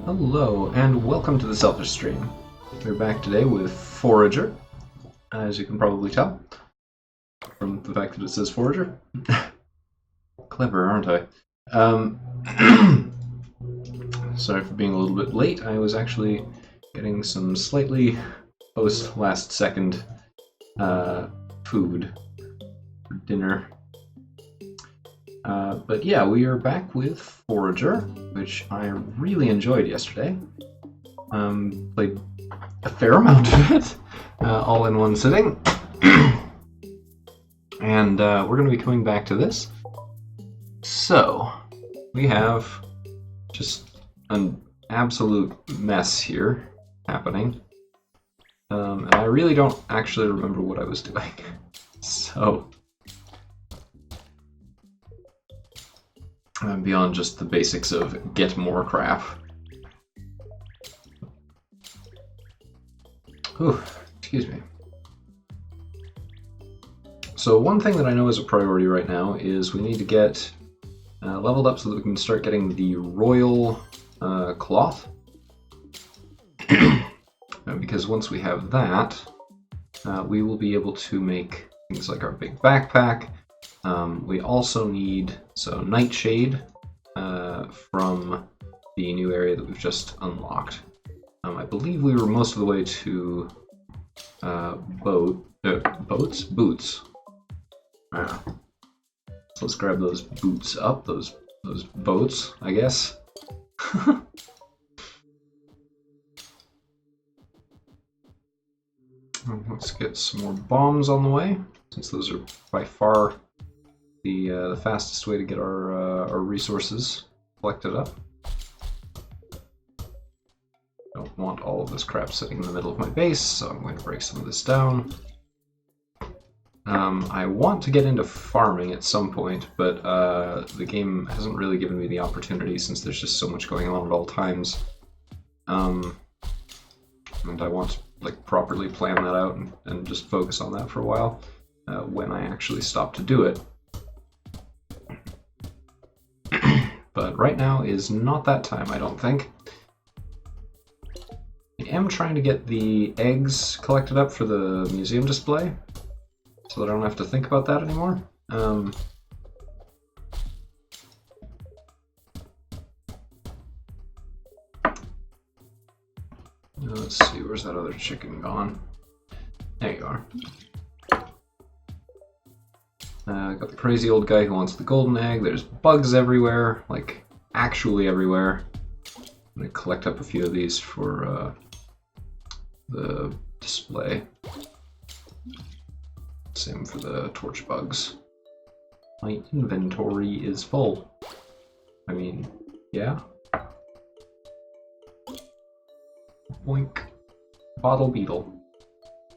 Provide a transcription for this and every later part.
Hello, and welcome to the Selfish Stream. We're back today with Forager, as you can probably tell from the fact that it says Forager. Clever, aren't I? Sorry for being a little bit late. I was actually getting some slightly post-last second food for dinner. But yeah, we are back with Forager, which I really enjoyed yesterday. Played a fair amount of it, all in one sitting. And we're going to be coming back to this. So, we have just an absolute mess here happening. And I really don't actually remember what I was doing. So, beyond just the basics of get more crap. Ooh, excuse me. So one thing that I know is a priority right now is we need to get leveled up so that we can start getting the royal cloth. Because once we have that, we will be able to make things like our big backpack. We also need Nightshade from the new area that we've just unlocked. I believe we were most of the way to boots. So let's grab those boots up, those boats, I guess. Let's get some more bombs on the way, since those are by far the fastest way to get our resources collected up. Don't want all of this crap sitting in the middle of my base, so I'm going to break some of this down. I want to get into farming at some point, but the game hasn't really given me the opportunity since there's just so much going on at all times. And I want to properly plan that out and just focus on that for a while when I actually stop to do it. But right now is not that time, I don't think. I am trying to get the eggs collected up for the museum display, so that I don't have to think about that anymore. Let's see, where's that other chicken gone? There you are. Got the crazy old guy who wants the golden egg. There's bugs everywhere, like actually everywhere. I'm gonna collect up a few of these for the display. Same for the torch bugs. My inventory is full. I mean, yeah. Boink. Bottle beetle.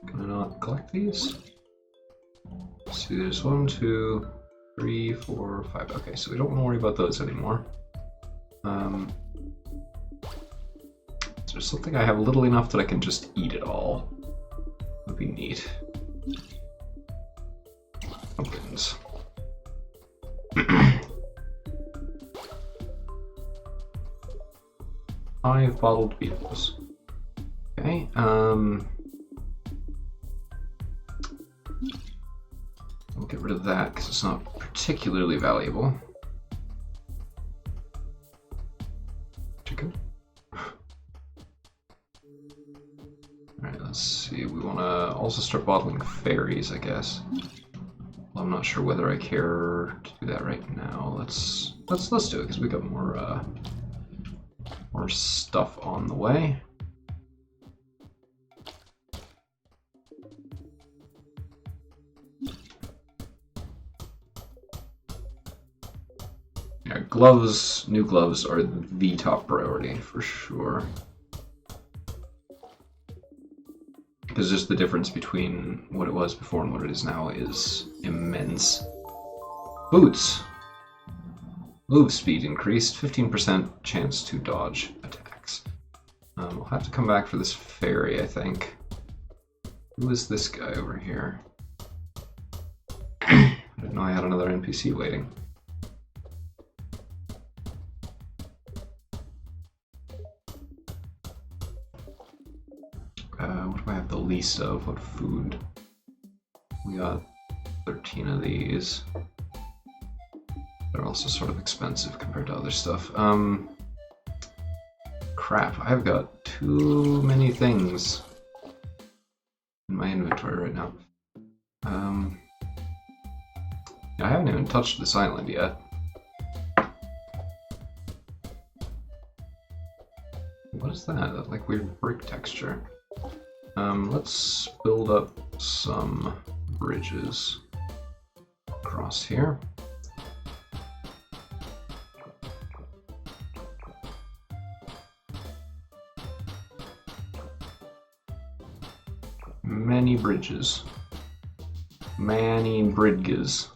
Can I not collect these? Let's see, there's 1, 2, 3, 4, 5. Okay, so we don't want to worry about those anymore. Is there something I have little enough that I can just eat it all? Would be neat. Pumpkins. 5 bottled beetles. Okay, I'll get rid of that because it's not particularly valuable. Chicken. Alright, let's see. We want to also start bottling fairies, I guess. Well, I'm not sure whether I care to do that right now. Let's do it because we got more stuff on the way. Yeah, gloves, new gloves are the top priority for sure. Because just the difference between what it was before and what it is now is immense. Boots. Move speed increased, 15% chance to dodge attacks. We'll have to come back for this fairy, I think. Who is this guy over here? I didn't know I had another NPC waiting. least of? What food? We got 13 of these. They're also sort of expensive compared to other stuff. Crap, I've got too many things in my inventory right now. I haven't even touched this island yet. What is that? That like weird brick texture. Let's build up some bridges across here. Many bridges. Many bridges.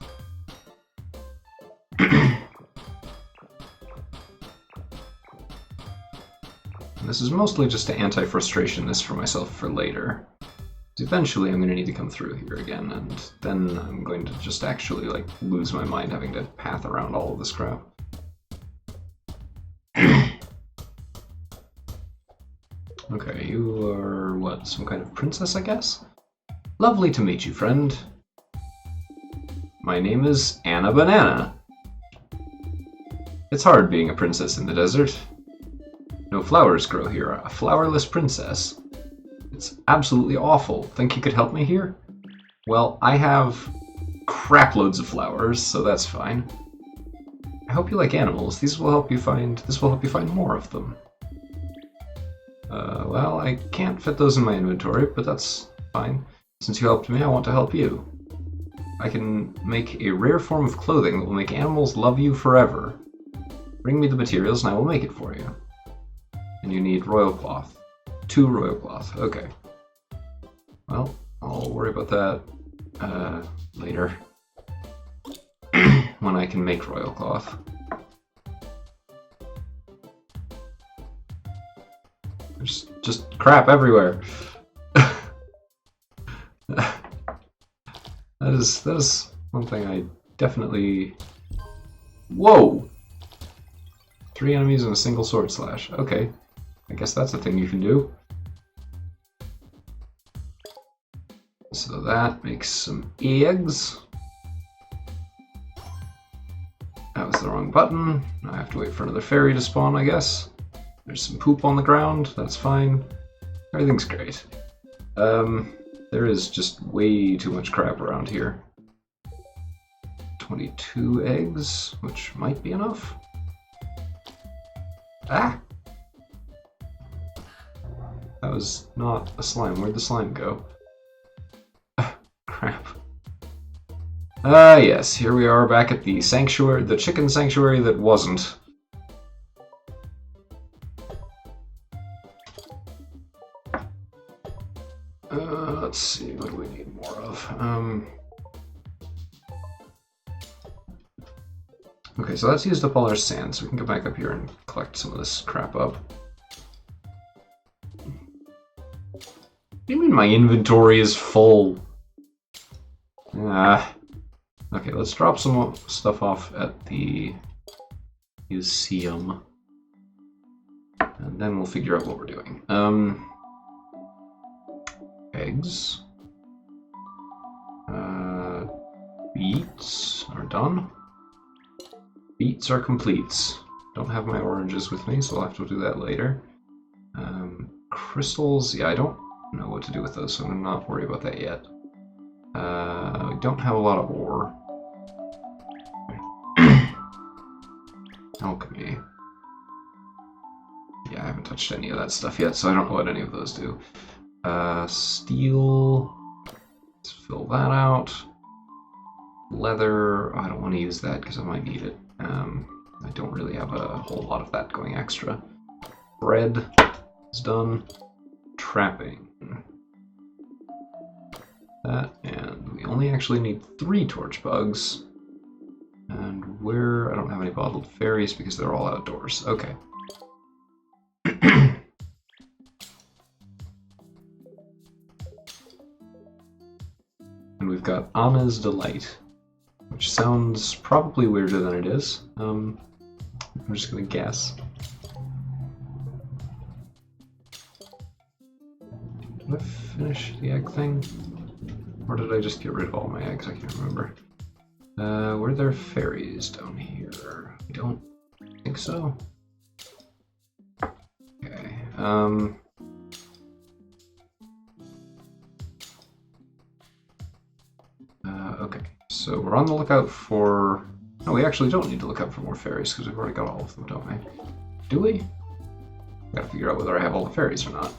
This is mostly just to anti-frustration this for myself for later. Eventually I'm going to need to come through here again, and then I'm going to just actually like lose my mind having to path around all of this crap. Okay, you are what, some kind of princess, I guess? Lovely to meet you, friend. My name is Anna Banana. It's hard being a princess in the desert. No flowers grow here. A flowerless princess. It's absolutely awful. Think you could help me here? Well, I have crap loads of flowers, so that's fine. I hope you like animals. This will help you find more of them. Well, I can't fit those in my inventory, but that's fine. Since you helped me, I want to help you. I can make a rare form of clothing that will make animals love you forever. Bring me the materials and I will make it for you. And you need royal cloth. 2 royal cloth. Okay. Well, I'll worry about that later. When I can make royal cloth. There's just crap everywhere. That is one thing I definitely... Whoa! 3 enemies and a single sword slash. Okay. I guess that's a thing you can do. So that makes some eggs. That was the wrong button. Now I have to wait for another fairy to spawn, I guess. There's some poop on the ground. That's fine. Everything's great. There is just way too much crap around here. 22 eggs, which might be enough. Ah! That was not a slime. Where'd the slime go? Crap. Yes, here we are back at the sanctuary, the chicken sanctuary that wasn't. Let's see, what do we need more of? Okay, so that's used up all our sand, so we can go back up here and collect some of this crap up. What do you mean my inventory is full? Okay, let's drop some stuff off at the museum. And then we'll figure out what we're doing. Eggs. Beets are done. Beets are complete. Don't have my oranges with me, so I'll have to do that later. Crystals, yeah, I don't know what to do with those, so I'm gonna not worry about that yet. We don't have a lot of ore. Alchemy. Yeah, I haven't touched any of that stuff yet, so I don't know what any of those do. Steel. Let's fill that out. Leather. I don't want to use that because I might need it. I don't really have a whole lot of that going extra. Bread is done. Trapping. That, and we only actually need 3 torch bugs. And I don't have any bottled fairies because they're all outdoors. Okay. And we've got Anna's Delight, which sounds probably weirder than it is. I'm just gonna guess. Did I finish the egg thing? Or did I just get rid of all my eggs? I can't remember. Were there fairies down here? I don't think so. Okay. Okay, so we're on the lookout for... No, we actually don't need to look out for more fairies because we've already got all of them, don't we? Do we? Gotta figure out whether I have all the fairies or not.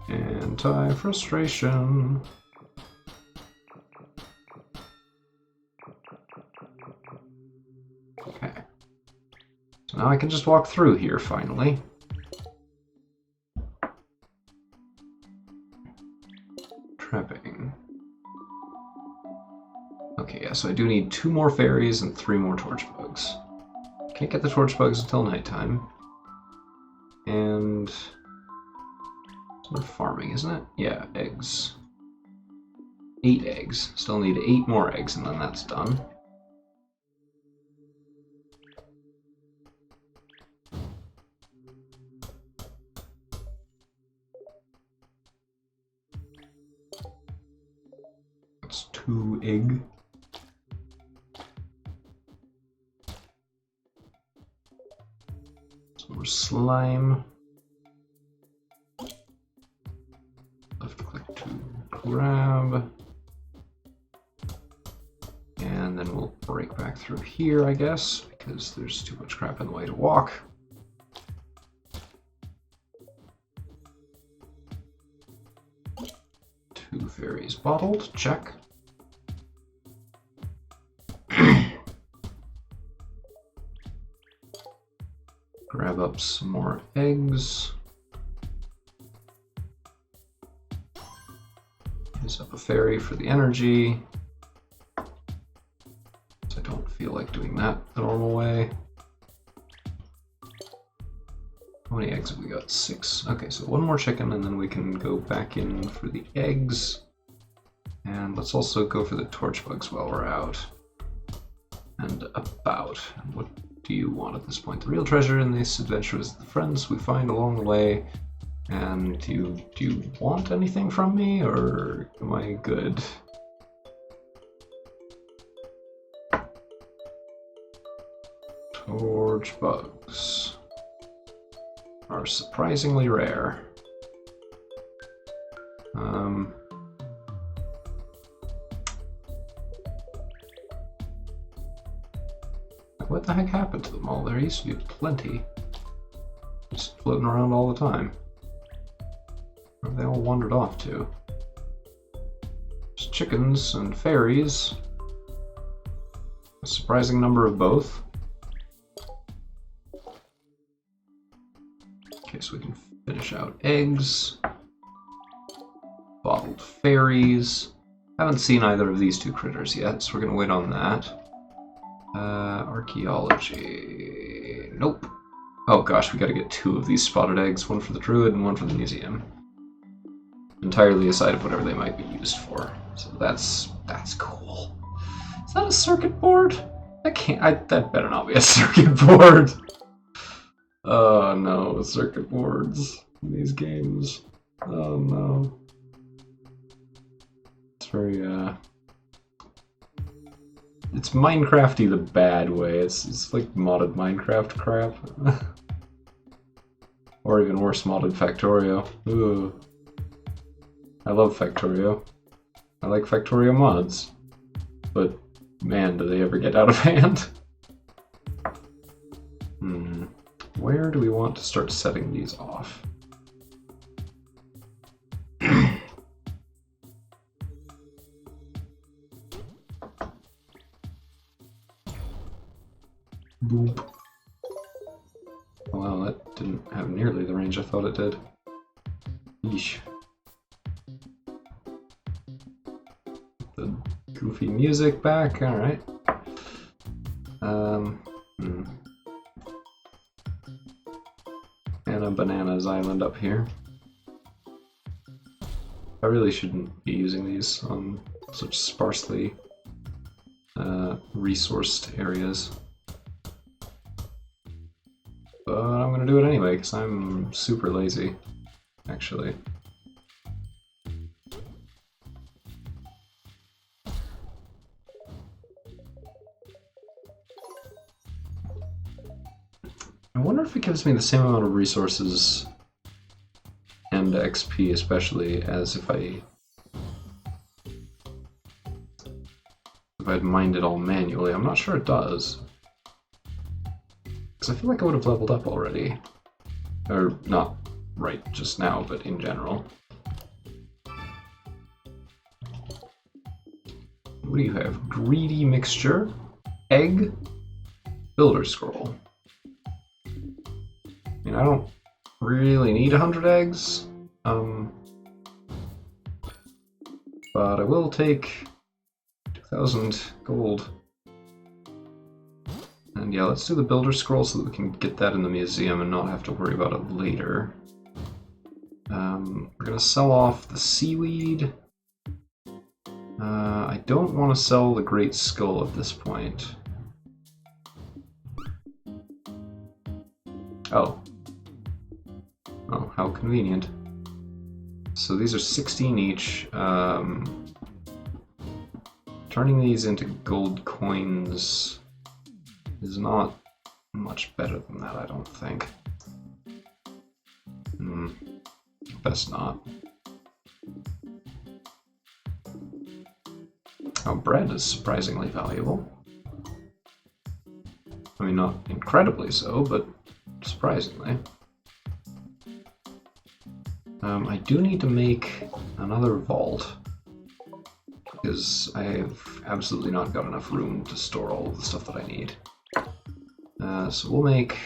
Anti-frustration. Okay. So now I can just walk through here, finally. Trapping. Okay, yeah, so I do need 2 more fairies and 3 more torch bugs. Can't get the torch bugs until nighttime. And... we're farming, isn't it? Yeah, eggs. 8 eggs. Still need 8 more eggs, and then that's done. That's 2 egg. Some more slime. Left click to grab. And then we'll break back through here, I guess, because there's too much crap in the way to walk. Two fairies bottled, check. Grab up some more eggs. Use up a fairy for the energy. I don't feel like doing that the normal way. How many eggs have we got? 6. Okay, so 1 more chicken and then we can go back in for the eggs. And let's also go for the torch bugs while we're out. And about. What do you want at this point? The real treasure in this adventure is the friends we find along the way. And do you want anything from me, or am I good? Torch bugs are surprisingly rare. What the heck happened to them all? There used to be plenty. Just floating around all the time. Where have they all wandered off to? There's chickens and fairies. A surprising number of both. Okay, so we can finish out eggs. Bottled fairies. Haven't seen either of these 2 critters yet, so we're gonna wait on that. Archaeology. Nope. Oh gosh, we gotta get 2 of these spotted eggs, 1 for the druid and 1 for the museum. Entirely aside of whatever they might be used for. So that's cool. Is that a circuit board? That better not be a circuit board. Oh no, circuit boards in these games. Oh no. It's very it's Minecrafty the bad way. It's like modded Minecraft crap. Or even worse, modded Factorio. Ooh. I love Factorio. I like Factorio mods. But man, do they ever get out of hand. Where do we want to start setting these off? Boop. Well, that didn't have nearly the range I thought it did. Yeesh. The goofy music back, alright. And a bananas island up here. I really shouldn't be using these on such sparsely resourced areas. But I'm gonna gonna do it anyway, because I'm super lazy, actually. I wonder if it gives me the same amount of resources and XP, especially, as if I'd mined it all manually. I'm not sure it does. Because I feel like I would have leveled up already. Or, not right just now, but in general. What do you have? Greedy Mixture, Egg, Builder Scroll. I mean, I don't really need 100 eggs, but I will take 2,000 gold. And yeah, let's do the Builder Scroll so that we can get that in the museum and not have to worry about it later. We're gonna sell off the Seaweed. I don't want to sell the Great Skull at this point. Oh. Oh, how convenient. So these are 16 each. Turning these into gold coins is not much better than that, I don't think. Best not. Oh, bread is surprisingly valuable. I mean, not incredibly so, but surprisingly. I do need to make another vault, because I have absolutely not got enough room to store all of the stuff that I need. So we'll make...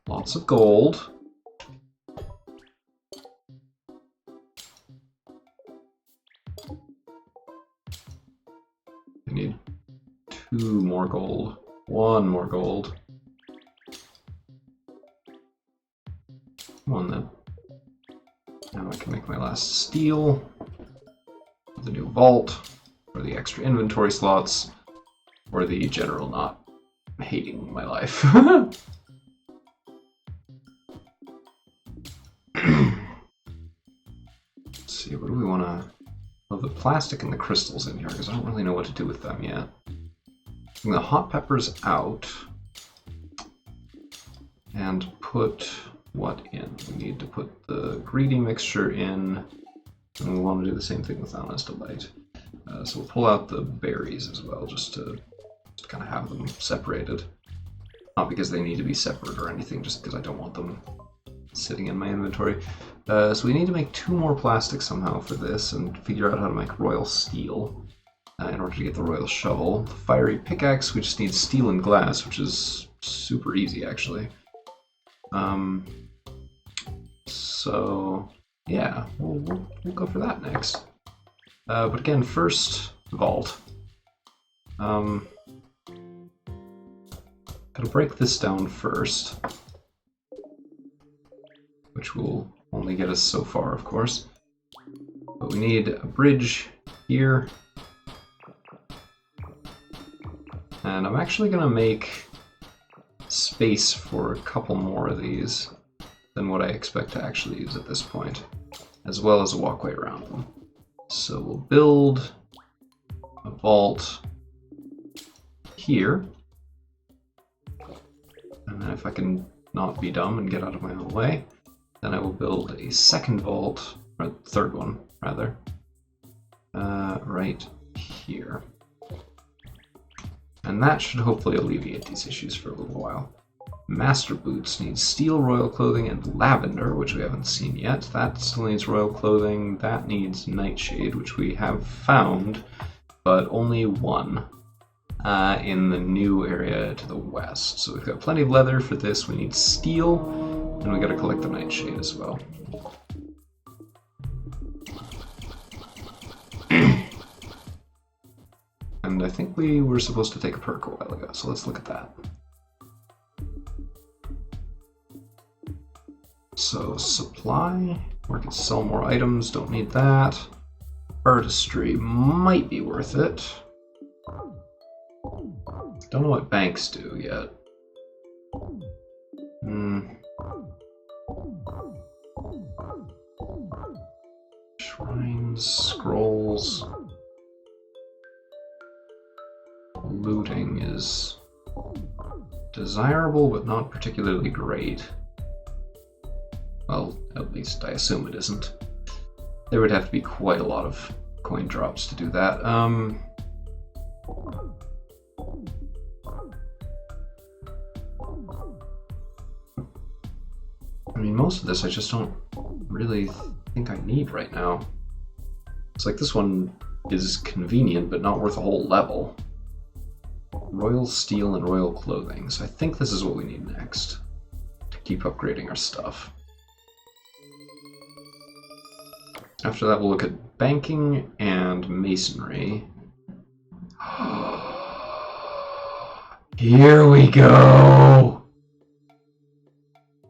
lots of gold. I need 2 more gold. 1 more gold. Come on then. Now I can make my last steel. The new vault. For the extra inventory slots. Or the general not hating my life. Let's see, what do we want to... Well, the plastic and the crystals in here, because I don't really know what to do with them yet. Bring the hot peppers out. And put what in? We need to put the greedy mixture in. And we want to do the same thing with Honest Delight. So we'll pull out the berries as well, just to kind of have them separated. Not because they need to be separate or anything, just because I don't want them sitting in my inventory. So we need to make 2 more plastics somehow for this and figure out how to make royal steel in order to get the royal shovel. The fiery pickaxe, we just need steel and glass, which is super easy actually. So yeah, we'll go for that next. But again, first, vault. Gotta break this down first, which will only get us so far, of course. But we need a bridge here. And I'm actually gonna make space for a couple more of these than what I expect to actually use at this point, as well as a walkway around them. So we'll build a vault here. And then if I can not be dumb and get out of my own way, then I will build a second vault, or third one, rather, right here. And that should hopefully alleviate these issues for a little while. Master Boots needs steel, royal clothing, and lavender, which we haven't seen yet. That still needs royal clothing. That needs nightshade, which we have found, but only 1 in the new area to the west. So we've got plenty of leather for this. We need steel, and we got to collect the nightshade as well. And I think we were supposed to take a perk a while ago, so let's look at that. So, supply, we can sell more items, don't need that. Artistry might be worth it. Don't know what banks do yet. Shrines, scrolls. Looting is desirable, but not particularly great. Well, at least I assume it isn't. There would have to be quite a lot of coin drops to do that. I mean, most of this I just don't really think I need right now. It's like this one is convenient, but not worth a whole level. Royal Steel and Royal Clothing. So I think this is what we need next to keep upgrading our stuff. After that, we'll look at banking and masonry. Here we go!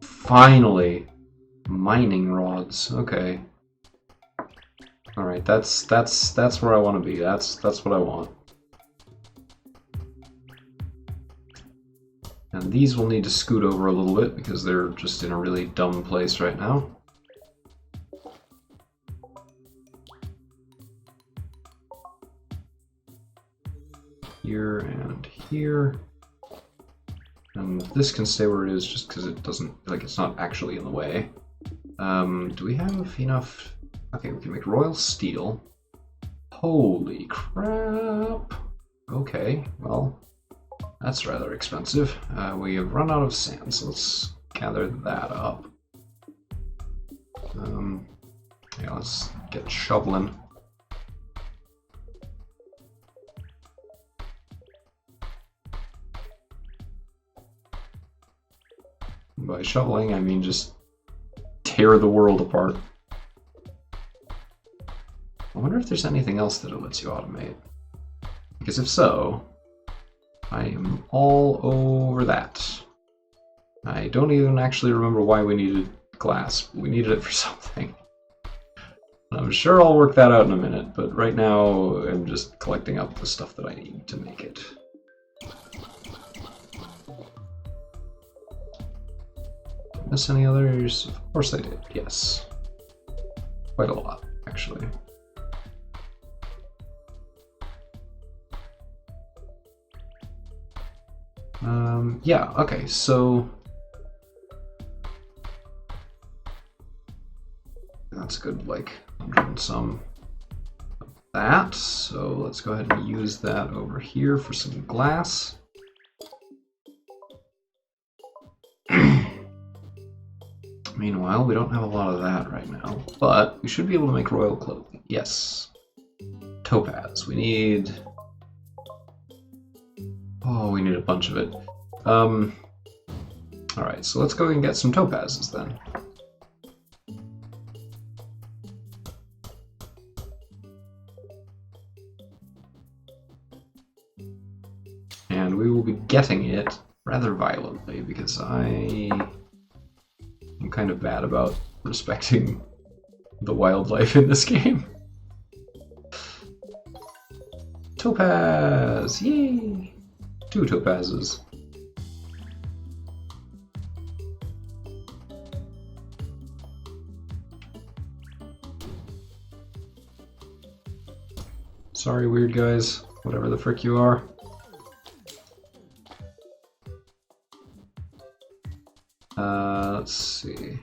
Finally! Mining rods. Okay. Alright, that's where I want to be. That's what I want. And these will need to scoot over a little bit because they're just in a really dumb place right now. Here and here. And this can stay where it is just because it doesn't, like, it's not actually in the way. Do we have enough? Okay, we can make Royal Steel. Holy crap! Okay, well, that's rather expensive. We have run out of sand, so let's gather that up. Yeah, let's get shoveling. By shoveling, I mean just tear the world apart. I wonder if there's anything else that it lets you automate. Because if so, I am all over that. I don't even actually remember why we needed glass, but we needed it for something. I'm sure I'll work that out in a minute, but right now I'm just collecting up the stuff that I need to make it. Miss any others? Of course I did, yes. Quite a lot, actually. Yeah, okay, so... That's good, like, 100 and some of that. So let's go ahead and use that over here for some glass. Meanwhile, we don't have a lot of that right now, but we should be able to make royal clothing. Yes. Topaz. We need... Oh, we need a bunch of it. Alright, so let's go and get some topazes then. And we will be getting it rather violently because I'm kind of bad about respecting the wildlife in this game. Topaz! Yay! 2 topazes. Sorry, weird guys. Whatever the frick you are. Let's see.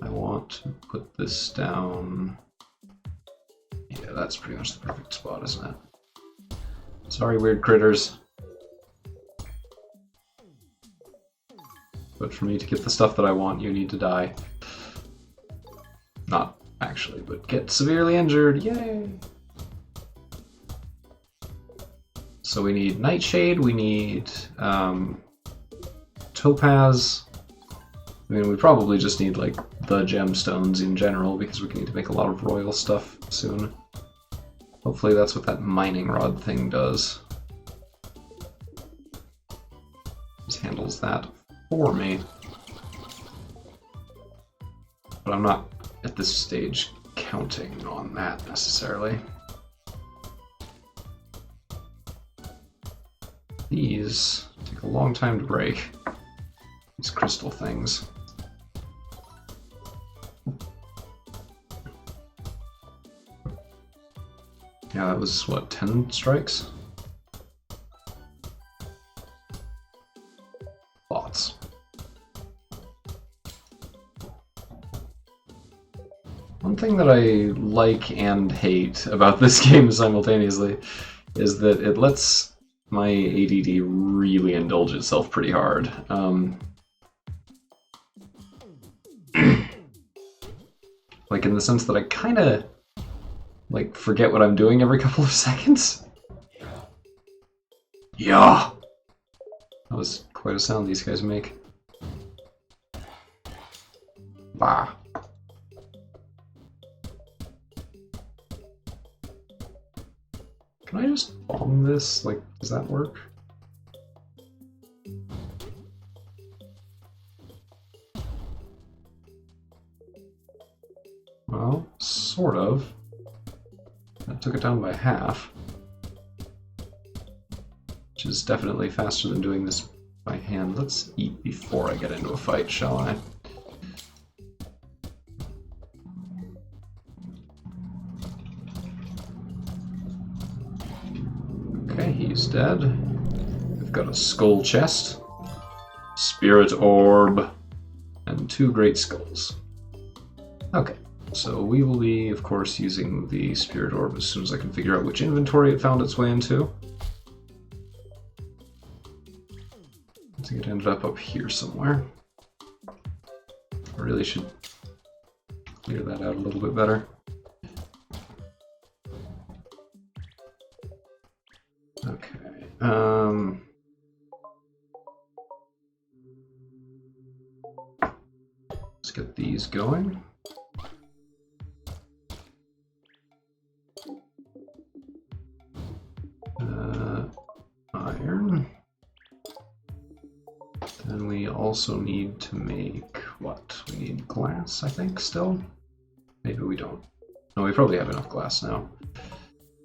I want to put this down. Yeah, that's pretty much the perfect spot, isn't it? Sorry, weird critters. But for me to get the stuff that I want, you need to die. Not actually, but get severely injured. Yay! So we need Nightshade, we need Topaz. I mean, we probably just need, like, the gemstones in general, because we need to make a lot of royal stuff soon. Hopefully that's what that mining rod thing does. Just handles that for me. But I'm not, at this stage, counting on that, necessarily. These take a long time to break. These crystal things. Yeah, that was, what, 10 strikes? Lots. One thing that I like and hate about this game simultaneously is that it lets my ADD really indulge itself pretty hard. Like, in the sense that I kinda like forget what I'm doing every couple of seconds. Yeah! That was quite a sound these guys make. Bah. Can I just bomb this? Like, does that work? Well, sort of. That took it down by half. Which is definitely faster than doing this by hand. Let's eat before I get into a fight, shall I? Okay, he's dead. We've got a skull chest, spirit orb, and 2 great skulls. Okay. So we will be, of course, using the Spirit Orb as soon as I can figure out which inventory it found its way into. I think it ended up here somewhere. I really should clear that out a little bit better. Okay. Let's get these going. Iron. Then we also need to make what? We need glass, I think, still? Maybe we don't. No, we probably have enough glass now.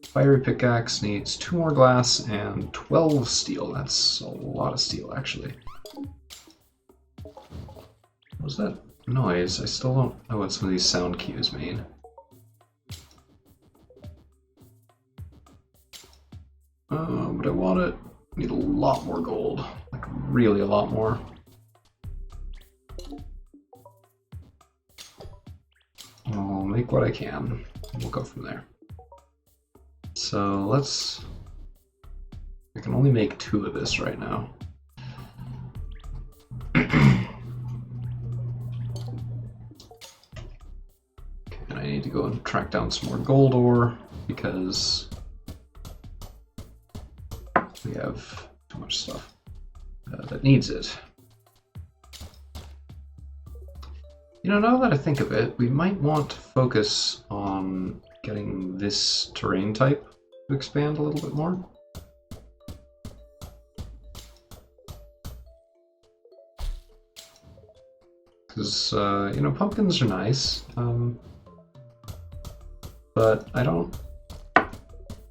Fiery pickaxe needs 2 more glass and 12 steel. That's a lot of steel, actually. What was that noise? I still don't know what some of these sound cues mean. But I want it. I need a lot more gold. Like, really a lot more. I'll make what I can. We'll go from there. So let's... I can only make 2 of this right now. Okay, and I need to go and track down some more gold ore because we have too much stuff that needs it. You know, now that I think of it, we might want to focus on getting this terrain type to expand a little bit more. Because, you know, pumpkins are nice, but I don't...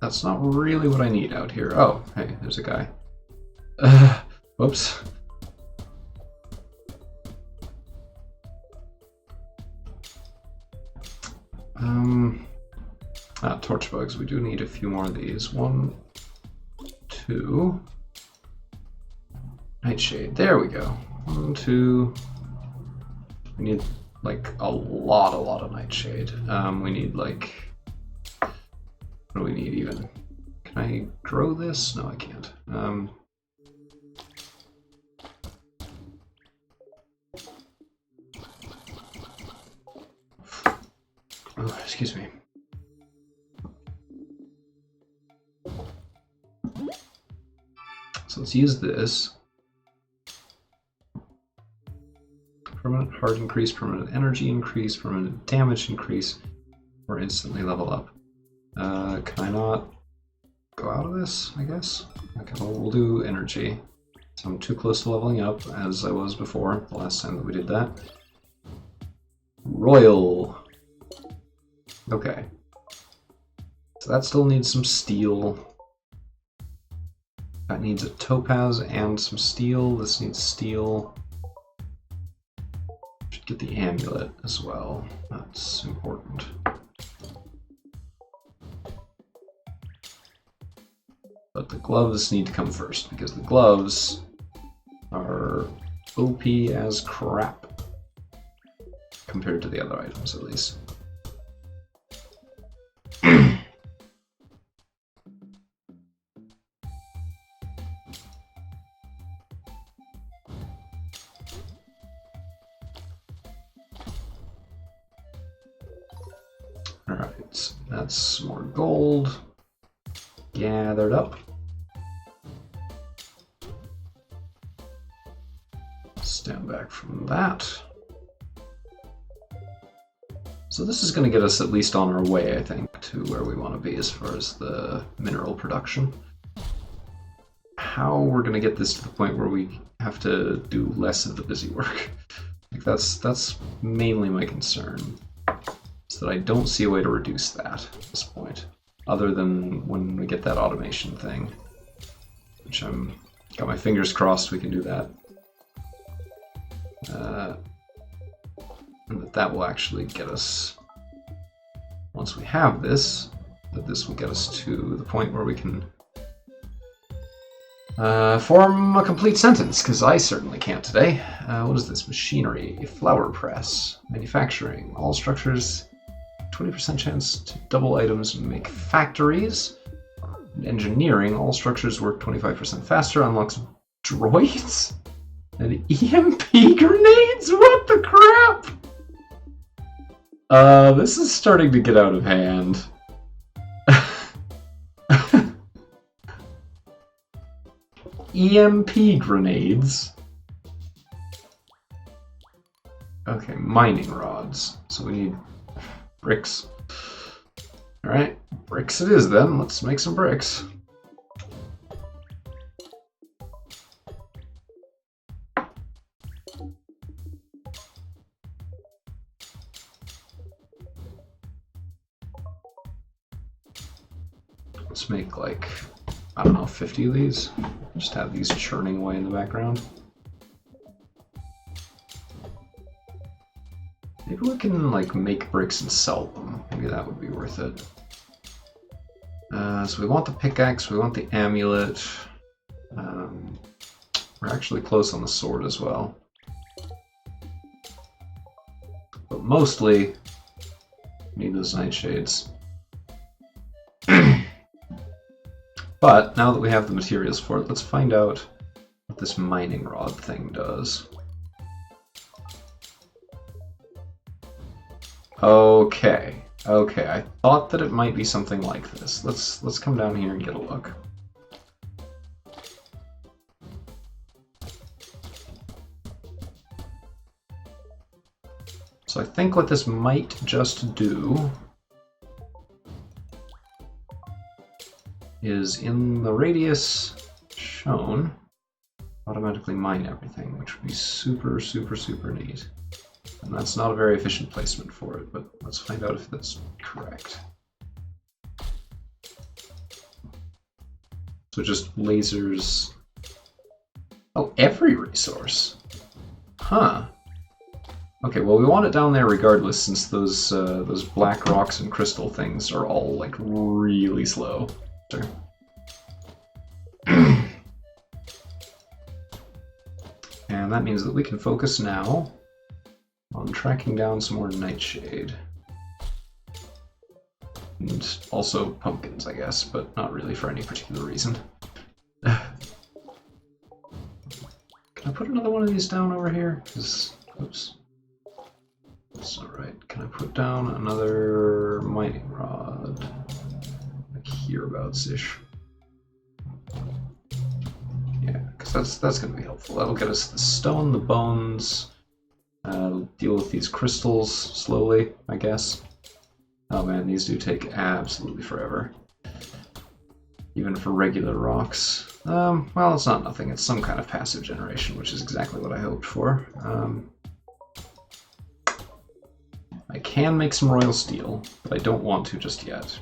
That's not really what I need out here. Oh, hey, there's a guy. Whoops. Torch bugs. We do need a few more of these. 1, 2. Nightshade. There we go. 1, 2. We need like a lot of nightshade. We need like... What do we need even? Can I grow this? No, I can't. Oh, excuse me. So let's use this. Permanent heart increase, permanent energy increase, permanent damage increase, or instantly level up. Can I not go out of this, I guess? Okay, well, we'll do energy. So I'm too close to leveling up, as I was before, the last time that we did that. Royal. Okay. So that still needs some steel. That needs a topaz and some steel. This needs steel. Should get the amulet as well. That's important. But the gloves need to come first, because the gloves are OP as crap. Compared to the other items, at least. Alright, that's more gold gathered up. Stand back from that. So this is going to get us at least on our way, I think, to where we want to be as far as the mineral production. How we're going to get this to the point where we have to do less of the busy work. Like that's mainly my concern. Is that I don't see a way to reduce that at this point. Other than when we get that automation thing. Which I'm got my fingers crossed we can do that. And that will actually get us, once we have this, that this will get us to the point where we can form a complete sentence, because I certainly can't today. What is this? Machinery, flower press, manufacturing, all structures, 20% chance to double items and make factories. Engineering, all structures work 25% faster, unlocks droids and EMP grenades? What the crap? This is starting to get out of hand. EMP grenades. Okay, mining rods. So we need bricks. Alright, bricks it is then. Let's make some bricks. Let's make like, I don't know, 50 of these. Just have these churning away in the background. Maybe we can like make bricks and sell them. Maybe that would be worth it. So we want the pickaxe, we want the amulet. We're actually close on the sword as well. But mostly, we need those nightshades. But now that we have the materials for it, let's find out what this mining rod thing does. Okay, I thought that it might be something like this. Let's come down here and get a look. So I think what this might just do is, in the radius shown, automatically mine everything, which would be super, super, super neat. And that's not a very efficient placement for it, but let's find out if that's correct. So just lasers... Oh, every resource! Huh. Okay, well we want it down there regardless, since those black rocks and crystal things are all, like, really slow. Sure. And that means that we can focus now on tracking down some more nightshade. And also pumpkins, I guess, but not really for any particular reason. Can I put another one of these down over here? Oops. That's not right. Can I put down another mining rod? Like hereabouts-ish. Yeah, because that's going to be helpful. That'll get us the stone, the bones. Deal with these crystals slowly, I guess. Oh man, these do take absolutely forever. Even for regular rocks. Well, it's not nothing. It's some kind of passive generation, which is exactly what I hoped for. I can make some royal steel, but I don't want to just yet.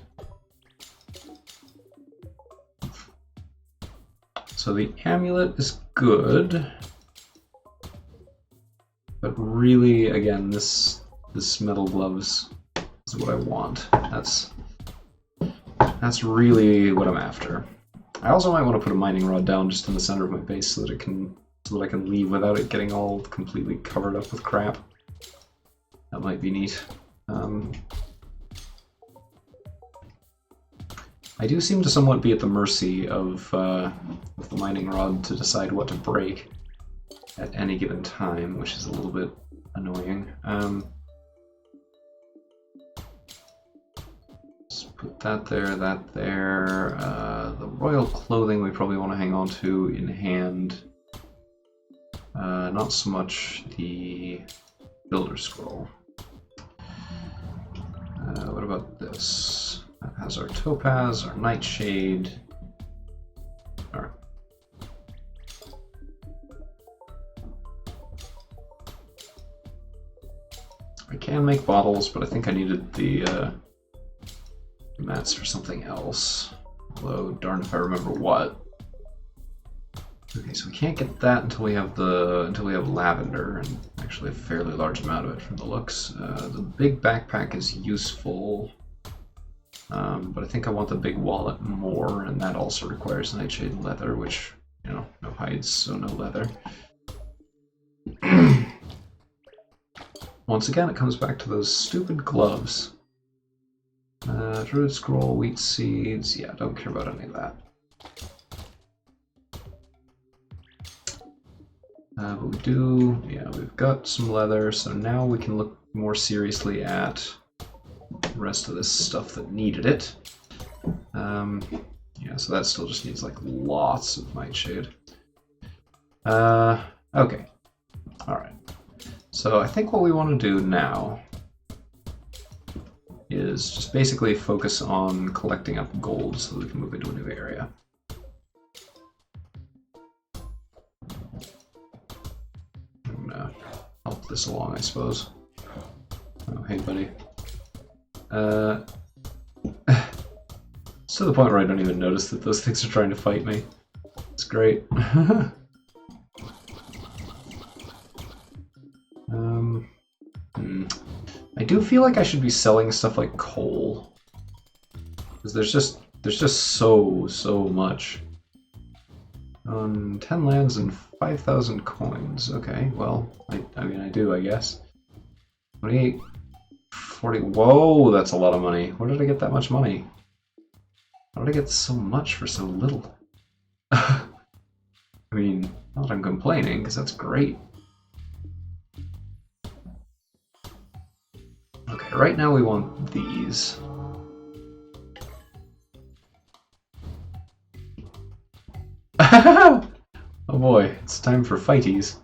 So So the amulet is good. But really, again, this metal gloves is what I want. That's really what I'm after. I also might want to put a mining rod down just in the center of my base so that I can leave without it getting all completely covered up with crap. That might be neat. I do seem to somewhat be at the mercy of the mining rod to decide what to break at any given time, which is a little bit annoying. Let's put that there, that there. The royal clothing we probably want to hang on to in hand. Not so much the builder scroll. What about this? That has our topaz, our nightshade. Alright. I can make bottles, but I think I needed the mats for something else. Although, darn if I remember what. Okay, so we can't get that until we have lavender, and actually a fairly large amount of it from the looks. The big backpack is useful, but I think I want the big wallet more, and that also requires nightshade leather, which, you know, no hides, so no leather. Once again, it comes back to those stupid gloves. Druid scroll, wheat seeds, yeah, don't care about any of that. But we do, yeah, we've got some leather, so now we can look more seriously at the rest of this stuff that needed it. Yeah, so that still just needs like lots of nightshade. Okay, alright. So I think what we want to do now is just basically focus on collecting up gold so that we can move into a new area. I'm gonna help this along, I suppose. Oh, hey, buddy. It's to the point where I don't even notice that those things are trying to fight me. It's great. I do feel like I should be selling stuff like coal, because there's just so much. 10 lands and 5,000 coins. Okay, well, I mean I do, I guess. 28, 40. Whoa, that's a lot of money. Where did I get that much money? How did I get so much for so little? I mean, not that I'm complaining, because that's great. Okay, right now we want these. Oh boy, it's time for fighties.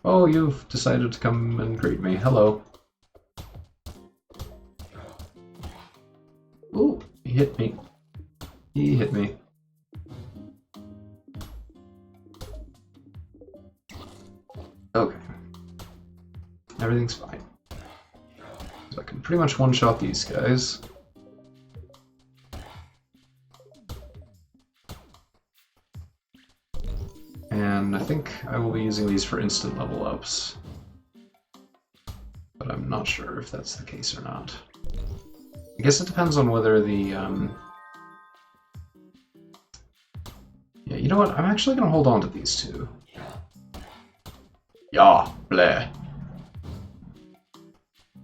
Oh, you've decided to come and greet me. Hello. Ooh, he hit me. He hit me. Okay. Everything's fine. So I can pretty much one-shot these guys. And I think I will be using these for instant level ups. But I'm not sure if that's the case or not. I guess it depends on whether the, Yeah, you know what? I'm actually going to hold on to these two. Yeah, bleh.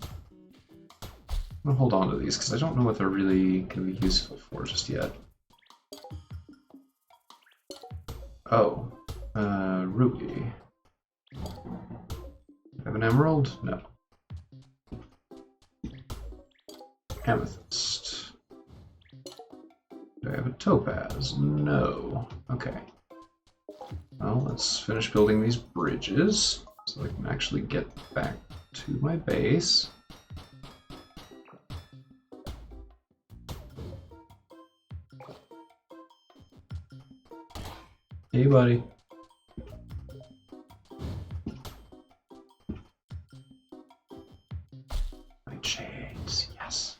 I'm going to hold on to these because I don't know what they're really going to be useful for just yet. Oh. Ruby. Have an emerald? No. Amethyst. Do I have a topaz? No. Okay. Well, let's finish building these bridges so I can actually get back to my base. Hey, buddy. My chains, yes.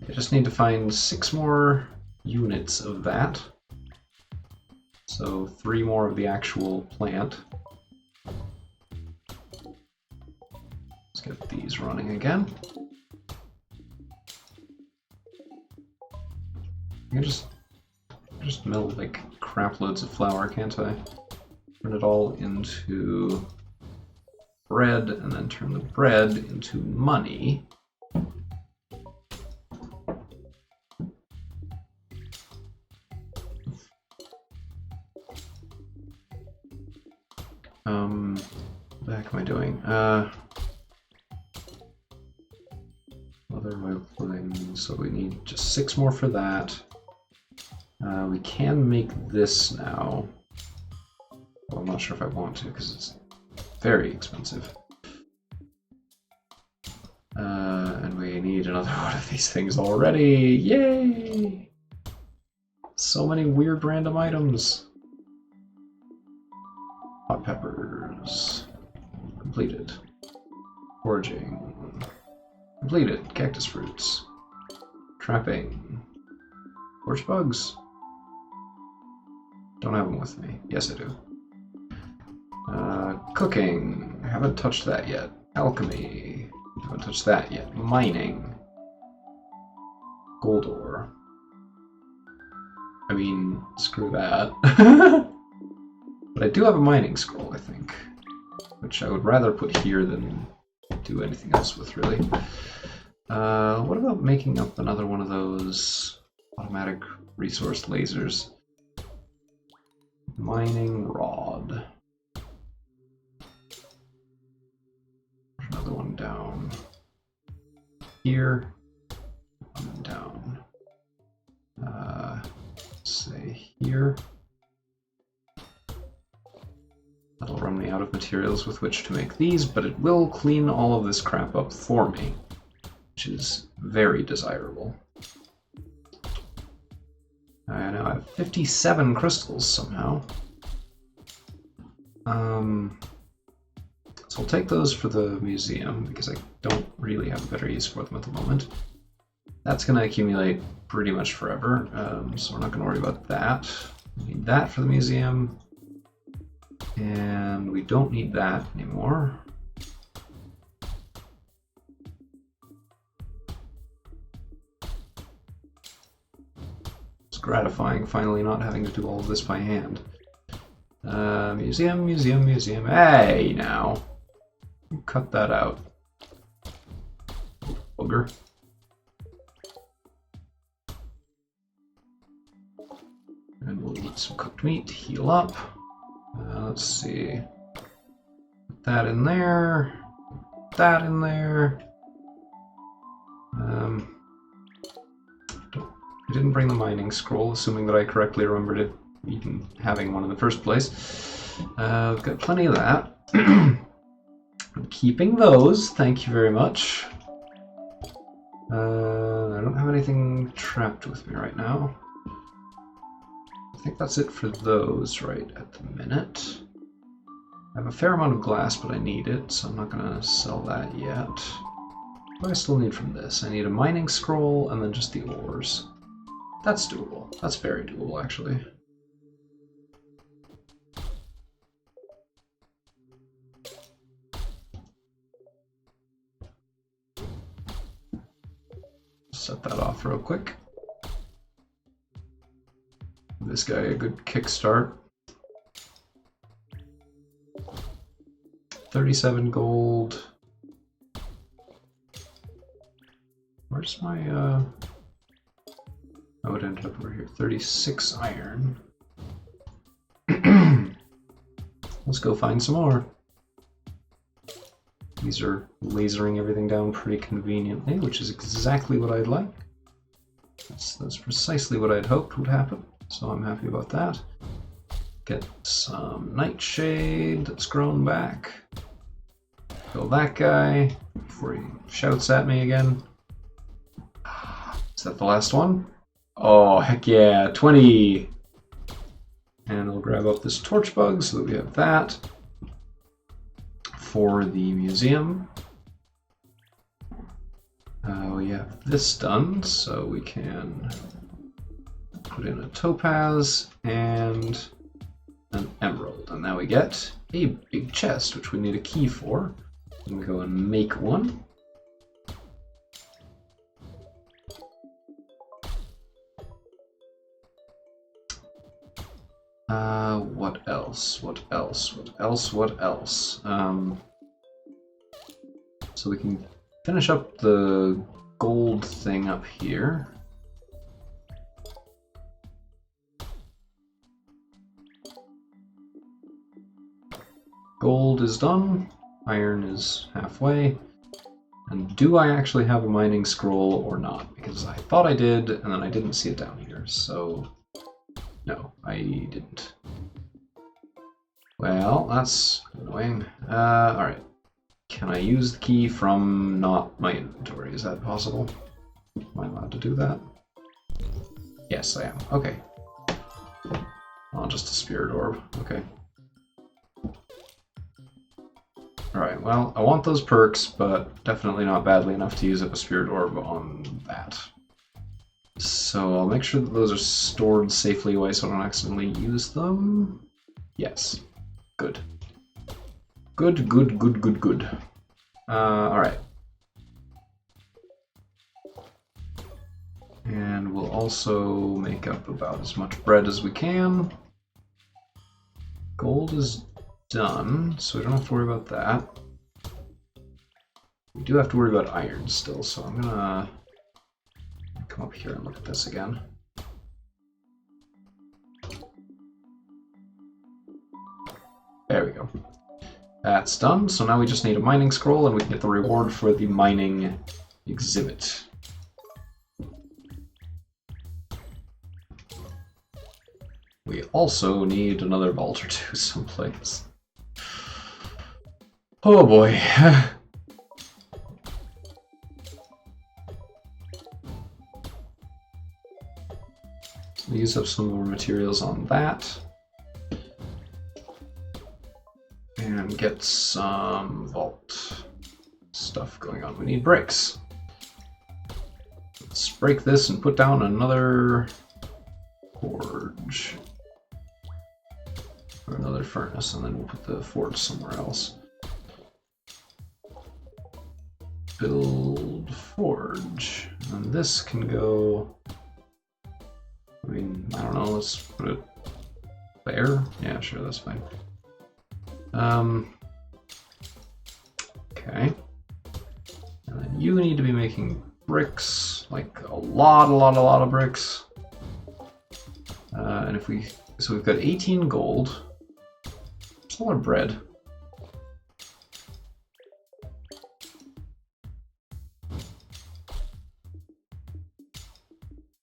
I just need to find 6 more units of that. So 3 more of the actual plant. Let's get these running again. I can just mill like crap loads of flour, can't I? Turn it all into bread, and then turn the bread into money. What the heck am I doing? Other way of putting, so we need just 6 more for that. We can make this now. Well, I'm not sure if I want to because it's very expensive. And we need another one of these things already. Yay! So many weird random items. Hot peppers. Completed. Foraging. Completed. Cactus fruits. Trapping. Torch bugs. Don't have them with me. Yes, I do. Cooking. I haven't touched that yet. Alchemy. Haven't touched that yet. Mining. Gold ore. I mean, screw that. But I do have a mining scroll, I think. Which I would rather put here than do anything else with, really. What about making up another one of those automatic resource lasers? Mining rod. Another one down here. One down. Say here. That'll run me out of materials with which to make these, but it will clean all of this crap up for me, which is very desirable. I now have 57 crystals somehow. So I'll take those for the museum because I don't really have a better use for them at the moment. That's going to accumulate pretty much forever, so we're not going to worry about that. We need that for the museum, and we don't need that anymore. It's gratifying finally not having to do all of this by hand. Museum, museum, museum. Hey, now. Cut that out. Booger. And we'll eat some cooked meat, heal up. Let's see. Put that in there. Put that in there. I didn't bring the mining scroll, assuming that I correctly remembered it even having one in the first place. I've got plenty of that. I'm keeping those, thank you very much. I don't have anything trapped with me right now. I think that's it for those right at the minute. I have a fair amount of glass, but I need it, so I'm not going to sell that yet. What do I still need from this? I need a mining scroll and then just the ores. That's doable. That's very doable, actually. Set that off real quick. Give this guy a good kickstart. 37 gold. Where's my oh, it ended up over here. 36 iron. Let's go find some more. These are lasering everything down pretty conveniently, which is exactly what I'd like. That's precisely what I'd hoped would happen, so I'm happy about that. Get some Nightshade that's grown back. Kill that guy before he shouts at me again. Is that the last one? Oh, heck yeah, 20! And I'll grab up this torch bug so that we have that for the museum. We have this done, so we can put in a topaz and an emerald. And now we get a big chest, which we need a key for. We can go and make one. What else? What else? What else? What else? So we can finish up the gold thing up here. Gold is done. Iron is halfway. And do I actually have a mining scroll or not? Because I thought I did, and then I didn't see it down here, so no, I didn't. Well, that's annoying. Alright. Can I use the key from not my inventory? Is that possible? Am I allowed to do that? Yes, I am. Okay. Oh, just a spirit orb. Okay. Alright, well, I want those perks, but definitely not badly enough to use up a spirit orb on that. So I'll make sure that those are stored safely away so I don't accidentally use them. Yes. Good. Good, good, good, good, good. Alright. And we'll also make up about as much bread as we can. Gold is done, so we don't have to worry about that. We do have to worry about iron still, so I'm gonna come up here and look at this again. There we go. That's done, so now we just need a mining scroll and we can get the reward for the mining exhibit. We also need another vault or two someplace. Oh boy. So we use up some more materials on that. And get some vault stuff going on. We need bricks. Let's break this and put down another forge. Or another furnace, and then we'll put the forge somewhere else. Build forge. And this can go... I mean, I don't know, let's put it there? Yeah, sure, that's fine. Okay. And then you need to be making bricks, like a lot of bricks. And if we, so we've got 18 gold. It's a lot of bread.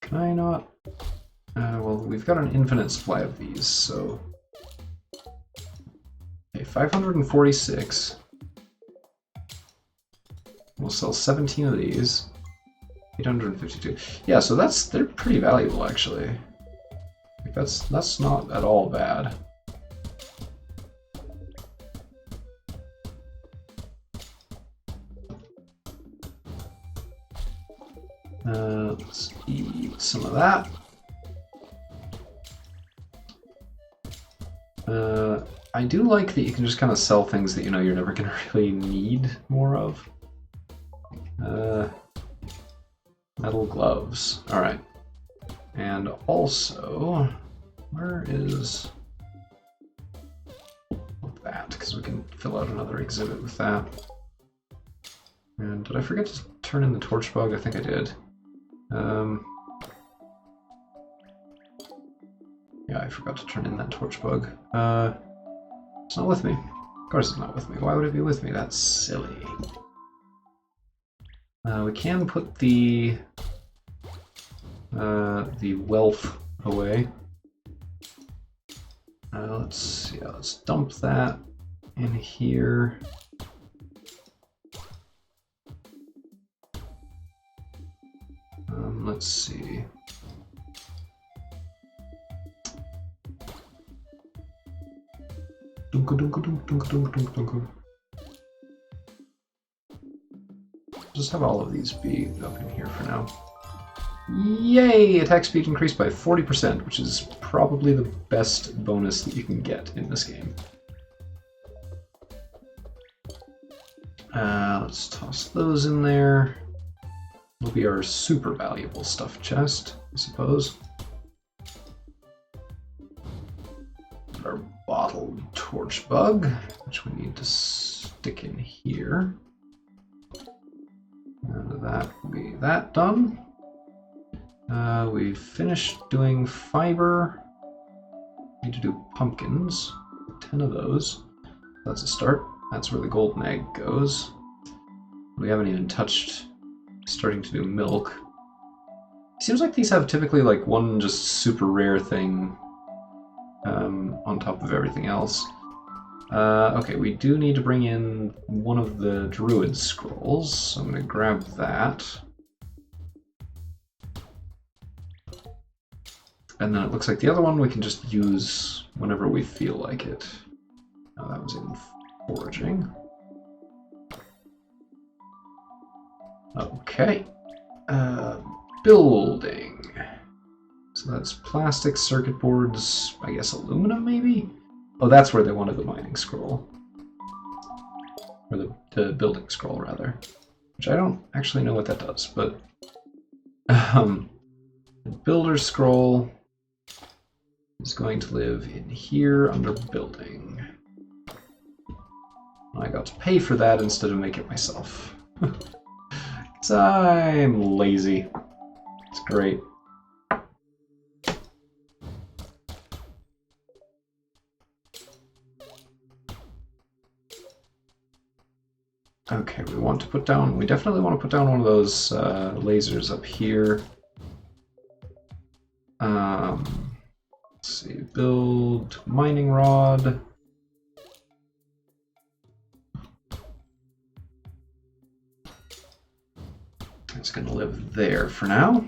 Can I not? Well, we've got an infinite supply of these, so... Okay, 546. We'll sell 17 of these. 852. Yeah, so they're pretty valuable, actually. Like that's not at all bad. Let's eat some of that. I do like that you can just kind of sell things that you know you're never going to really need more of. Metal gloves. Alright. And also, where is that? Because we can fill out another exhibit with that. And did I forget to turn in the torch bug? I think I did. Yeah, I forgot to turn in that torch bug. It's not with me. Of course it's not with me. Why would it be with me? That's silly. We can put the wealth away. Let's see. Let's dump that in here. Let's see. Just have all of these be up in here for now. Yay! Attack speed increased by 40%, which is probably the best bonus that you can get in this game. Let's toss those in there. Will be our super valuable stuff chest, I suppose. Our bottled torch bug, which we need to stick in here. And that will be that done. We've finished doing fiber. Need to do pumpkins. 10 of those. That's a start. That's where the golden egg goes. We haven't even touched starting to do milk. Seems like these have typically like one just super rare thing on top of everything else. Okay, we do need to bring in one of the druid scrolls, so I'm going to grab that. And then it looks like the other one we can just use whenever we feel like it. Oh, that was in foraging. Okay. Building. So that's plastic circuit boards, I guess aluminum maybe? Oh, that's where they wanted the mining scroll. Or the building scroll, rather. Which I don't actually know what that does, but... the builder scroll is going to live in here under building. I got to pay for that instead of make it myself. Because I'm lazy. It's great. Okay, we definitely want to put down one of those lasers up here. Let's see, build mining rod. It's going to live there for now.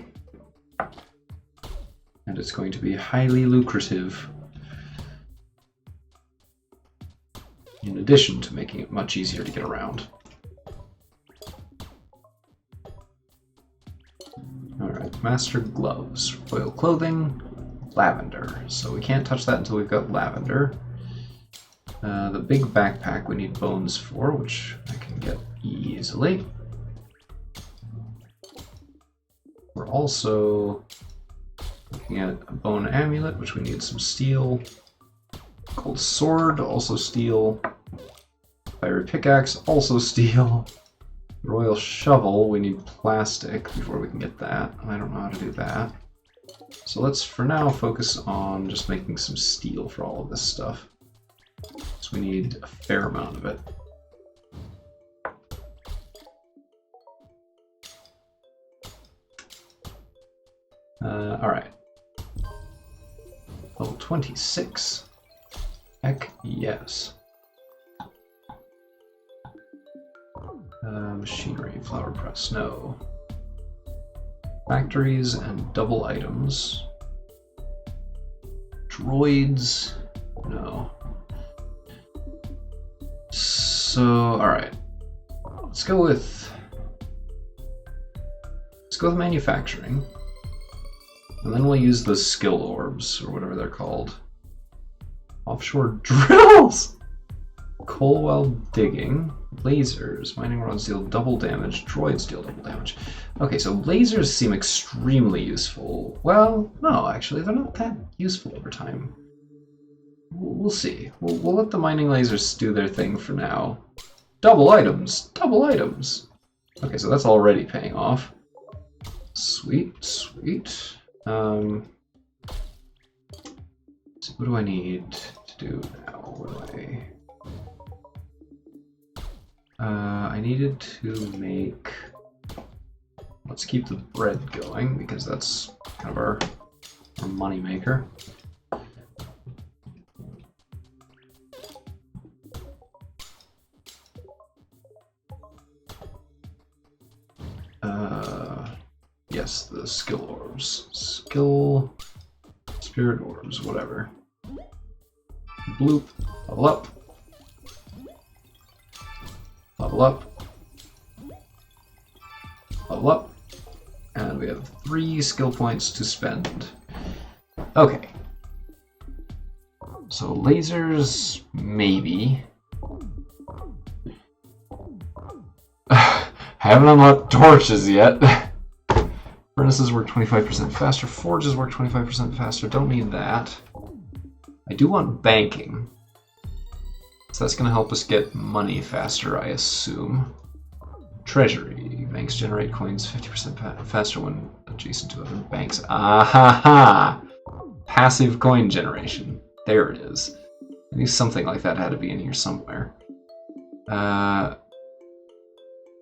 And it's going to be highly lucrative. In addition to making it much easier to get around. Alright, master gloves, royal clothing, lavender. So we can't touch that until we've got lavender. The big backpack we need bones for, which I can get easily. We're also looking at a bone amulet, which we need some steel. Gold sword, also steel. Fiery pickaxe, also steel. Royal shovel, we need plastic before we can get that. I don't know how to do that. So let's, for now, focus on just making some steel for all of this stuff. So we need a fair amount of it. Alright. Level 26. Heck yes. Machinery, flower press, no. Factories and double items. Droids, no. So, alright. Let's go with manufacturing. And then we'll use the skill orbs, or whatever they're called. Offshore drills! Coal well digging. Lasers. Mining rods deal double damage. Droids deal double damage. Okay, so lasers seem extremely useful. Well, no, actually, they're not that useful over time. We'll see. We'll let the mining lasers do their thing for now. Double items! Double items! Okay, so that's already paying off. Sweet, sweet. So what do I need to do now? What do I needed to make... Let's keep the bread going, because that's kind of our money maker. yes, the skill orbs. Skill, spirit orbs, whatever. Bloop, level up. Level up. Level up. And we have 3 skill points to spend. Okay. So lasers, maybe. Haven't unlocked torches yet. Furnaces work 25% faster. Forges work 25% faster. Don't need that. I do want banking. So that's going to help us get money faster, I assume. Treasury. Banks generate coins 50% faster when adjacent to other banks. Ah-ha-ha! Passive coin generation. There it is. I knew something like that had to be in here somewhere.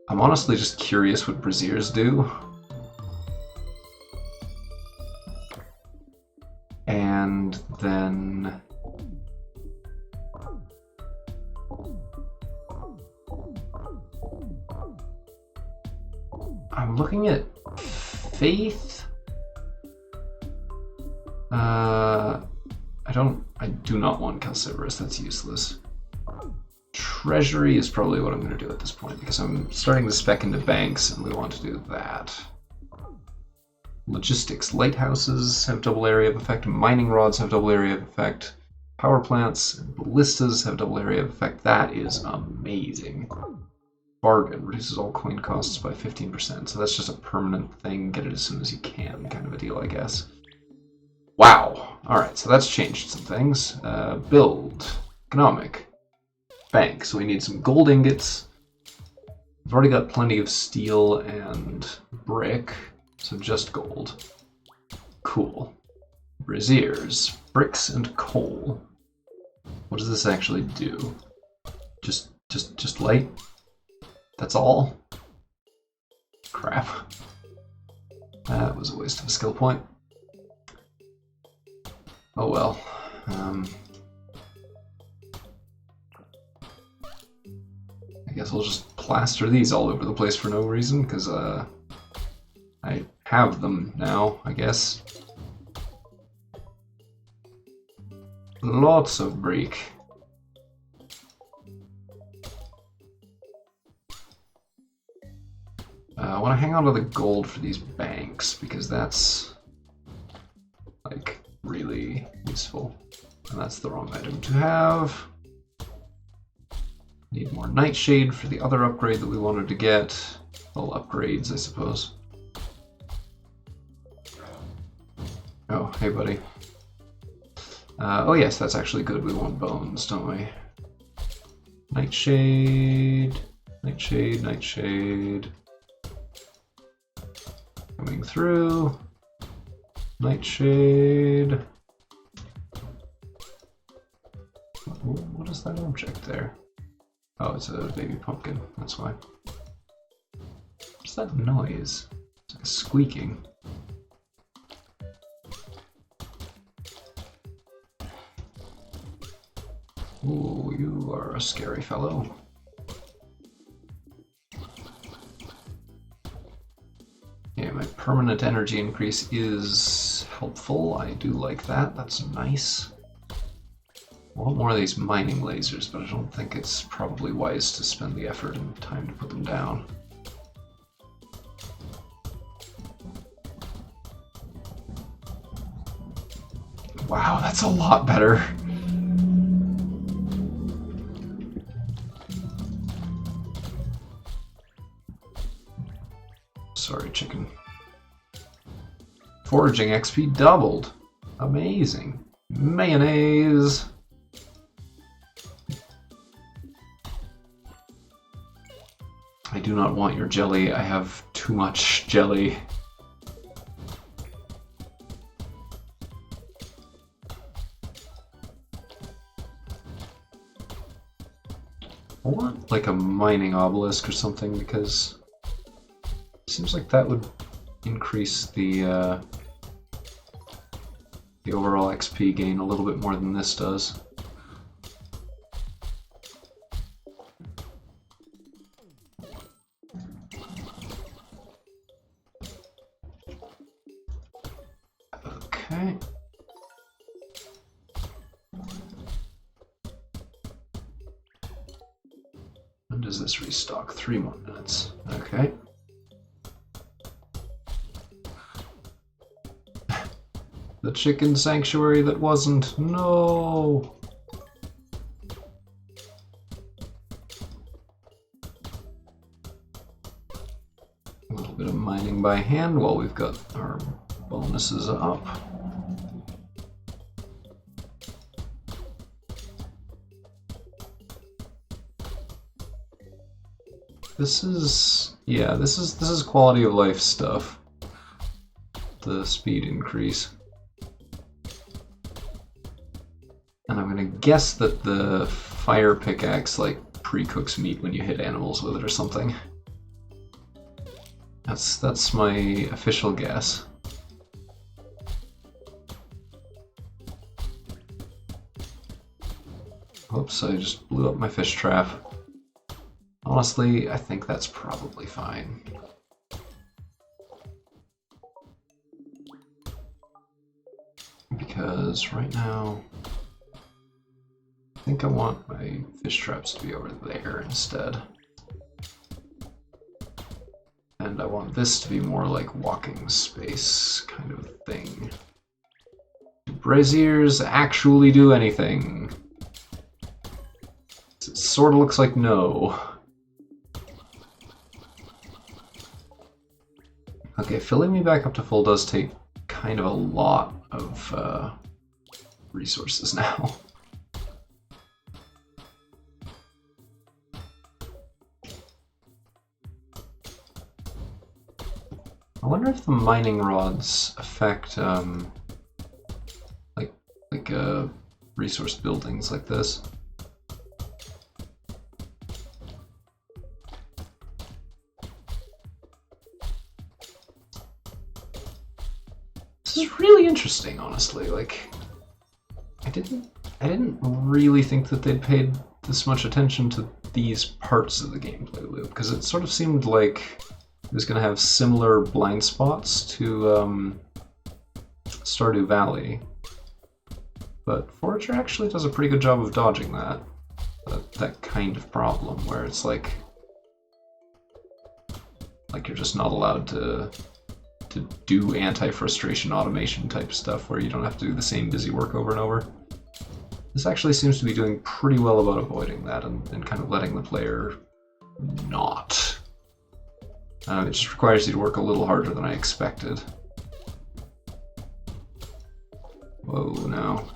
I'm honestly just curious what braziers do. And then... I'm looking at faith. I do not want Calciferous, that's useless. Treasury is probably what I'm going to do at this point, because I'm starting to spec into banks, and we want to do that. Logistics. Lighthouses have double area of effect, mining rods have double area of effect, power plants and ballistas have double area of effect. That is amazing. Bargain. Reduces all coin costs by 15%, so that's just a permanent thing. Get it as soon as you can, kind of a deal, I guess. Wow. Alright, so that's changed some things. Build. Economic. Bank. So we need some gold ingots. We've already got plenty of steel and brick, so just gold. Cool. Braziers. Bricks and coal. What does this actually do? Just light? That's all? Crap. That was a waste of a skill point. Oh well. I guess I'll just plaster these all over the place for no reason, because I have them now, I guess. Lots of brick. I want to hang on to the gold for these banks, because that's, like, really useful. And that's the wrong item to have. Need more Nightshade for the other upgrade that we wanted to get. Well, upgrades, I suppose. Oh, hey buddy. Oh yes, that's actually good. We want bones, don't we? Nightshade, Nightshade, Nightshade. Coming through. Nightshade. What is that object there? Oh, it's a baby pumpkin, that's why. What's that noise? It's like a squeaking. Ooh, you are a scary fellow. Yeah, my permanent energy increase is helpful. I do like that. That's nice. I want more of these mining lasers, but I don't think it's probably wise to spend the effort and time to put them down. Wow, that's a lot better. Sorry, chicken. Foraging XP doubled. Amazing. Mayonnaise. I do not want your jelly. I have too much jelly. I want like a mining obelisk or something, because it seems like that would increase the overall XP gain a little bit more than this does. Okay. When does this restock? 3 more minutes. Okay. The chicken sanctuary that wasn't. No! A little bit of mining by hand while we've got our bonuses up. This is quality of life stuff. The speed increase. And I'm gonna guess that the fire pickaxe like pre-cooks meat when you hit animals with it or something. That's my official guess. Oops, I just blew up my fish trap. Honestly, I think that's probably fine. Because right now, I think I want my fish traps to be over there instead. And I want this to be more like walking space kind of thing. Do braziers actually do anything? It sort of looks like no. Okay, filling me back up to full does take kind of a lot of resources now. I wonder if the mining rods affect like resource buildings like this. This is really interesting, honestly. Like, I didn't really think that they'd paid this much attention to these parts of the gameplay loop, because it sort of seemed like it was going to have similar blind spots to Stardew Valley. But Forager actually does a pretty good job of dodging that kind of problem, where it's like you're just not allowed to do anti-frustration automation type stuff where you don't have to do the same busy work over and over. This actually seems to be doing pretty well about avoiding that and kind of letting the player not. It just requires you to work a little harder than I expected. Whoa, no.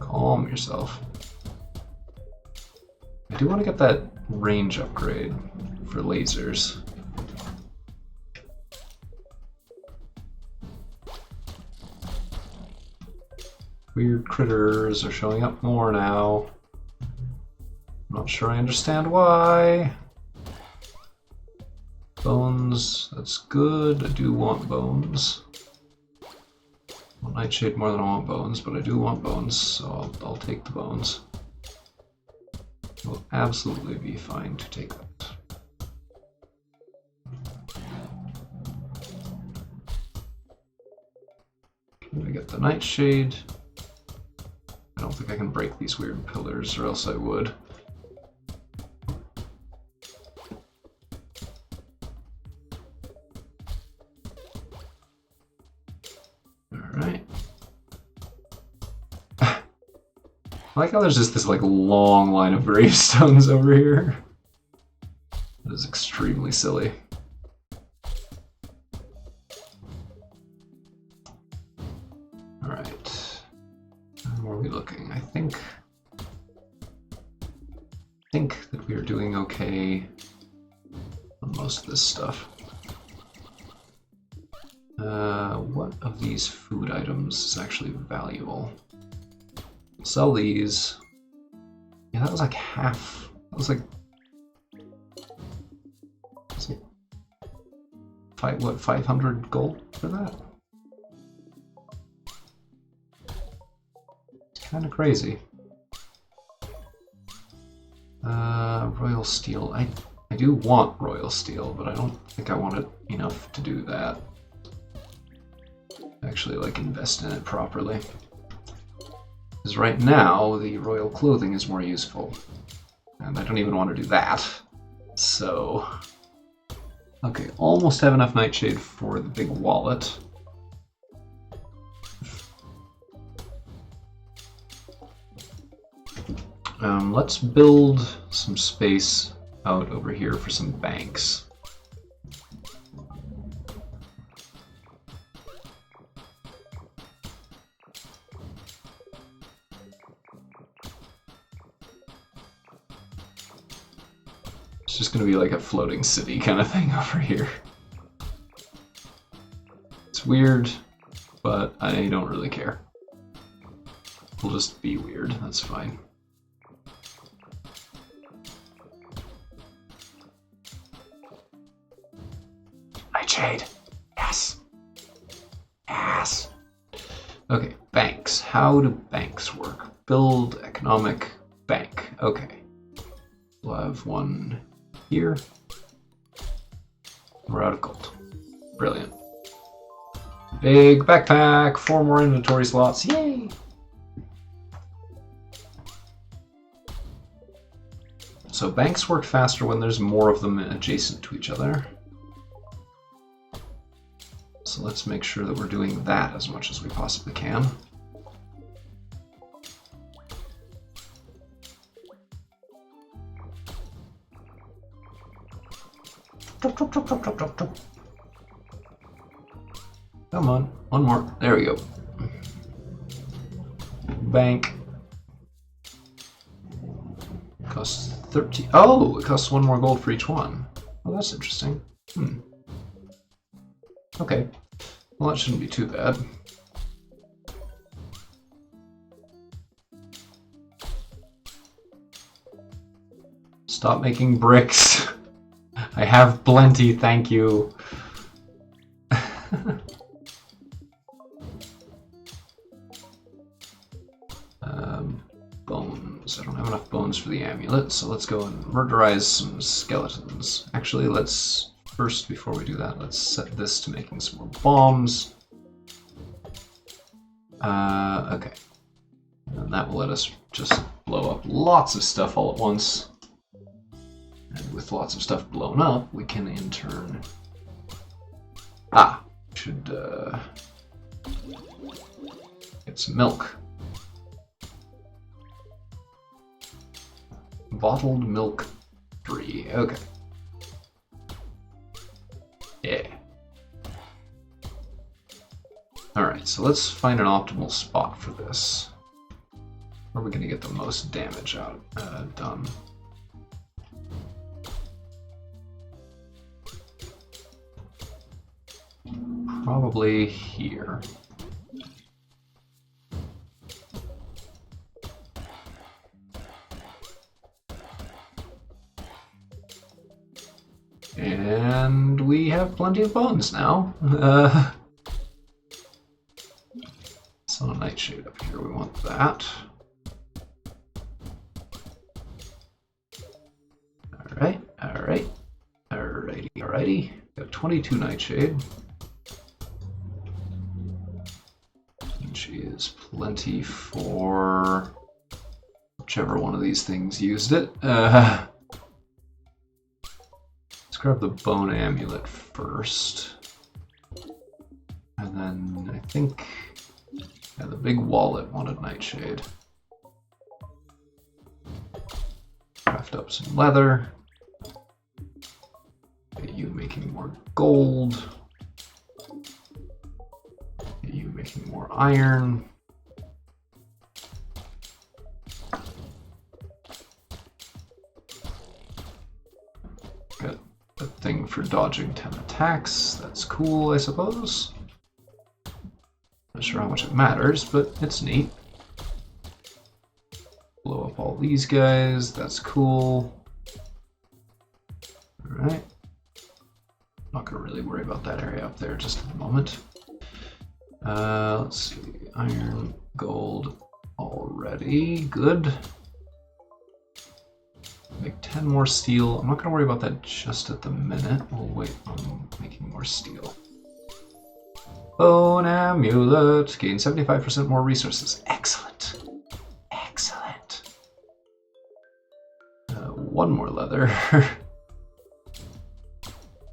Calm yourself. I do want to get that range upgrade for lasers. Weird critters are showing up more now. I'm not sure I understand why. Bones, that's good. I do want bones. I want Nightshade more than I want bones, but I do want bones, so I'll take the bones. It will absolutely be fine to take that. Can we get the Nightshade? I don't think I can break these weird pillars, or else I would. Alright. I like how there's just this like long line of gravestones over here. That is extremely silly. Alright. Where are we looking? I think that we are doing okay on most of this stuff. What of these food items is actually valuable? Sell these. Yeah, that was like half. That was like 500 gold for that? It's kind of crazy. Royal Steel. I do want Royal Steel, but I don't think I want it enough to do that. actually like invest in it properly. Because right now the royal clothing is more useful. And I don't even want to do that. So okay, almost have enough Nightshade for the big wallet. Let's build some space out over here for some banks. It's just going to be like a floating city kind of thing over here. It's weird, but I don't really care. We'll just be weird, that's fine. Nightshade. Yes. Yes. Okay, banks. How do banks work? Build economic bank. Okay. We'll have one here. We're out of gold. Brilliant. Big backpack. 4 more inventory slots. Yay! So banks work faster when there's more of them adjacent to each other. So let's make sure that we're doing that as much as we possibly can. Come on, one more. There we go. Bank. Costs 13. Oh, it costs 1 more gold for each one. Oh, that's interesting. Okay. Well, that shouldn't be too bad. Stop making bricks. I have plenty, thank you. Bones. I don't have enough bones for the amulet, so let's go and murderize some skeletons. Actually, let's first, before we do that, let's set this to making some more bombs. Okay. And that will let us just blow up lots of stuff all at once. And with lots of stuff blown up, we can in turn... should get some milk. Bottled milk 3. Okay. Yeah. Alright, so let's find an optimal spot for this. Where are we going to get the most damage out done? Probably here. And we have plenty of bones now. So a nightshade up here, we want that. Alright, alright, alrighty, alrighty. Got 22 nightshade. Which is plenty for whichever one of these things used it. Grab the bone amulet first, and then I think the big wallet wanted nightshade. Craft up some leather, get you making more gold, get you making more iron. Got a thing for dodging 10 attacks. That's cool, I suppose. Not sure how much it matters, but it's neat. Blow up all these guys. That's cool. Alright. Not gonna really worry about that area up there just at the moment. Let's see. Iron, gold already. Good. Make 10 more steel. I'm not going to worry about that just at the minute. We'll wait on making more steel. Bone amulet. Gain 75% more resources. Excellent. Excellent. One more leather.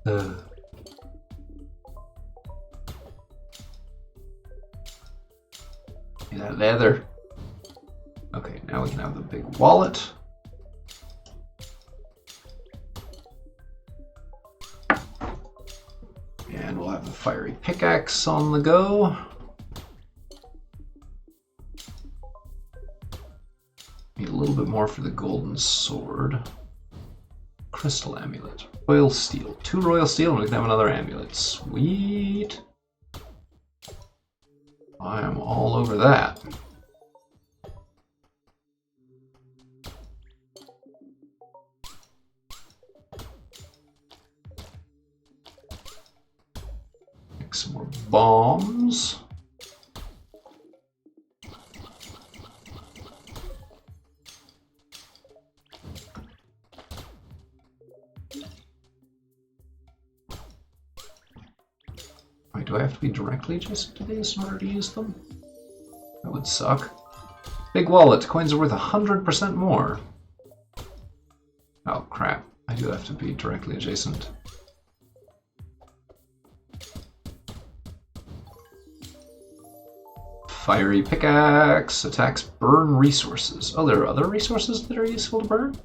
That leather. Okay, now we can have the big wallet. And we'll have the fiery pickaxe on the go. Need a little bit more for the golden sword. Crystal amulet. Royal steel. 2 royal steel and we can have another amulet. Sweet. I am all over that. Make some more bombs. Wait, do I have to be directly adjacent to these in order to use them? That would suck. Big wallet. Coins are worth 100% more. Oh, crap. I do have to be directly adjacent. Fiery pickaxe. Attacks burn resources. Oh, there are other resources that are useful to burn?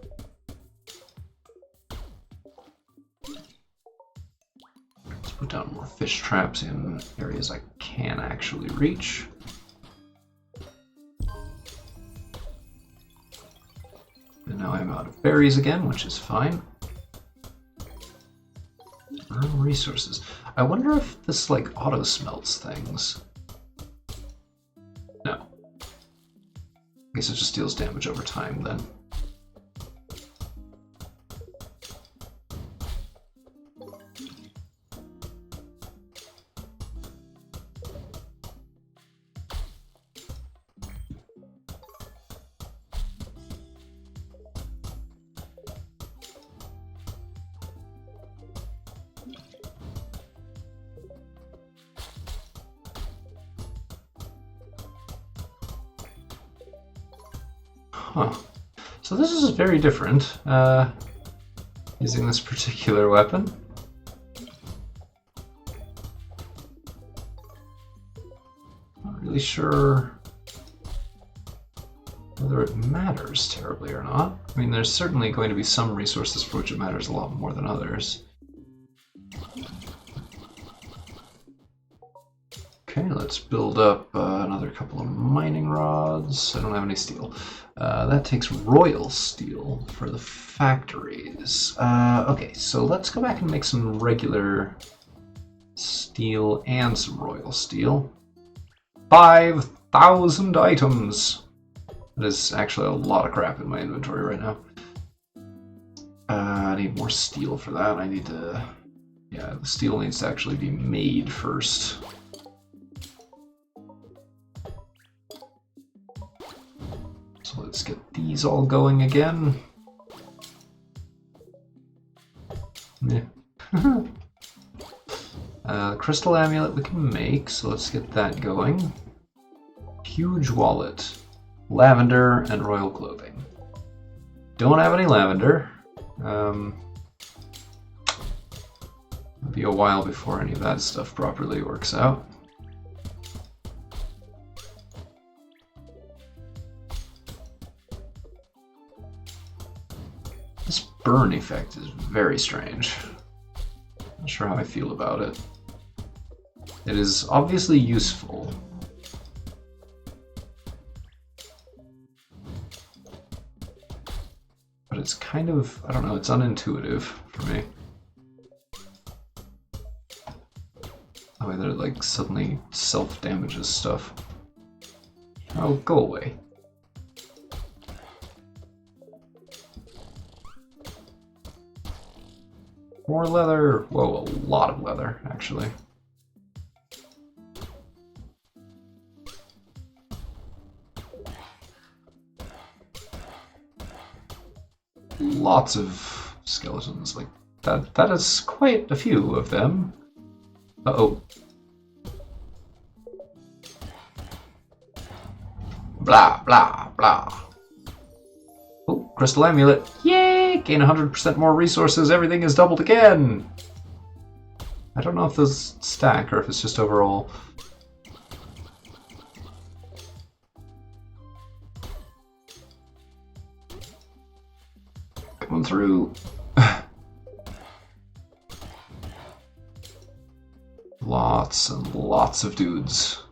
Let's put down more fish traps in areas I can actually reach. And now I'm out of berries again, which is fine. Burn resources. I wonder if this, like, auto-smelts things. No. I guess it just deals damage over time, then. Huh. So this is very different, using this particular weapon. Not really sure whether it matters terribly or not. I mean, there's certainly going to be some resources for which it matters a lot more than others. Okay, let's build up another couple of mining rods. I don't have any steel. That takes royal steel for the factories. Okay, so let's go back and make some regular steel and some royal steel. 5,000 items! That is actually a lot of crap in my inventory right now. I need more steel for that. I need to... Yeah, the steel needs to actually be made first. So let's get these all going again. Yeah. Crystal amulet we can make, so let's get that going. Huge wallet, lavender, and royal clothing. Don't have any lavender. It'll be a while before any of that stuff properly works out. This burn effect is very strange. Not sure how I feel about it. It is obviously useful. But it's kind of, I don't know, it's unintuitive for me. Oh, that it like suddenly self-damages stuff. Oh, go away. More leather. Whoa, a lot of leather, actually. Lots of skeletons, like that. That is quite a few of them. Uh-oh. Blah, blah, blah. Oh, crystal amulet. Yay! Gain 100% more resources. Everything is doubled again. I don't know if those stack or if it's just overall. Coming through. Lots and lots of dudes.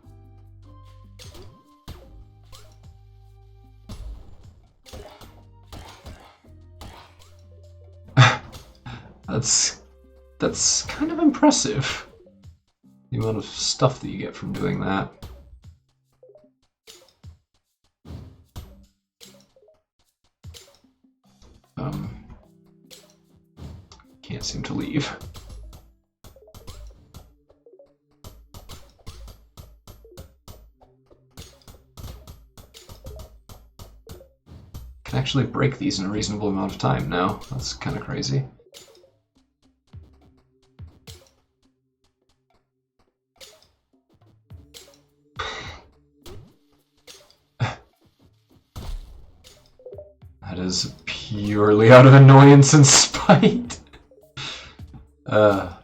That's kind of impressive. The amount of stuff that you get from doing that. Can't seem to leave. Can actually break these in a reasonable amount of time now. That's kind of crazy. That is purely out of annoyance and spite. Alright.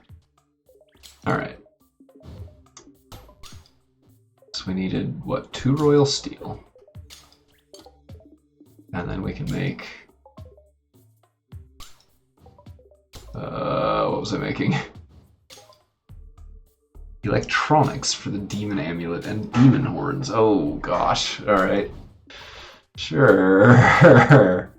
So we needed, what, 2 royal steel. And then we can make... what was I making? Electronics for the demon amulet and demon horns. Oh gosh, alright. Sure.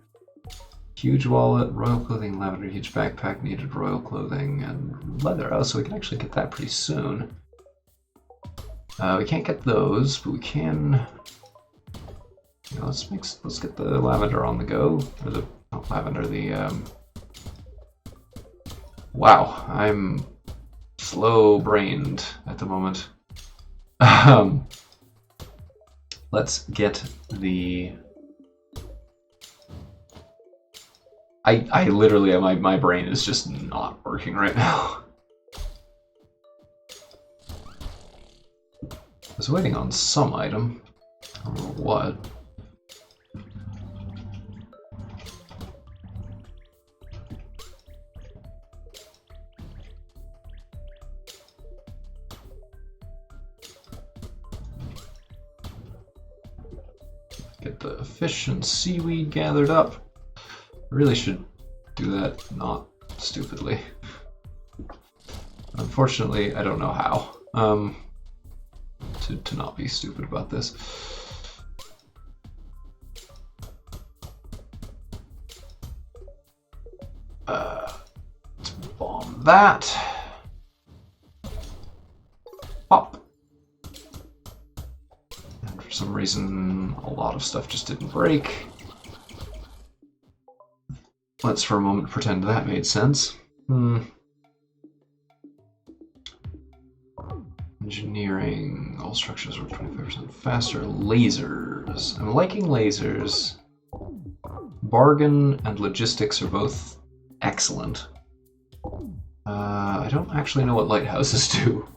Huge wallet, royal clothing, lavender, huge backpack, needed royal clothing, and leather. Oh, so we can actually get that pretty soon. We can't get those, but we can... You know, let's get the lavender on the go. Or the not lavender, the Wow, I'm slow-brained at the moment. Let's get the... I literally, my brain is just not working right now. I was waiting on some item. I don't know what. Get the fish and seaweed gathered up. Really should do that not stupidly. Unfortunately, I don't know how. To not be stupid about this. Let's bomb that. Pop. And for some reason, a lot of stuff just didn't break. Let's for a moment pretend that made sense. Engineering, all structures work 25% faster. Lasers. I'm liking lasers. Bargain and logistics are both excellent. I don't actually know what lighthouses do.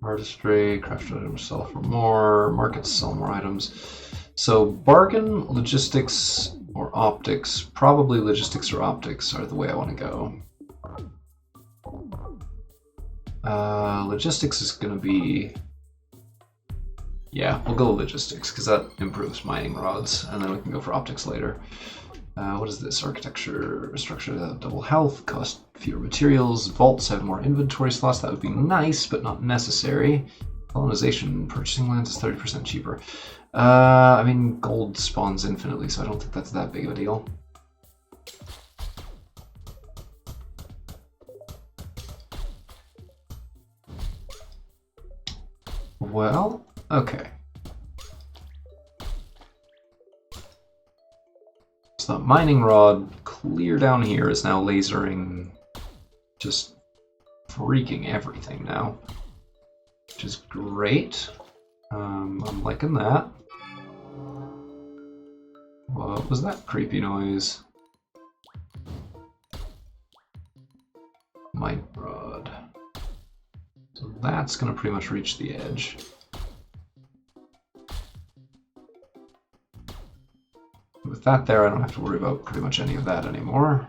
Artistry, craft items sell for more, markets sell more items. So bargain, logistics, or optics, probably logistics or optics are the way I want to go. Logistics is going to be... Yeah, we'll go logistics, because that improves mining rods, and then we can go for optics later. What is this? Architecture, structure, double health, cost fewer materials, vaults have more inventory slots, that would be nice, but not necessary. Colonization, purchasing lands is 30% cheaper. I mean, gold spawns infinitely, so I don't think that's that big of a deal. Well, okay. So that mining rod clear down here is now lasering just freaking everything now, which is great. I'm liking that. What was that creepy noise? Mine rod. So that that's going to pretty much reach the edge. With that there, I don't have to worry about pretty much any of that anymore.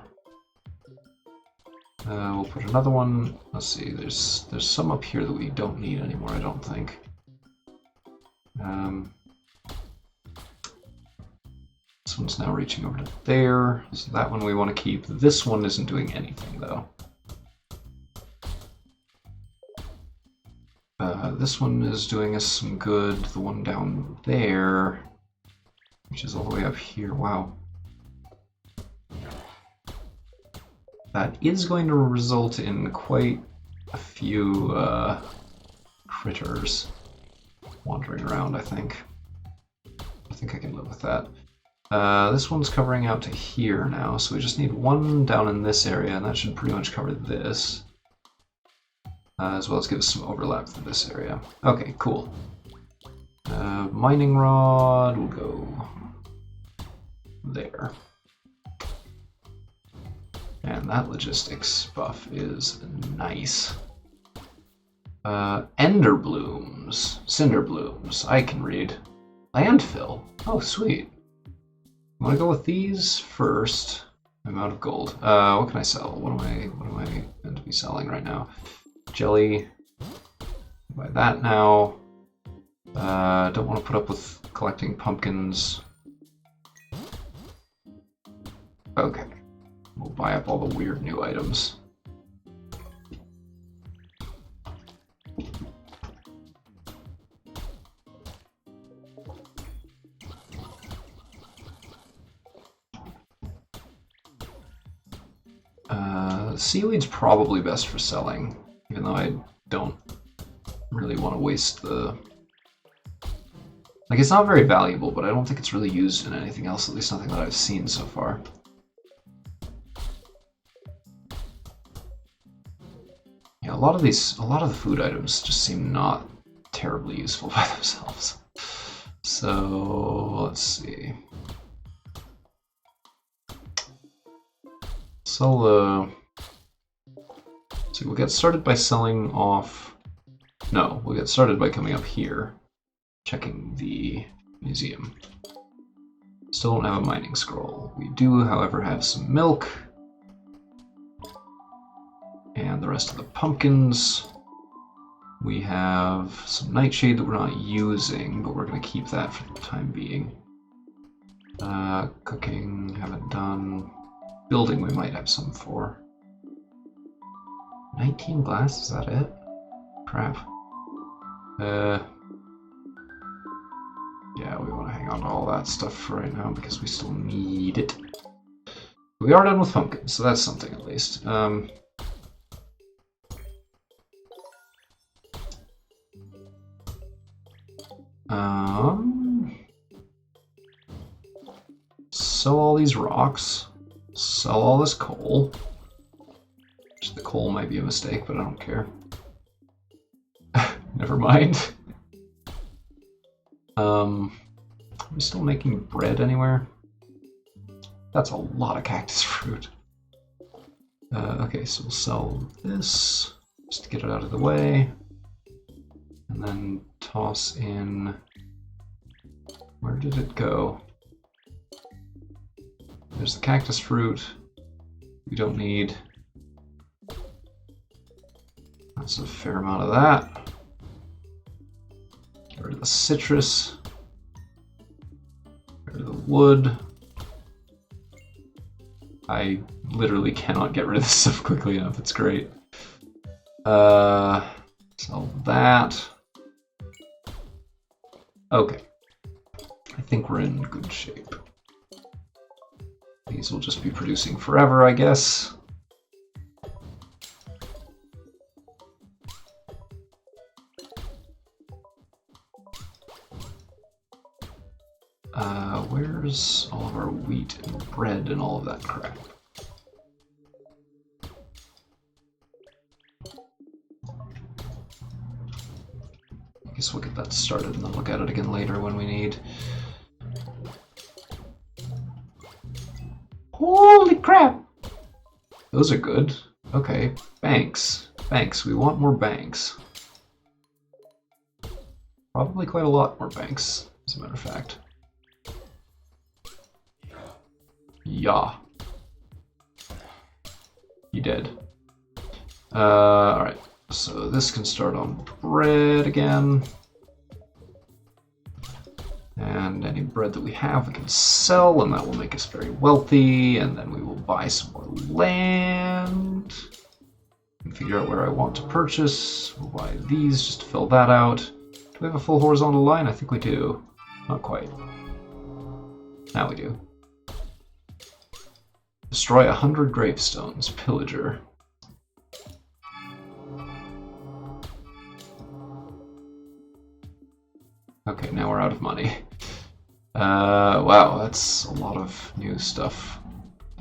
We'll put another one. Let's see, there's some up here that we don't need anymore, I don't think. This one's now reaching over to there, so that one we want to keep. This one isn't doing anything, though. This one is doing us some good. The one down there, which is all the way up here, wow. That is going to result in quite a few critters wandering around, I think. I think I can live with that. This one's covering out to here now, so we just need one down in this area, and that should pretty much cover this. As well as give us some overlap for this area. Okay, cool. Mining rod will go there. And that logistics buff is nice. Ender blooms, cinder blooms, I can read. Landfill, oh sweet. I want to go with these first. I'm out of gold. What can I sell? What am I meant to be selling right now? Jelly. Buy that now. Don't want to put up with collecting pumpkins. Okay. We'll buy up all the weird new items. Seaweed's probably best for selling, even though I don't really want to waste the... Like, it's not very valuable, but I don't think it's really used in anything else, at least nothing that I've seen so far. Yeah, a lot of the food items just seem not terribly useful by themselves. So, let's see. So we'll get started by selling off... No, we'll get started by coming up here, checking the museum. Still don't have a mining scroll. We do, however, have some milk. And the rest of the pumpkins. We have some nightshade that we're not using, but we're going to keep that for the time being. Cooking, haven't done. Building we might have some for. 19 glass, is that it? Crap. Yeah, we want to hang on to all that stuff for right now because we still need it. We are done with pumpkins, so that's something at least. Sell all these rocks. Sell all this coal. Which the coal might be a mistake, but I don't care. Never mind. Are we still making bread anywhere? That's a lot of cactus fruit. Okay, so we'll sell this just to get it out of the way. And then toss in... Where did it go? There's the cactus fruit. We don't need... That's a fair amount of that. Get rid of the citrus. Get rid of the wood. I literally cannot get rid of this stuff quickly enough. It's great. Sell that. Okay. I think we're in good shape. These will just be producing forever, I guess. Where's all of our wheat and bread and all of that crap? I guess we'll get that started and then look at it again later when we need. Holy crap! Those are good. Okay, banks. Banks. We want more banks. Probably quite a lot more banks, as a matter of fact. Yeah. You did. Alright, so this can start on bread again. And any bread that we have we can sell, and that will make us very wealthy, and then we will buy some more land. And figure out where I want to purchase. We'll buy these just to fill that out. Do we have a full horizontal line? I think we do. Not quite. Now we do. Destroy 100 gravestones. Pillager. Okay, now we're out of money. Wow, that's a lot of new stuff.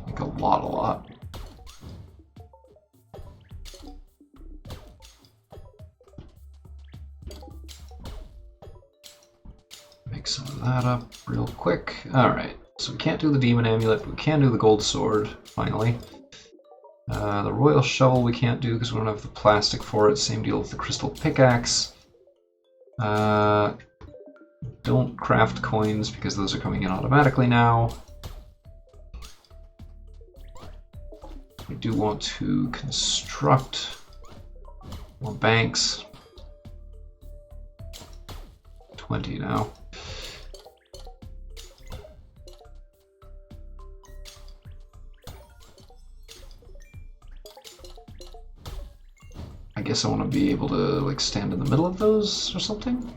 Like a lot. Make some of that up real quick. Alright, so we can't do the demon amulet, but we can do the gold sword, finally. The royal shovel we can't do because we don't have the plastic for it. Same deal with the crystal pickaxe. Don't craft coins because those are coming in automatically now. We do want to construct more banks. 20 now. I guess I want to be able to like stand in the middle of those or something.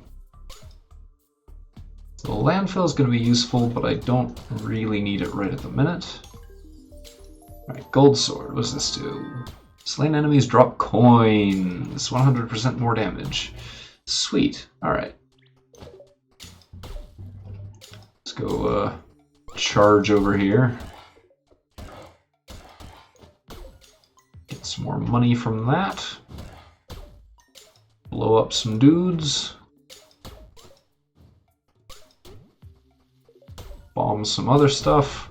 So the landfill is going to be useful, but I don't really need it right at the minute. Alright, gold sword. What does this do? Slain enemies drop coins. 100% more damage. Sweet. Alright. Let's go charge over here. Get some more money from that. Blow up some dudes. Bomb some other stuff.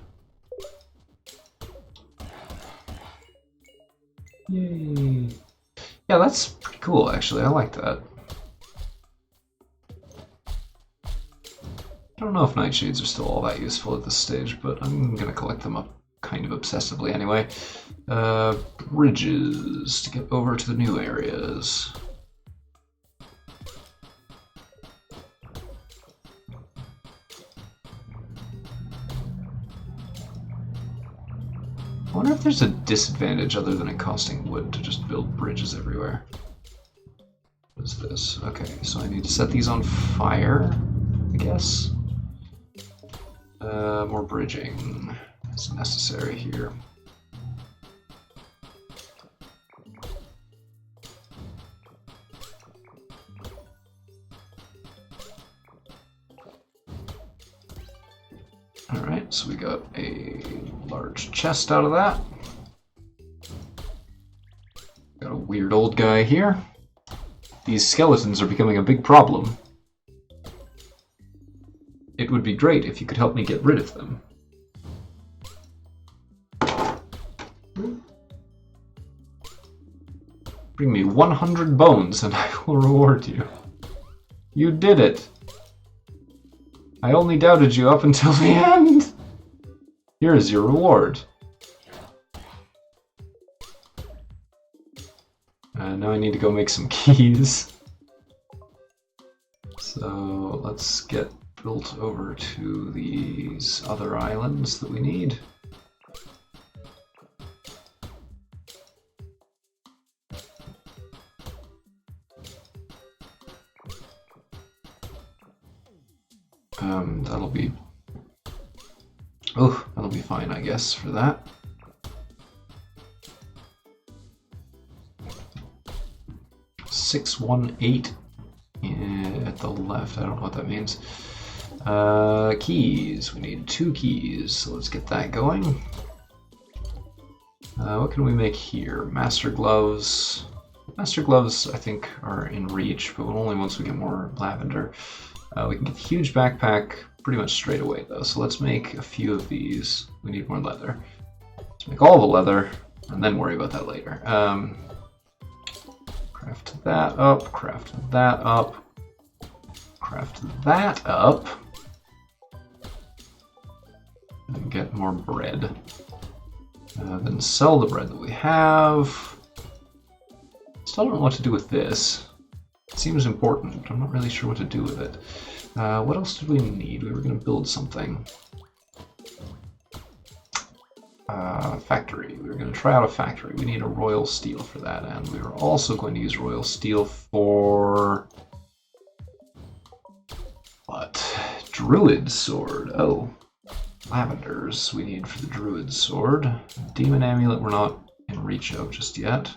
Yay. Yeah, that's pretty cool actually. I like that. I don't know if nightshades are still all that useful at this stage, but I'm gonna collect them up kind of obsessively anyway. Bridges to get over to the new areas. I wonder if there's a disadvantage other than it costing wood to just build bridges everywhere. What is this? Okay, so I need to set these on fire, I guess. More bridging is necessary here. Alright, so we got a large chest out of that. Got a weird old guy here. These skeletons are becoming a big problem. It would be great if you could help me get rid of them. Bring me 100 bones and I will reward you. You did it! I only doubted you up until the end! Here is your reward. Now I need to go make some keys. So let's get built over to these other islands that we need. That'll be... Oh, that'll be fine, I guess, for that. $618 at the left. I don't know what that means. Keys. We need 2 keys, so let's get that going. What can we make here? Master gloves. Master gloves, I think, are in reach, but only once we get more lavender. We can get the huge backpack pretty much straight away, though, so let's make a few of these. We need more leather. Let's make all the leather, and then worry about that later. Craft that up, craft that up, craft that up. And get more bread. Then sell the bread that we have. Still don't know what to do with this. It seems important, but I'm not really sure what to do with it. What else did we need? We were going to build something. Factory. We were going to try out a factory. We need a royal steel for that, and we were also going to use royal steel for... what? Druid sword. Oh. Lavenders we need for the druid sword. Demon amulet we're not in reach of just yet.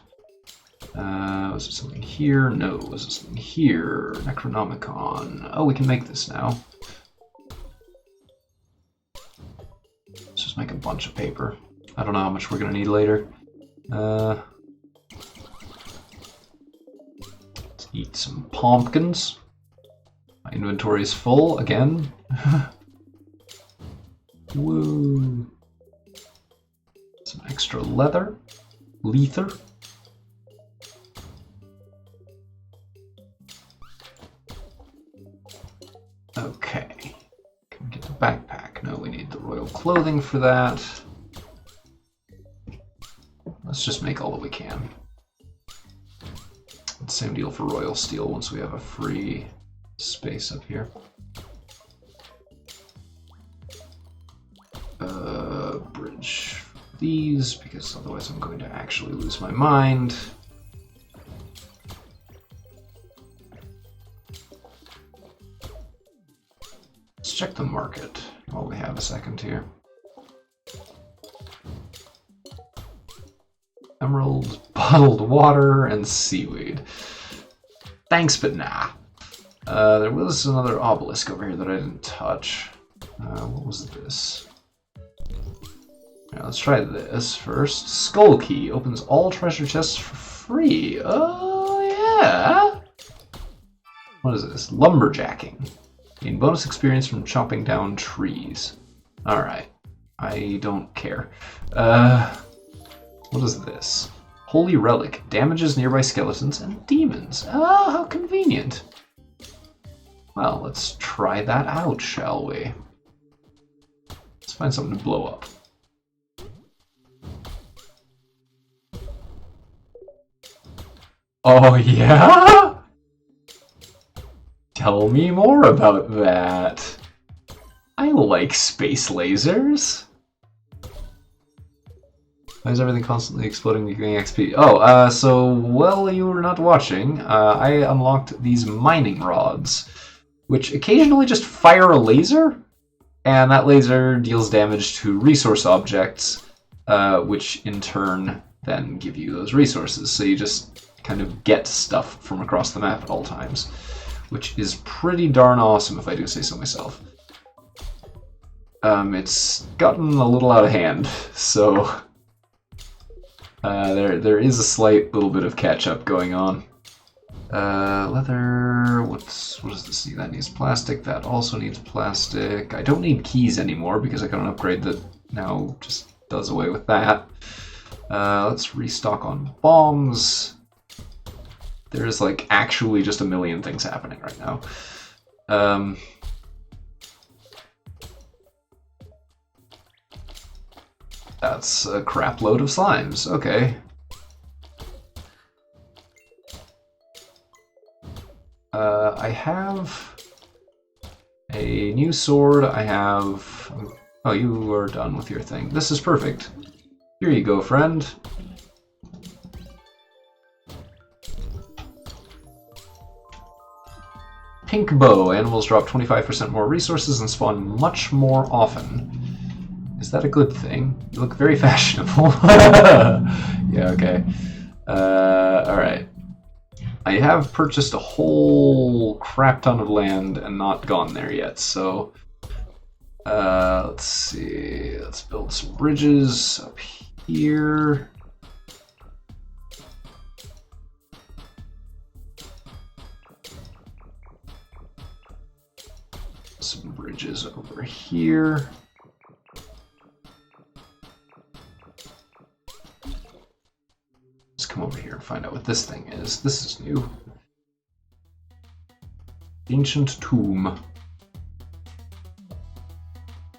Was it something here? No. Was it something here? Necronomicon. Oh, we can make this now. Let's just make a bunch of paper. I don't know how much we're going to need later. Let's eat some pumpkins. My inventory is full again. Woo! Some extra leather. Lether. Okay. Can we get the backpack? No, we need the royal clothing for that. Let's just make all that we can. Same deal for royal steel once we have a free space up here. Bridge these, because otherwise I'm going to actually lose my mind. Let's check the market while we have a second here. Emerald, bottled water, and seaweed. Thanks, but nah. There was another obelisk over here that I didn't touch. What was this? Now, let's try this first. Skull key opens all treasure chests for free. Oh, yeah. What is this? Lumberjacking. Gain bonus experience from chopping down trees. Alright. I don't care. What is this? Holy relic. Damages nearby skeletons and demons. Oh, how convenient. Well, let's try that out, shall we? Let's find something to blow up. Oh, yeah? Tell me more about that. I like space lasers. Why is everything constantly exploding and giving XP? Oh, so while you were not watching, I unlocked these mining rods, which occasionally just fire a laser, and that laser deals damage to resource objects, which in turn then give you those resources. So you just kind of get stuff from across the map at all times, which is pretty darn awesome if I do say so myself. It's gotten a little out of hand, so there is a slight little bit of catch-up going on. Leather, what does this need? That needs plastic, that also needs plastic. I don't need keys anymore because I got an upgrade that now just does away with that. Let's restock on bombs. There's like actually just a million things happening right now. That's a crap load of slimes. Okay. I have a new sword. I have... Oh, you are done with your thing. This is perfect. Here you go, friend. Pink bow. Animals drop 25% more resources and spawn much more often. Is that a good thing? You look very fashionable. Yeah, okay. Alright. I have purchased a whole crap ton of land and not gone there yet, so... let's see... Let's build some bridges up here. Some bridges over here. Let's come over here and find out what this thing is. This is new. Ancient tomb.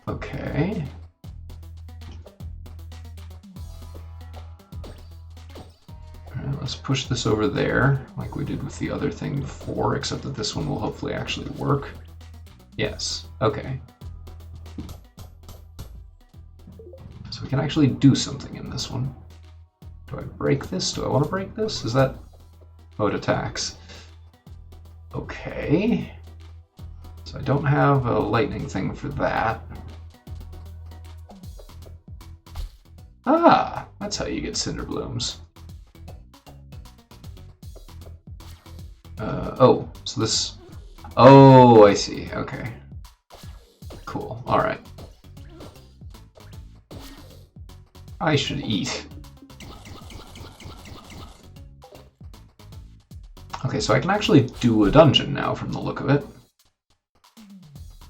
Okay. Alright, let's push this over there, like we did with the other thing before, except that this one will hopefully actually work. Yes. Okay. So we can actually do something in this one. Do I break this? Do I want to break this? Is that... Oh, it attacks. Okay. So I don't have a lightning thing for that. Ah! That's how you get cinder blooms. Oh, so this... Oh, I see. Okay. Cool. Alright. I should eat. Okay, so I can actually do a dungeon now from the look of it.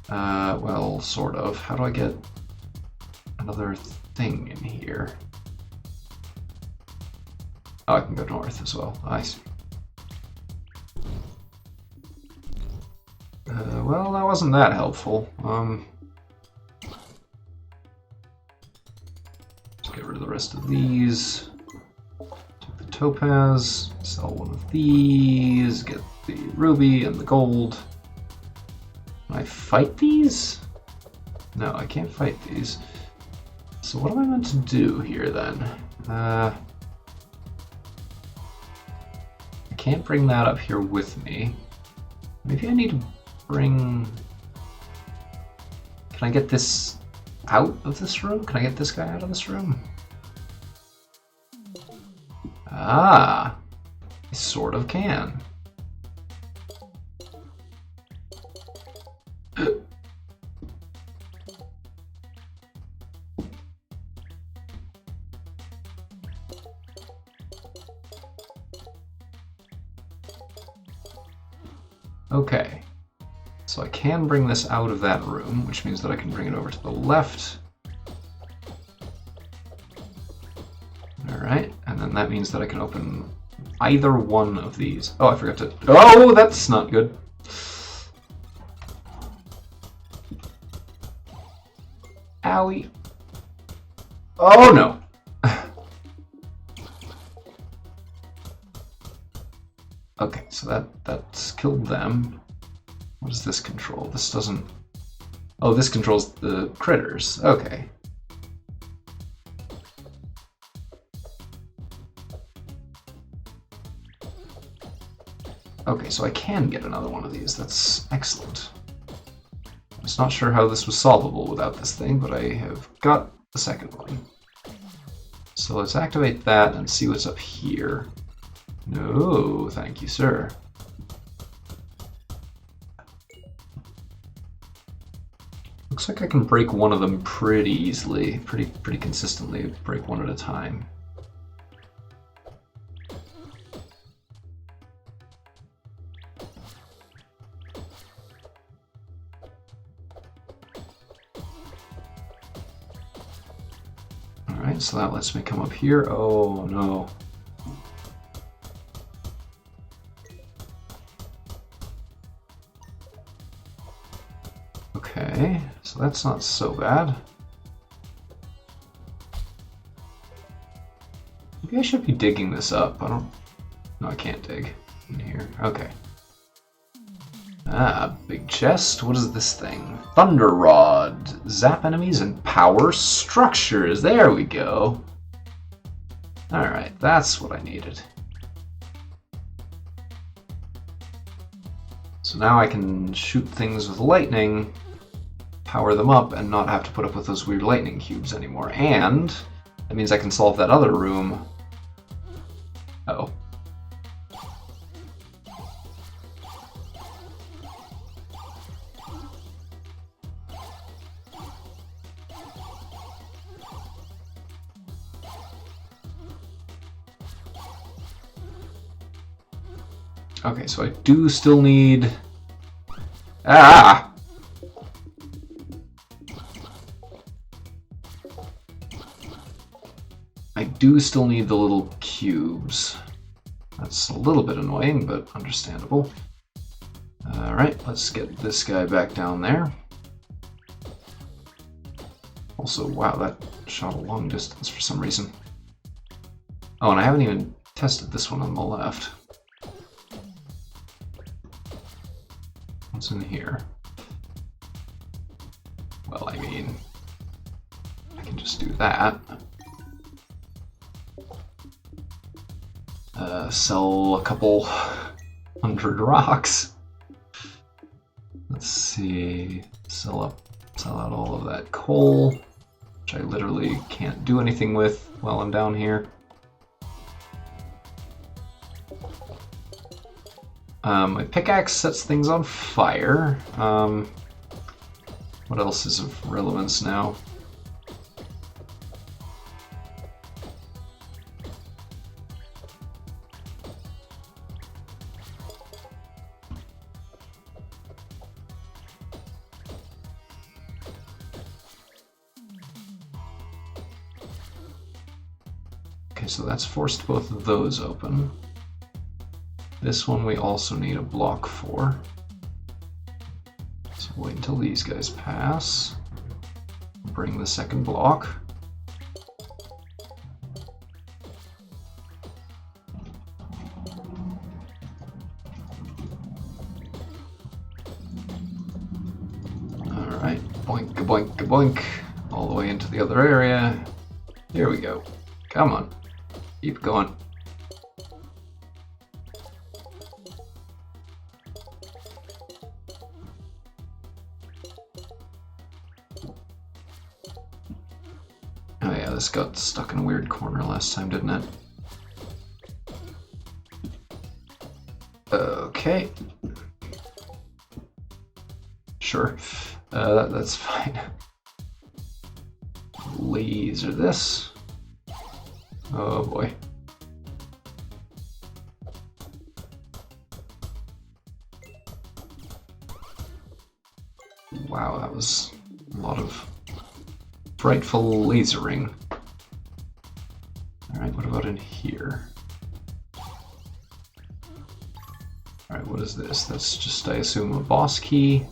Well, sort of. How do I get another thing in here? Oh, I can go north as well. I see. Well, that wasn't that helpful. Let's get rid of the rest of these. Take the topaz, sell one of these, get the ruby and the gold. Can I fight these? No, I can't fight these. So what am I meant to do here then? I can't bring that up here with me. Maybe I need to bring... Can I get this out of this room? Can I get this guy out of this room? Ah, I sort of can. Okay, so I can bring this out of that room, which means that I can bring it over to the left. Alright, and then that means that I can open either one of these. Oh, I forgot to... Oh, that's not good. Owie. Oh, no. Okay, so that's killed them. What does this control? This doesn't... Oh, this controls the critters. Okay. Okay, so I can get another one of these. That's excellent. I was not sure how this was solvable without this thing, but I have got the second one. So let's activate that and see what's up here. No, thank you, sir. Looks like I can break one of them pretty easily, pretty consistently, break one at a time. Alright, so that lets me come up here. Oh no. Okay, so that's not so bad. Maybe I should be digging this up. I don't... No, I can't dig in here. Okay. Ah, big chest. What is this thing? Thunder Rod. Zap enemies and power structures. There we go. Alright, that's what I needed. So now I can shoot things with lightning, power them up, and not have to put up with those weird lightning cubes anymore. And that means I can solve that other room. Uh-oh. Okay, so I do still need... Ah! I do still need the little cubes. That's a little bit annoying, but understandable. Alright, let's get this guy back down there. Also, wow, that shot a long distance for some reason. Oh, and I haven't even tested this one on the left. What's in here? Well, I mean, I can just do that. Sell a couple hundred rocks. Let's see. Sell out all of that coal, which I literally can't do anything with while I'm down here. My pickaxe sets things on fire. What else is of relevance now? Okay, so that's forced both of those open. This one we also need a block for. So wait until these guys pass. Bring the second block. Alright, boink, boink, boink, all the way into the other area. Here we go. Come on. Keep going. Oh yeah, this got stuck in a weird corner last time, didn't it? Okay. Sure. That's fine. Laser this. Oh boy. Wow, that was a lot of frightful lasering. Alright, what about in here? Alright, what is this? That's just, I assume, a boss key,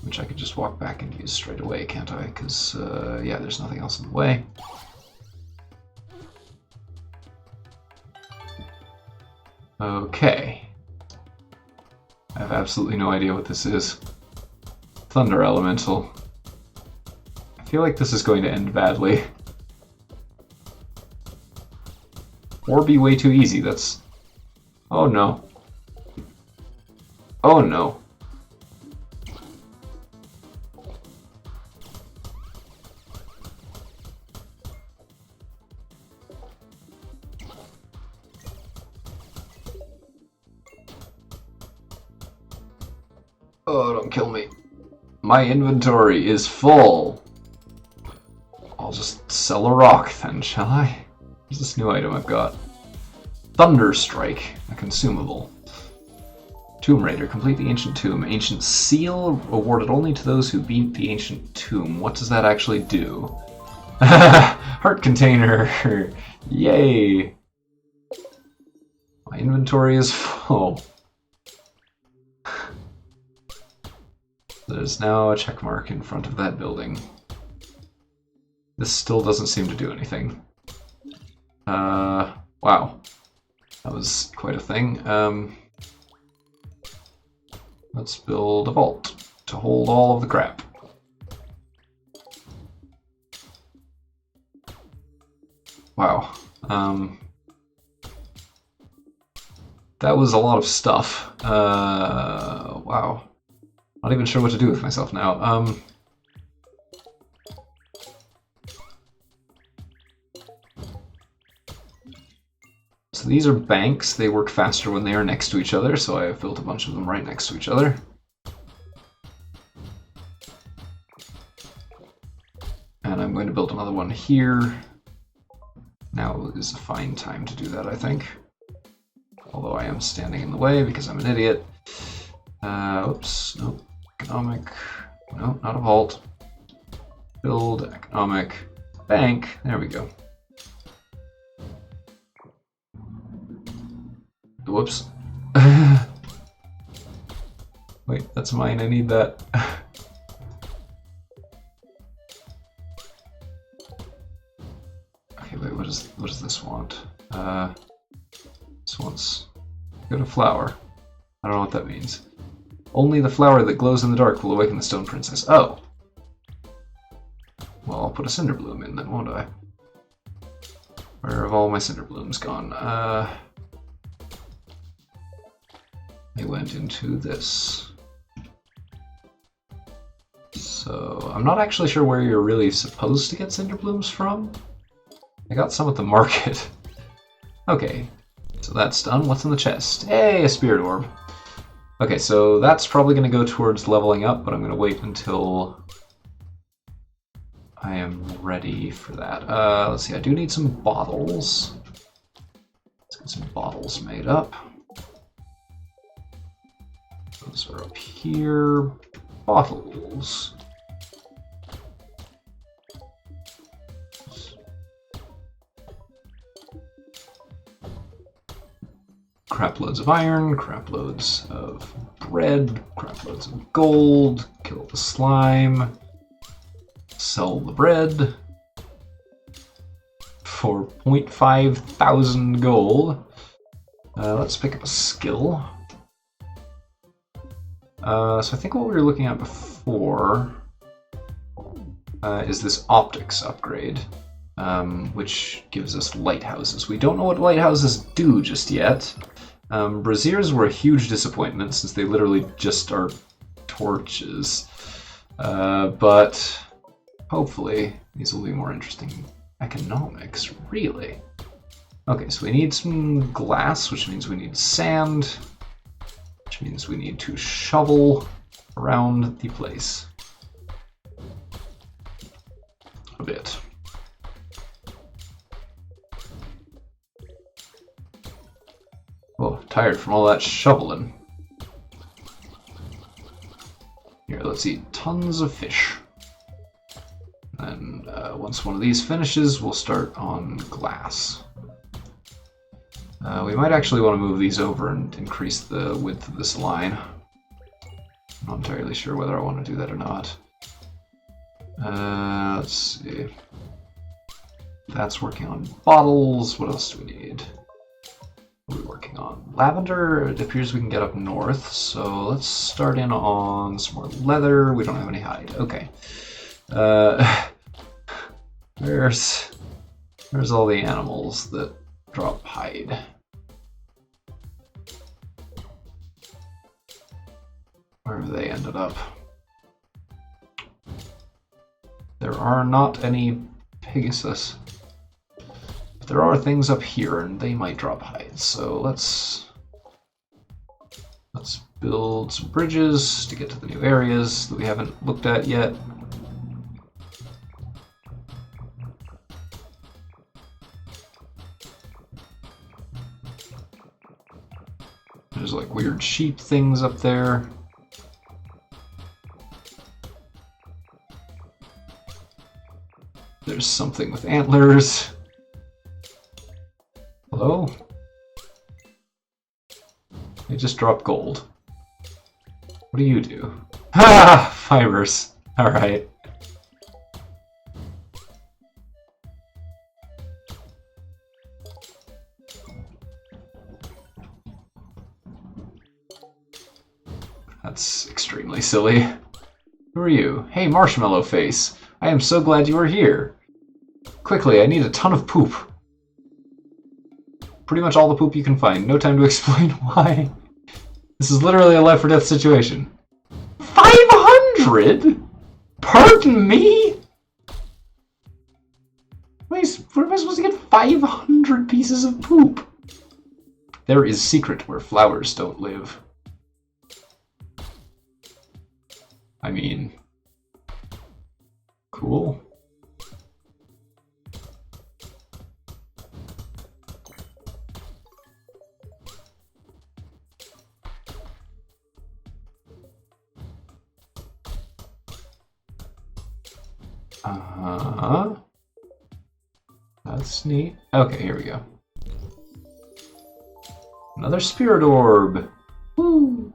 which I could just walk back and use straight away, can't I? Because, yeah, there's nothing else in the way. Okay. I have absolutely no idea what this is. Thunder Elemental. I feel like this is going to end badly. Or be way too easy, that's... Oh no. Oh no. Oh, don't kill me. My inventory is full. I'll just sell a rock then, shall I? What's this new item I've got? Thunder Strike, a consumable. Tomb Raider, complete the Ancient Tomb. Ancient Seal, awarded only to those who beat the Ancient Tomb. What does that actually do? Heart Container! Yay! My inventory is full. There's now a check mark in front of that building. This still doesn't seem to do anything. Wow. That was quite a thing. Let's build a vault to hold all of the crap. Wow. That was a lot of stuff. Wow. Not even sure what to do with myself now. So these are banks. They work faster when they are next to each other, so I have built a bunch of them right next to each other. And I'm going to build another one here. Now is a fine time to do that, I think. Although I am standing in the way because I'm an idiot. Oops, nope. Economic, no, not a vault. Build, economic, bank, there we go. Whoops. Wait, that's mine. I need that. Okay, wait. What does this want? This wants go to flower. I don't know what that means. Only the flower that glows in the dark will awaken the Stone Princess. Oh. Well, I'll put a Cinder Bloom in then, won't I? Where have all my Cinder Blooms gone? They went into this. So, I'm not actually sure where you're really supposed to get Cinder Blooms from. I got some at the market. Okay, so that's done. What's in the chest? Hey, a Spirit Orb. Okay, so that's probably going to go towards leveling up, but I'm going to wait until I am ready for that. Let's see, I do need some bottles. Let's get some bottles made up. Those are up here. Bottles. Crap loads of iron, crap loads of bread, crap loads of gold, kill the slime, sell the bread for 0.5,000 gold. Let's pick up a skill. So I think what we were looking at before is this optics upgrade, which gives us lighthouses. We don't know what lighthouses do just yet. Braziers were a huge disappointment since they literally just are torches. But hopefully these will be more interesting. Economics, really? Okay, so we need some glass, which means we need sand, which means we need to shovel around the place a bit. Oh, tired from all that shoveling. Here, let's eat tons of fish. And once one of these finishes, we'll start on glass. We might actually want to move these over and increase the width of this line. I'm not entirely sure whether I want to do that or not. Let's see. That's working on bottles. What else do we need? What are we working on? Lavender, it appears we can get up north, so let's start in on some more leather. We don't have any hide. Okay. Where's all the animals that drop hide? Where have they ended up? There are not any Pegasus. But there are things up here, and they might drop hides. So let's build some bridges to get to the new areas that we haven't looked at yet. There's like weird sheep things up there. There's something with antlers. Hello? They just dropped gold. What do you do? Ha! Fibers. Alright. That's extremely silly. Who are you? Hey, Marshmallow Face. I am so glad you are here. Quickly, I need a ton of poop. Pretty much all the poop you can find. No time to explain why. This is literally a life or death situation. 500? Pardon me? Where am I supposed to get 500 pieces of poop? There is secret where flowers don't live. I mean, cool. That's neat. Okay, here we go. Another Spirit Orb. Woo!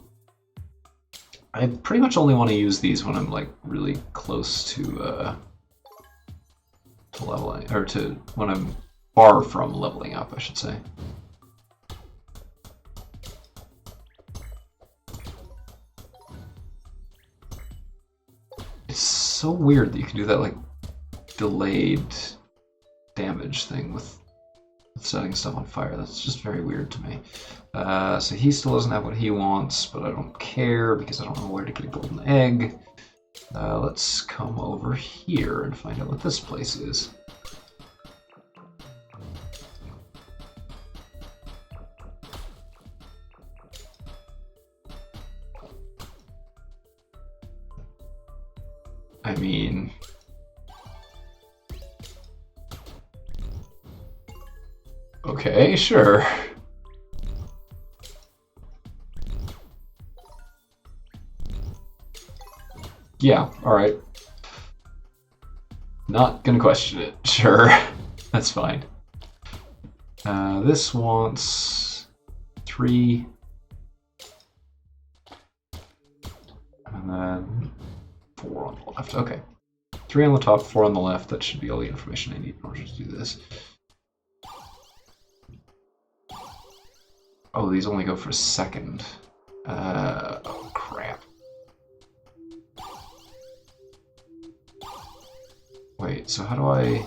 I pretty much only want to use these when I'm like really close to leveling, or to when I'm far from leveling up, I should say. It's so weird that you can do that like delayed damage thing with setting stuff on fire. That's just very weird to me. So he still doesn't have what he wants, but I don't care because I don't know where to get a golden egg. Let's come over here and find out what this place is. I mean... Okay, sure. Yeah, alright. Not gonna question it. Sure. That's fine. This wants 3. And then 4 on the left. Okay. 3 on the top, 4 on the left. That should be all the information I need in order to do this. Oh, these only go for a second. Oh crap. Wait, so how do I...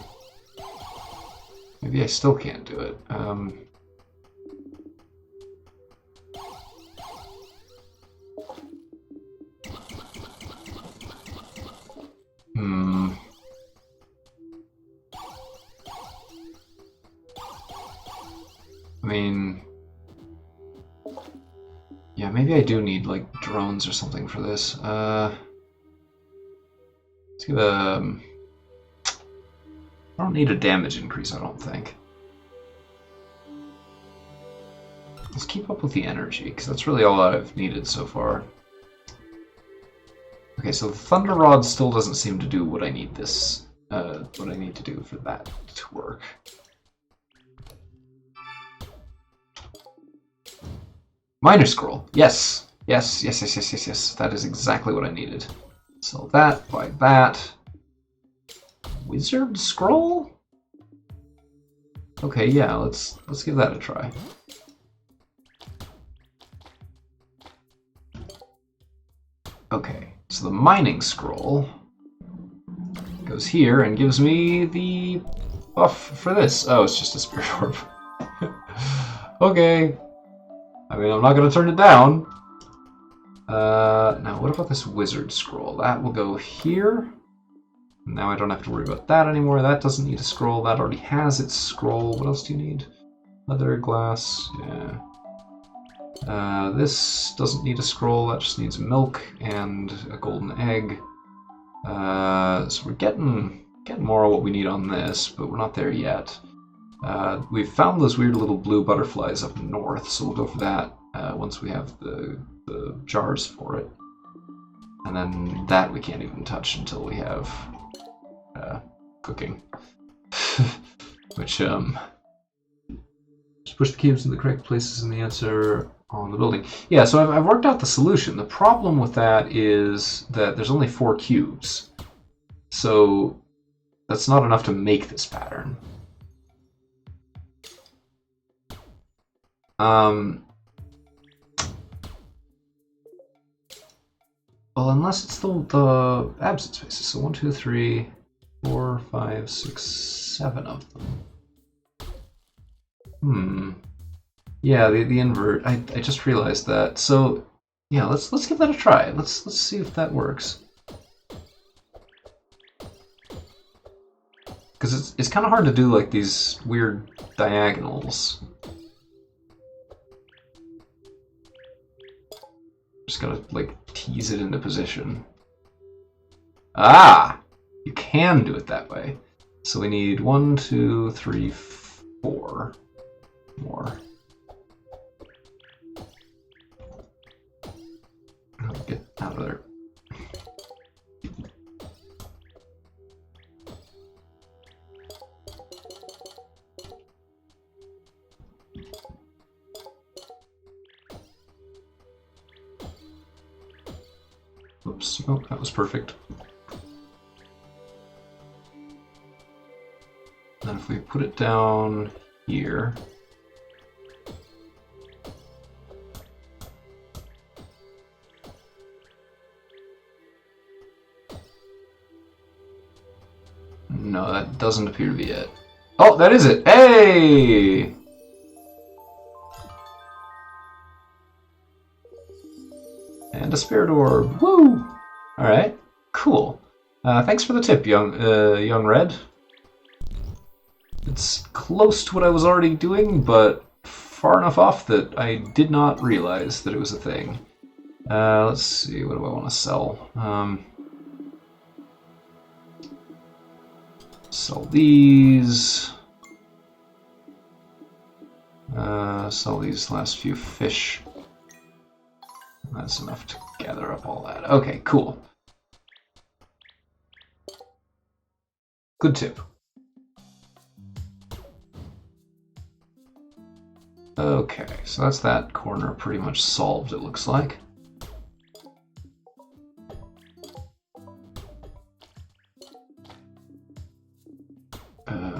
Maybe I still can't do it. I mean... Yeah, maybe I do need, like, drones or something for this. Let's give a... I don't need a damage increase, I don't think. Let's keep up with the energy, because that's really all I've needed so far. Okay, so the Thunder Rod still doesn't seem to do what I need this... what I need to do for that to work. Miner Scroll! Yes! Yes, yes, yes, yes, yes, yes. That is exactly what I needed. Sell that, buy that. Wizard Scroll? Okay, yeah, let's give that a try. Okay, so the Mining Scroll goes here and gives me the buff for this. Oh, it's just a Spirit Orb. Okay. I mean, I'm not going to turn it down. Now, what about this Wizard Scroll? That will go here. Now I don't have to worry about that anymore. That doesn't need a scroll. That already has its scroll. What else do you need? Leather, glass, yeah. This doesn't need a scroll. That just needs milk and a golden egg. So we're getting more of what we need on this, but we're not there yet. We've found those weird little blue butterflies up north, so we'll go for that once we have the jars for it. And then that we can't even touch until we have cooking. Which, just push the cubes in the correct places in the answer on the building. Yeah, so I've worked out the solution. The problem with that is that there's only 4 cubes. So that's not enough to make this pattern. Well, unless it's the absence spaces. So 1, 2, 3, 4, 5, 6, 7 of them. Yeah, the invert. I just realized that. So yeah, let's give that a try. Let's see if that works. Because it's kind of hard to do like these weird diagonals. Just gotta like tease it into position. Ah! You can do it that way. So we need 1, 2, 3, 4 more. Get out of there. Oops, oh, that was perfect. And if we put it down here... No, that doesn't appear to be it. Oh, that is it! Hey! And a spirit orb. Woo! Alright, cool. Thanks for the tip, young Red. It's close to what I was already doing, but far enough off that I did not realize that it was a thing. Let's see, what do I want to sell? Sell these. Sell these last few fish. That's enough to gather up all that. Okay, cool. Good tip. Okay, so that's that corner pretty much solved, it looks like.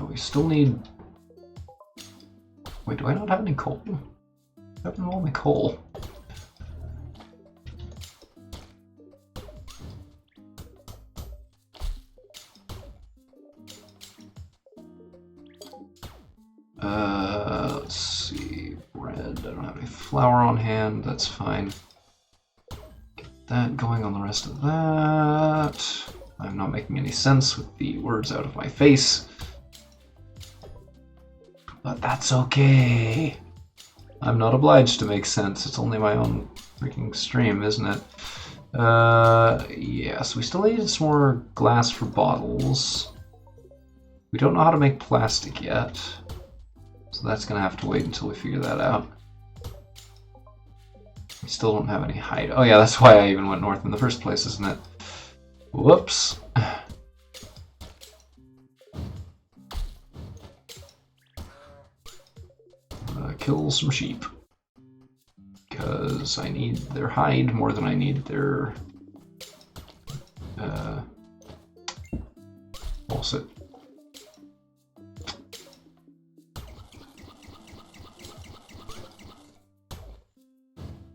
We still need... Wait, do I not have any coal? I have all my coal. Let's see, bread, I don't have any flour on hand, that's fine. Get that going on the rest of that. I'm not making any sense with the words out of my face. But that's okay. I'm not obliged to make sense, it's only my own freaking stream, isn't it? Yeah, so we still need some more glass for bottles. We don't know how to make plastic yet. So that's gonna have to wait until we figure that out. We still don't have any hide. Oh yeah, that's why I even went north in the first place, isn't it? Whoops. Kill some sheep. Because I need their hide more than I need their... what's it?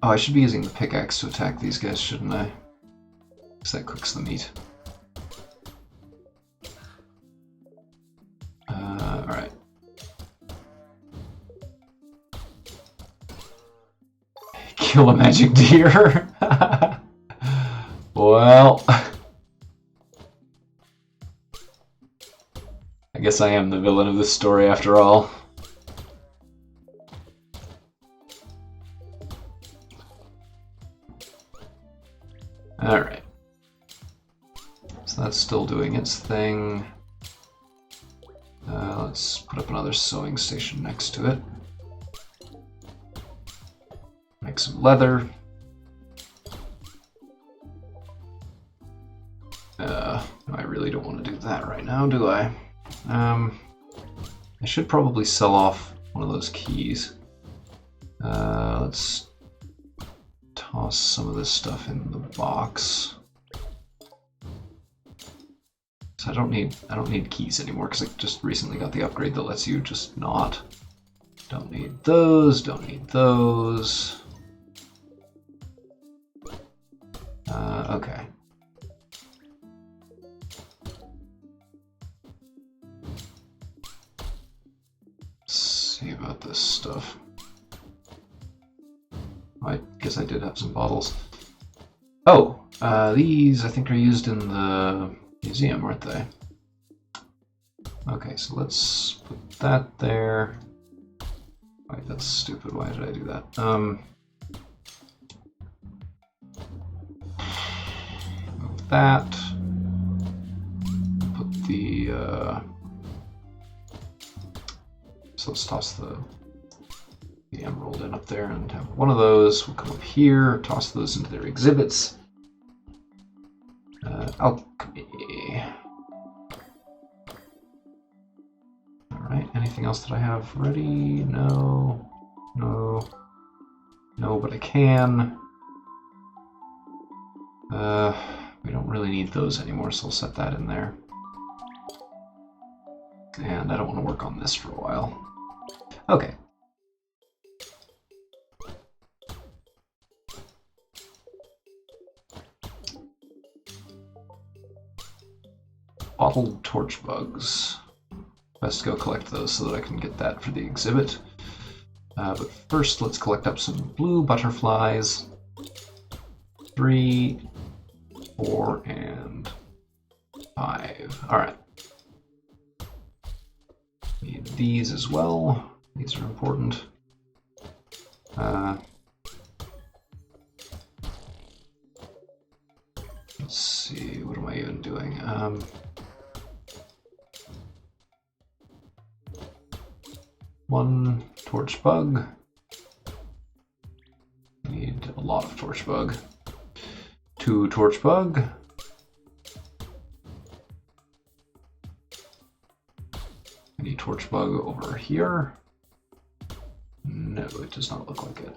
Oh, I should be using the pickaxe to attack these guys, shouldn't I? Because that cooks the meat. Alright. Kill a magic deer? Well... I guess I am the villain of this story after all. Alright. So that's still doing its thing. Let's put up another sewing station next to it. Make some leather. I really don't want to do that right now, do I? I should probably sell off one of those keys. Let's toss some of this stuff in the box. So I don't need keys anymore because I just recently got the upgrade that lets you just not. Don't need those, don't need those. Okay. Let's see about this stuff. I guess I did have some bottles. Oh, these I think are used in the museum, aren't they? Okay, so let's put that there. Wait, that's stupid. Why did I do that? Move that. Put the, so let's toss the emerald in up there and have one of those. We'll come up here, toss those into their exhibits. Alchemy. Alright, anything else that I have ready? No. No. No, but I can. We don't really need those anymore, so we'll set that in there. And I don't want to work on this for a while. Okay. Bottled torch bugs. Best go collect those so that I can get that for the exhibit. But first, let's collect up some blue butterflies. 3, 4, and 5. Alright. Need these as well. These are important. Let's see, what am I even doing? One torch bug. Need a lot of torch bug. 2 torch bug. Any torch bug over here? No, it does not look like it.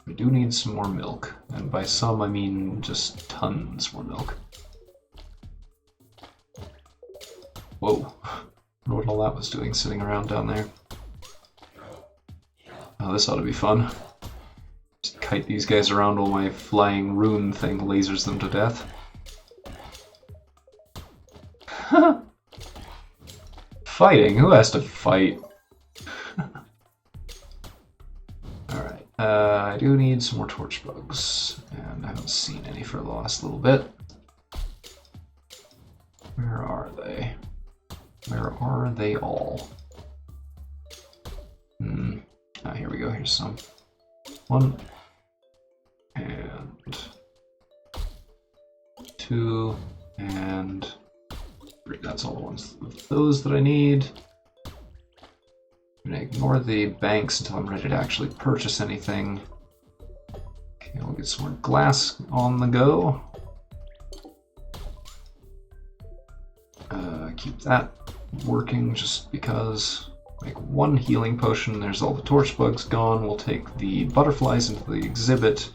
We do need some more milk, and by some I mean just tons more milk. Whoa, I wonder what all that was doing sitting around down there. Oh, this ought to be fun. Just kite these guys around while my flying rune thing lasers them to death. Fighting? Who has to fight? Alright, I do need some more torch bugs, and I haven't seen any for the last little bit. Where are they? Where are they all? Ah, here we go, here's some. 1, and 2, and 3. That's all the ones of those that I need. I'm gonna ignore the banks until I'm ready to actually purchase anything. Okay, we'll get some more glass on the go. Keep that working just because. Make 1 healing potion, there's all the torch bugs gone. We'll take the butterflies into the exhibit.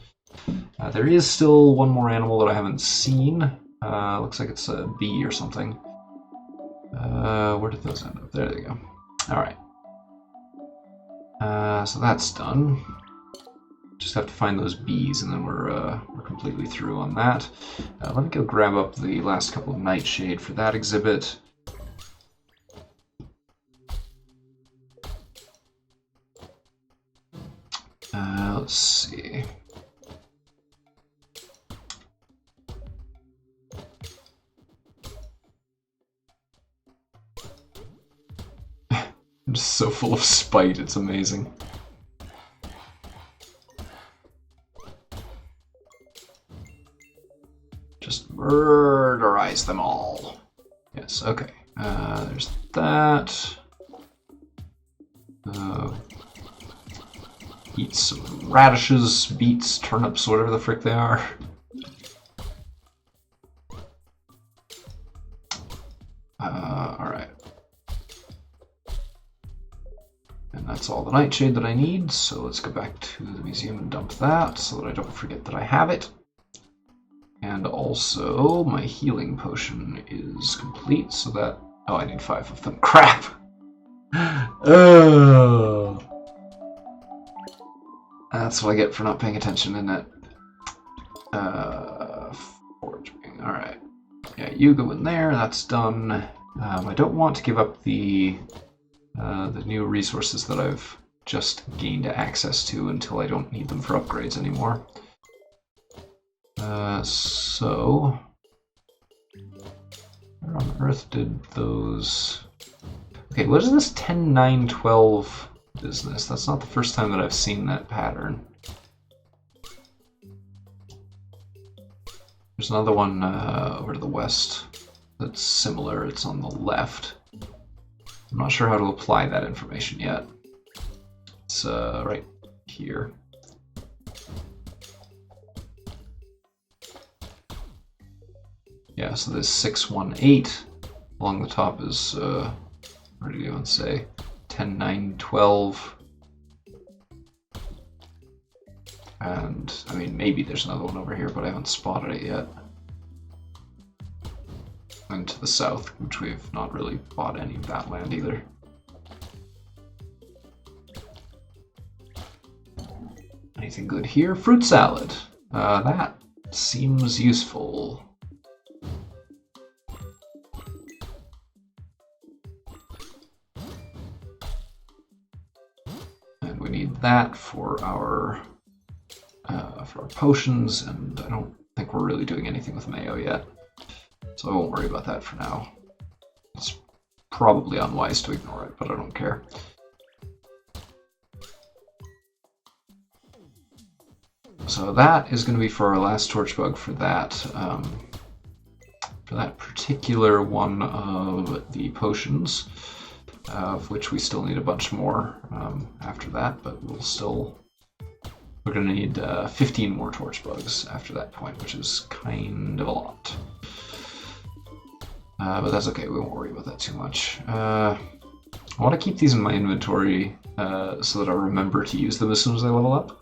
There is still 1 more animal that I haven't seen. Looks like it's a bee or something. Where did those end up? There they go. Alright. So that's done. Just have to find those bees and then we're completely through on that. Let me go grab up the last couple of Nightshade for that exhibit. Let's see. I'm just so full of spite, it's amazing. Just murderize them all. Yes, okay. There's that. Eat some radishes, beets, turnips, whatever the frick they are. Alright. And that's all the nightshade that I need, so let's go back to the museum and dump that so that I don't forget that I have it. And also, my healing potion is complete, so that... Oh, I need 5 of them. Crap! Oh. That's what I get for not paying attention, isn't it? Foraging. Alright. Yeah, you go in there, that's done. I don't want to give up the new resources that I've just gained access to until I don't need them for upgrades anymore. So... Where on earth did those... Okay, what is this 10, 9, 12 business? That's not the first time that I've seen that pattern. There's another one over to the west that's similar. It's on the left. I'm not sure how to apply that information yet. It's right here. Yeah, so this 618 along the top is, where do you go and say? 10, 9, 12. And, I mean, maybe there's another one over here, but I haven't spotted it yet. And to the south, which we've not really bought any of that land either. Anything good here? Fruit salad. That seems useful. And we need that for our potions, and I don't think we're really doing anything with mayo yet. So I won't worry about that for now. It's probably unwise to ignore it, but I don't care. So that is going to be for our last torch bug for that particular one of the potions, of which we still need a bunch more after that, but we're going to need 15 more torch bugs after that point, which is kind of a lot. But that's okay, we won't worry about that too much. I want to keep these in my inventory so that I remember to use them as soon as I level up.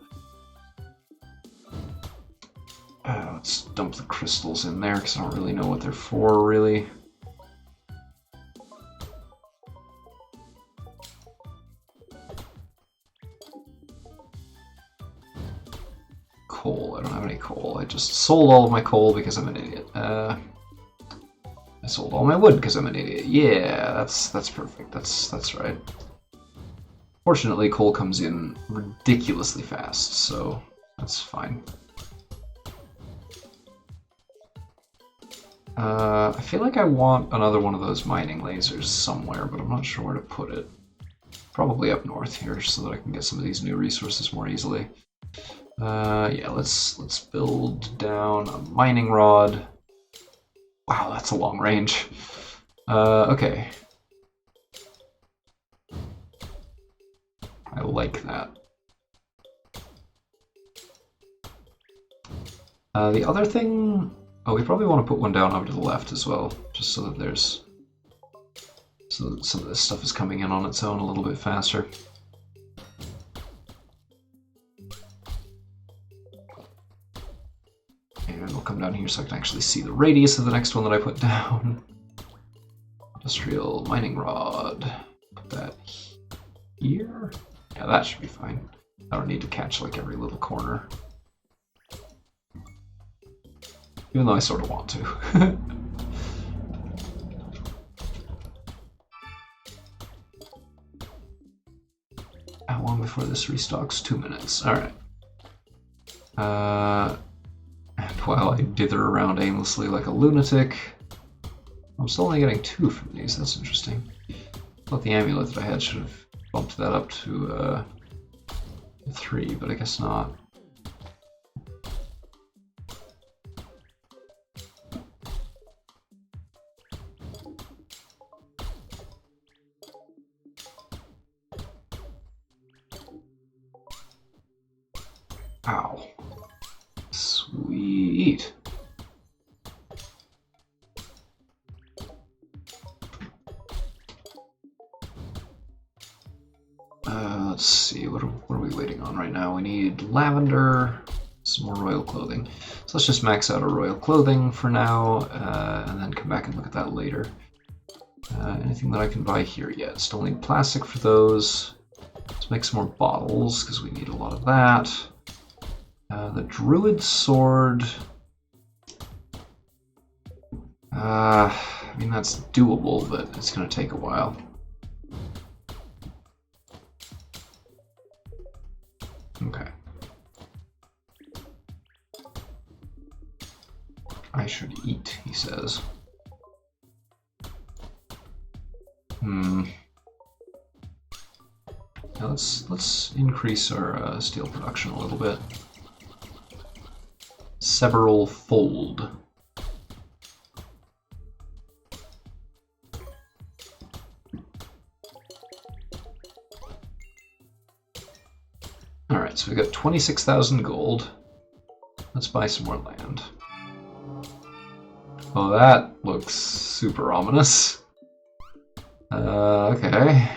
Let's dump the crystals in there because I don't really know what they're for, really. Coal, I don't have any coal. I just sold all of my coal because I'm an idiot. I sold all my wood because I'm an idiot. Yeah, that's perfect. That's right. Fortunately, coal comes in ridiculously fast, so that's fine. I feel like I want another one of those mining lasers somewhere, but I'm not sure where to put it. Probably up north here, so that I can get some of these new resources more easily. Yeah, let's build down a mining rod. Wow, that's a long range. Okay. I like that. The other thing... Oh, we probably want to put one down over to the left as well, just so that so that some of this stuff is coming in on its own a little bit faster. And we'll come down here so I can actually see the radius of the next one that I put down. Industrial mining rod. Put that here. Yeah, that should be fine. I don't need to catch like every little corner. Even though I sort of want to. How long before this restocks? 2 minutes. Alright. And while I dither around aimlessly like a lunatic, I'm still only getting 2 from these. That's interesting. I thought the amulet that I had should have bumped that up to 3, but I guess not. Ow. Sweet. Let's see, what are we waiting on right now? We need lavender, some more royal clothing. So let's just max out our royal clothing for now, and then come back and look at that later. Anything that I can buy here yet? Still need plastic for those. Let's make some more bottles, because we need a lot of that. The druid sword... I mean, that's doable, but it's going to take a while. Okay. I should eat, he says. Now let's increase our steel production a little bit. Several fold. Alright, so we got 26,000 gold. Let's buy some more land. Oh, that looks super ominous. Okay.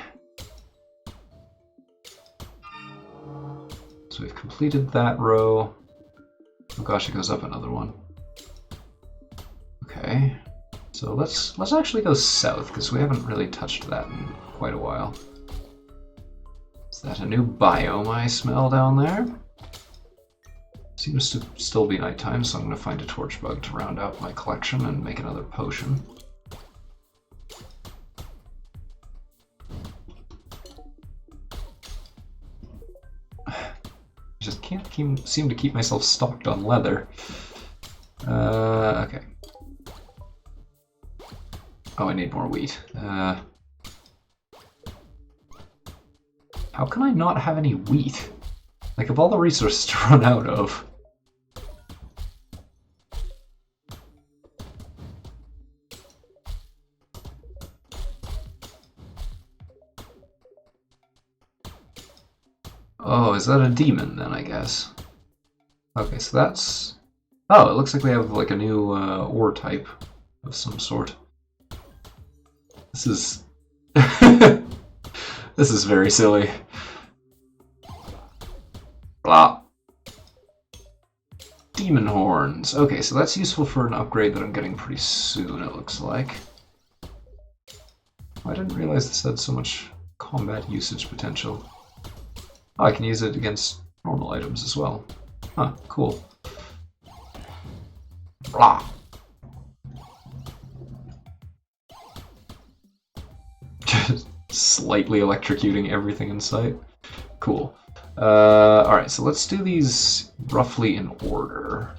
Let's So we've completed that row. Oh gosh, it goes up another one. Okay. So let's actually go south, because we haven't really touched that in quite a while. Is that a new biome I smell down there? Seems to still be nighttime, so I'm going to find a torch bug to round out my collection and make another potion. I just can't seem to keep myself stocked on leather. Okay. Oh, I need more wheat. How can I not have any wheat? Like, of all the resources to run out of. Oh, is that a demon then, I guess? Okay, so that's... Oh, it looks like we have like a new ore type of some sort. This is... This is very silly. Blah. Demon horns. Okay, so that's useful for an upgrade that I'm getting pretty soon, it looks like. I didn't realize this had so much combat usage potential. Oh, I can use it against normal items as well. Huh, cool. Blah. Just slightly electrocuting everything in sight. Cool. Alright, so let's do these roughly in order.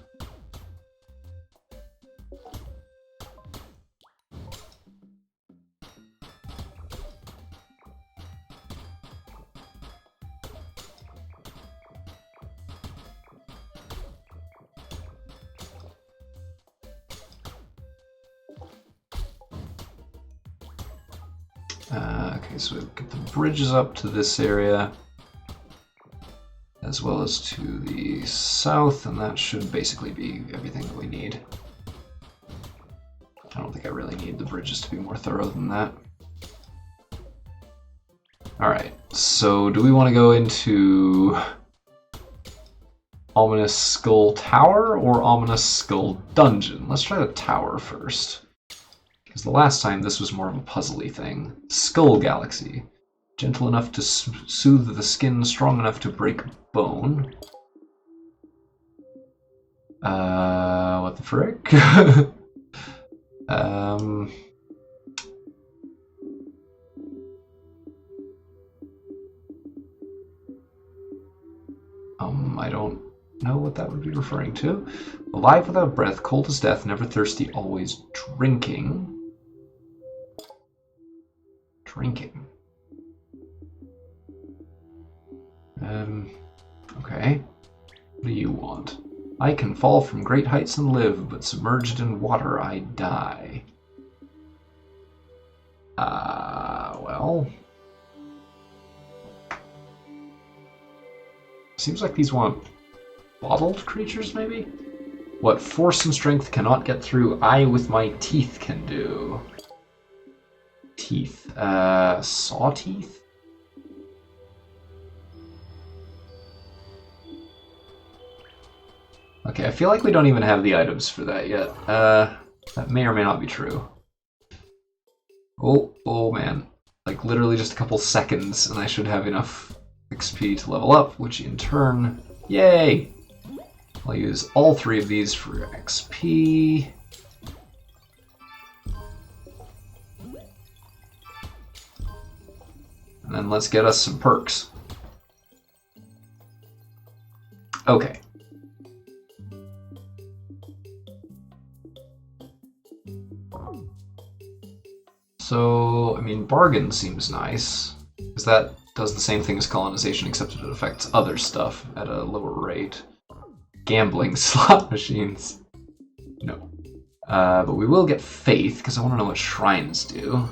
Okay, so we'll get the bridges up to this area, as well as to the south, and that should basically be everything that we need. I don't think I really need the bridges to be more thorough than that. Alright, so do we want to go into Ominous Skull Tower or Ominous Skull Dungeon? Let's try the tower first. Because the last time this was more of a puzzly thing. Skull Galaxy. Gentle enough to soothe the skin, strong enough to break bone. What the frick? I don't know what that would be referring to. Alive without breath, cold as death, never thirsty, always drinking. Drinking. Okay. What do you want? I can fall from great heights and live, but submerged in water I die. Well... Seems like these want bottled creatures, maybe? What force and strength cannot get through, I with my teeth can do. Teeth. Saw teeth? Okay, I feel like we don't even have the items for that yet. That may or may not be true. Oh man. Like literally just a couple seconds and I should have enough XP to level up, which in turn, yay! I'll use all three of these for XP. And then let's get us some perks. Okay. So, I mean, bargain seems nice, because that does the same thing as colonization, except it affects other stuff at a lower rate. Gambling slot machines. No. But we will get faith, because I want to know what shrines do.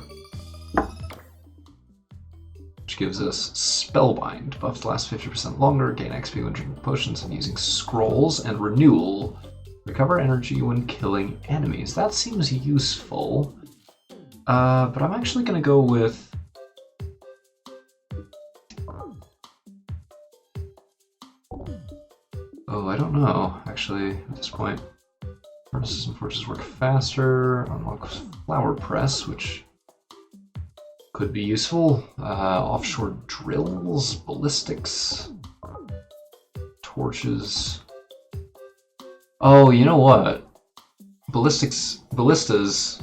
Which gives us Spellbind. Buffs last 50% longer, gain XP when drinking potions and using scrolls, and Renewal. Recover energy when killing enemies. That seems useful. But I'm actually going to go with... know, actually, at this point. Furnaces and forges work faster. Unlock flower press, which could be useful. Offshore drills, ballistics, torches. Oh, you know what? Ballistas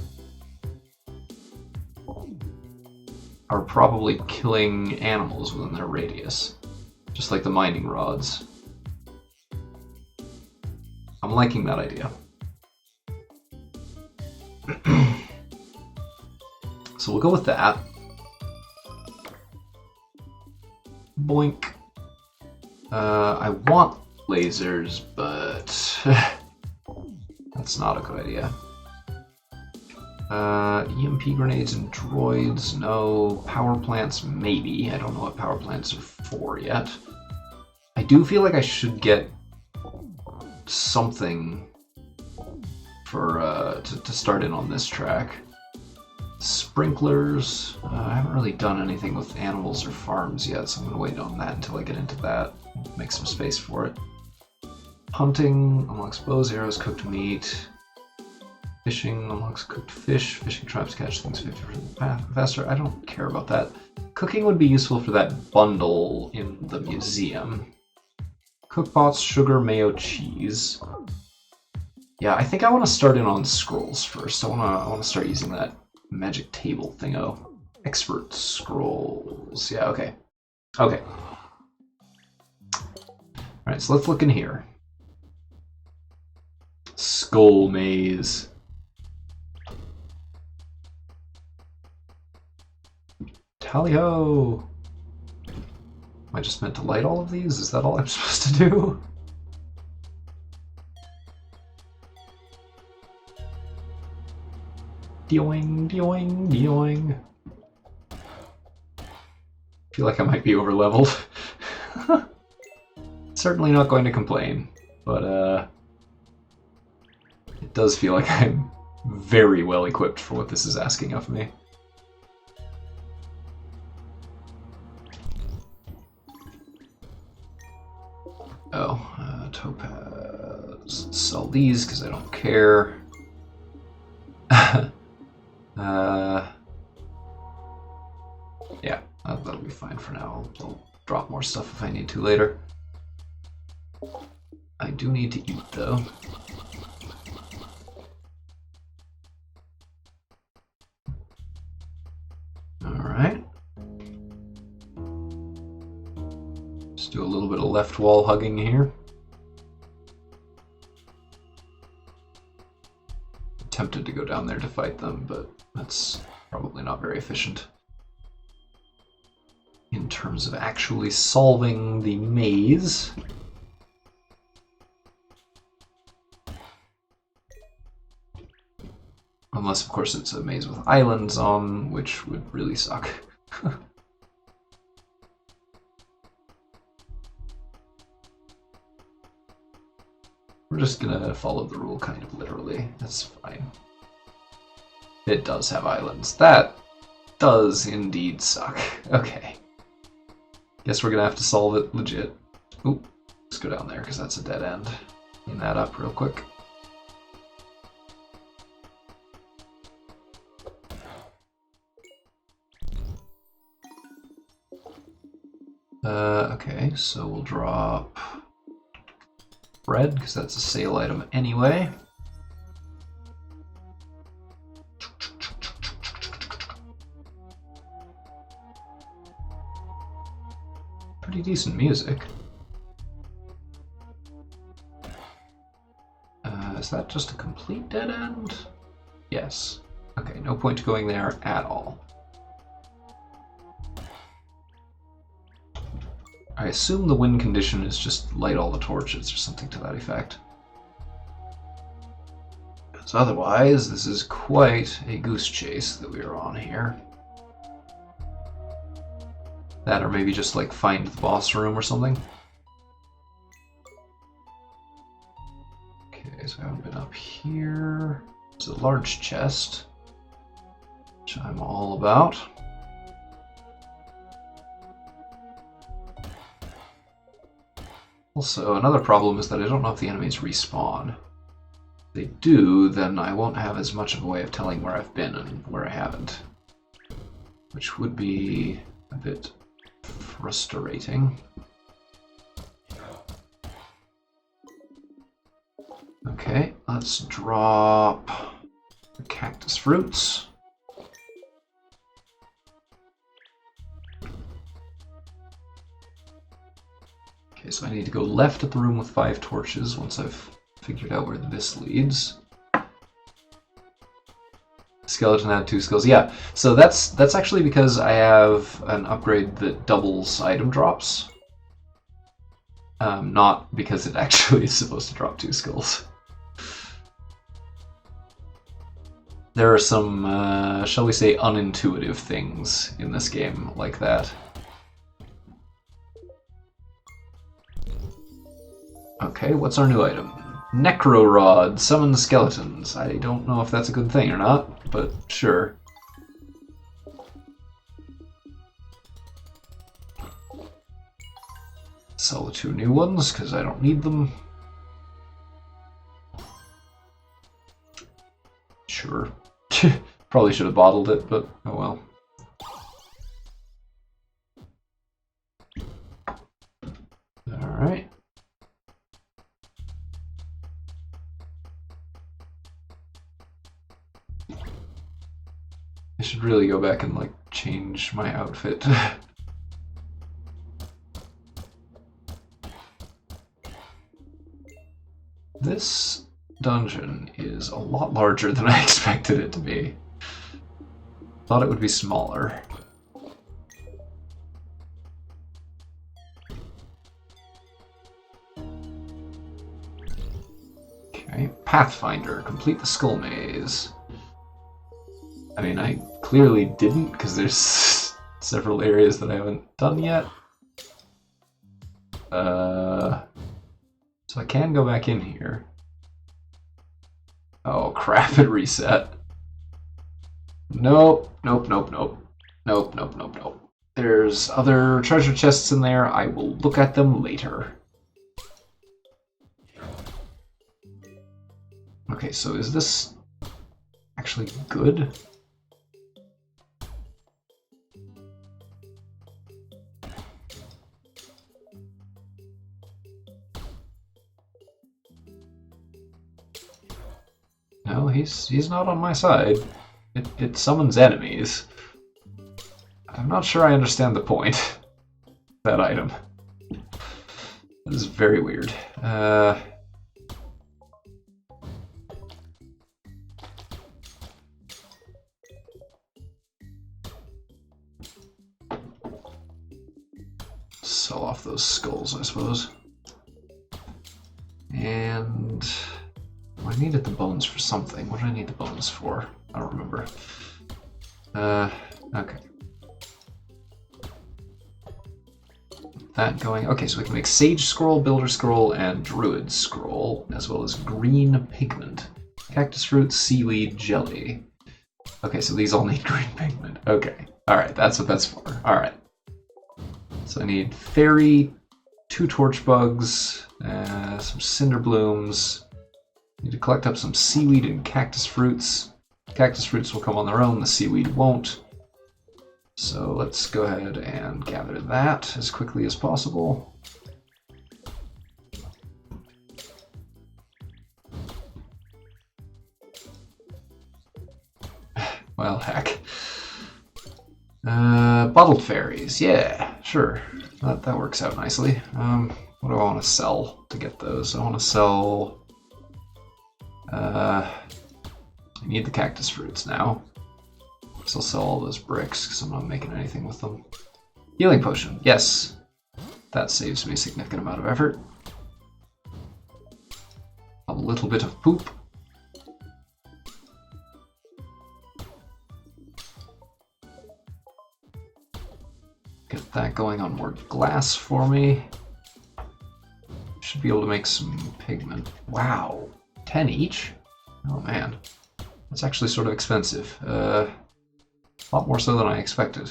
are probably killing animals within their radius, just like the mining rods. I'm liking that idea. So we'll go with that. Boink. I want lasers, but that's not a good idea. EMP grenades and droids, no. Power plants, maybe. I don't know what power plants are for yet. I do feel like I should get something for to start in on this track. Sprinklers. I haven't really done anything with animals or farms yet, so I'm going to wait on that until I get into that. Make some space for it. Hunting unlocks bows, arrows, cooked meat. Fishing unlocks cooked fish. Fishing traps catch things 50% faster. I don't care about that. Cooking would be useful for that bundle in the museum. Cookpots, sugar, mayo, cheese. Yeah, I think I want to start in on scrolls first. I want to start using that magic table thingo. Expert scrolls. Yeah, okay. Okay. Alright, so let's look in here. Skull maze. Tally-ho! Am I just meant to light all of these? Is that all I'm supposed to do? Doing, doing, doing. Feel like I might be over leveled. Certainly not going to complain, but it does feel like I'm very well equipped for what this is asking of me. Oh, topaz. Sell these because I don't care. Yeah, that'll be fine for now. I'll drop more stuff if I need to later. I do need to eat, though. Alright. Just do a little bit of left wall hugging here. Tempted to go down there to fight them, but that's probably not very efficient in terms of actually solving the maze. Unless, of course, it's a maze with islands on, which would really suck. We're just gonna follow the rule kind of literally. That's fine. It does have islands. That does indeed suck. Okay. Guess we're gonna have to solve it legit. Oop. Let's go down there because that's a dead end. Clean that up real quick. Okay, so we'll drop bread, because that's a sale item anyway. Pretty decent music. Is that just a complete dead end? Yes. Okay, no point going there at all. I assume the win condition is just light all the torches or something to that effect. Because otherwise, this is quite a goose chase that we are on here. That or maybe just like find the boss room or something. Okay, so I haven't been up here. It's a large chest, which I'm all about. Also, another problem is that I don't know if the enemies respawn. If they do, then I won't have as much of a way of telling where I've been and where I haven't. Which would be a bit frustrating. Okay, let's drop the cactus fruits. Okay, so I need to go left at the room with 5 torches once I've figured out where this leads. Skeleton had 2 skills. Yeah, so that's actually because I have an upgrade that doubles item drops. Not because it actually is supposed to drop 2 skills. There are some, shall we say, unintuitive things in this game like that. Okay, what's our new item? Necro Rod, summon skeletons. I don't know if that's a good thing or not, but sure. Sell the 2 new ones, because I don't need them. Sure. Probably should have bottled it, but oh well. Alright. I should really go back and, like, change my outfit. This dungeon is a lot larger than I expected it to be. Thought it would be smaller. Okay, Pathfinder, complete the skull maze. I mean, I clearly didn't, because there's several areas that I haven't done yet. So I can go back in here. Oh crap, it reset. Nope, nope, nope, nope. Nope, nope, nope, nope. There's other treasure chests in there. I will look at them later. Okay, so is this actually good? No, he's not on my side. It summons enemies. I'm not sure I understand the point of that item. That is very weird. Sell off those skulls, I suppose. And I needed the bones for something. What did I need the bones for? I don't remember. Okay. That going. Okay, so we can make Sage Scroll, Builder Scroll, and Druid Scroll, as well as green pigment. Cactus fruit, seaweed, jelly. Okay, so these all need green pigment. Okay. Alright, that's what that's for. Alright. So I need fairy, 2 torch bugs, some cinder blooms. Need to collect up some seaweed and cactus fruits. Cactus fruits will come on their own, the seaweed won't. So let's go ahead and gather that as quickly as possible. Well, heck. Bottled fairies, yeah, sure. That works out nicely. What do I want to sell to get those? I want to sell... I need the cactus fruits now. So I'll sell all those bricks because I'm not making anything with them. Healing potion, yes. That saves me a significant amount of effort. A little bit of poop. Get that going on more glass for me. Should be able to make some pigment. Wow, 10 each? Oh man, that's actually sort of expensive. A lot more so than I expected.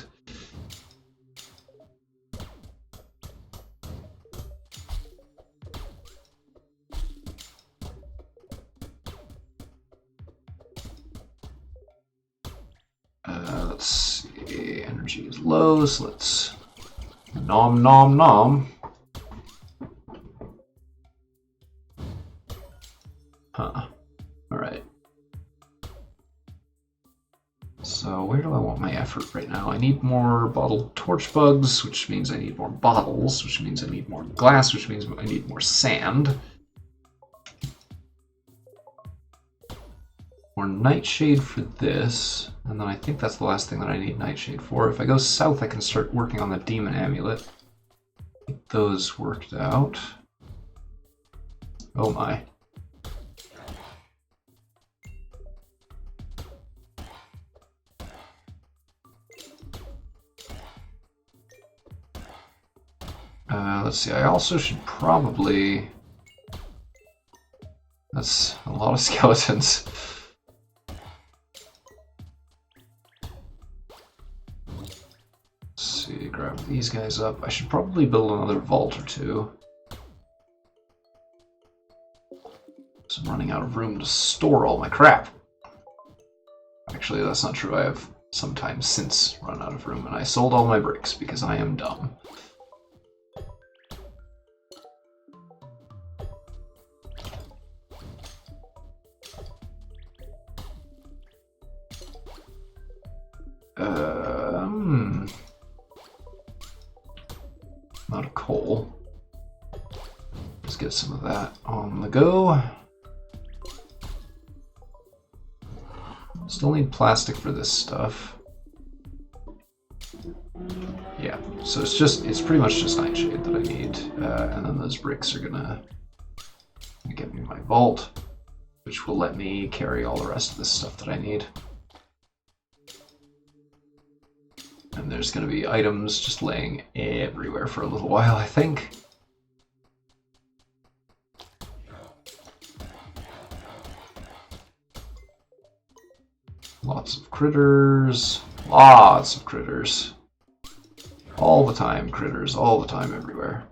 let's see. Energy is low, so let's nom nom nom. Huh. Alright. So where do I want my effort right now? I need more bottled torch bugs, which means I need more bottles, which means I need more glass, which means I need more sand. More nightshade for this, and then I think that's the last thing that I need nightshade for. If I go south, I can start working on the demon amulet. Get those worked out. Oh my. Let's see, I also should probably... That's a lot of skeletons. Let's see, grab these guys up. I should probably build another vault or two. So I'm running out of room to store all my crap. Actually, that's not true. I have sometime since run out of room, and I sold all my bricks because I am dumb. Not a coal. Let's get some of that on the go. Still need plastic for this stuff. Yeah, so it's pretty much just nightshade that I need, and then those bricks are gonna get me my vault, which will let me carry all the rest of this stuff that I need. And there's going to be items just laying everywhere for a little while, I think. Lots of critters. Lots of critters. All the time, critters. All the time, everywhere.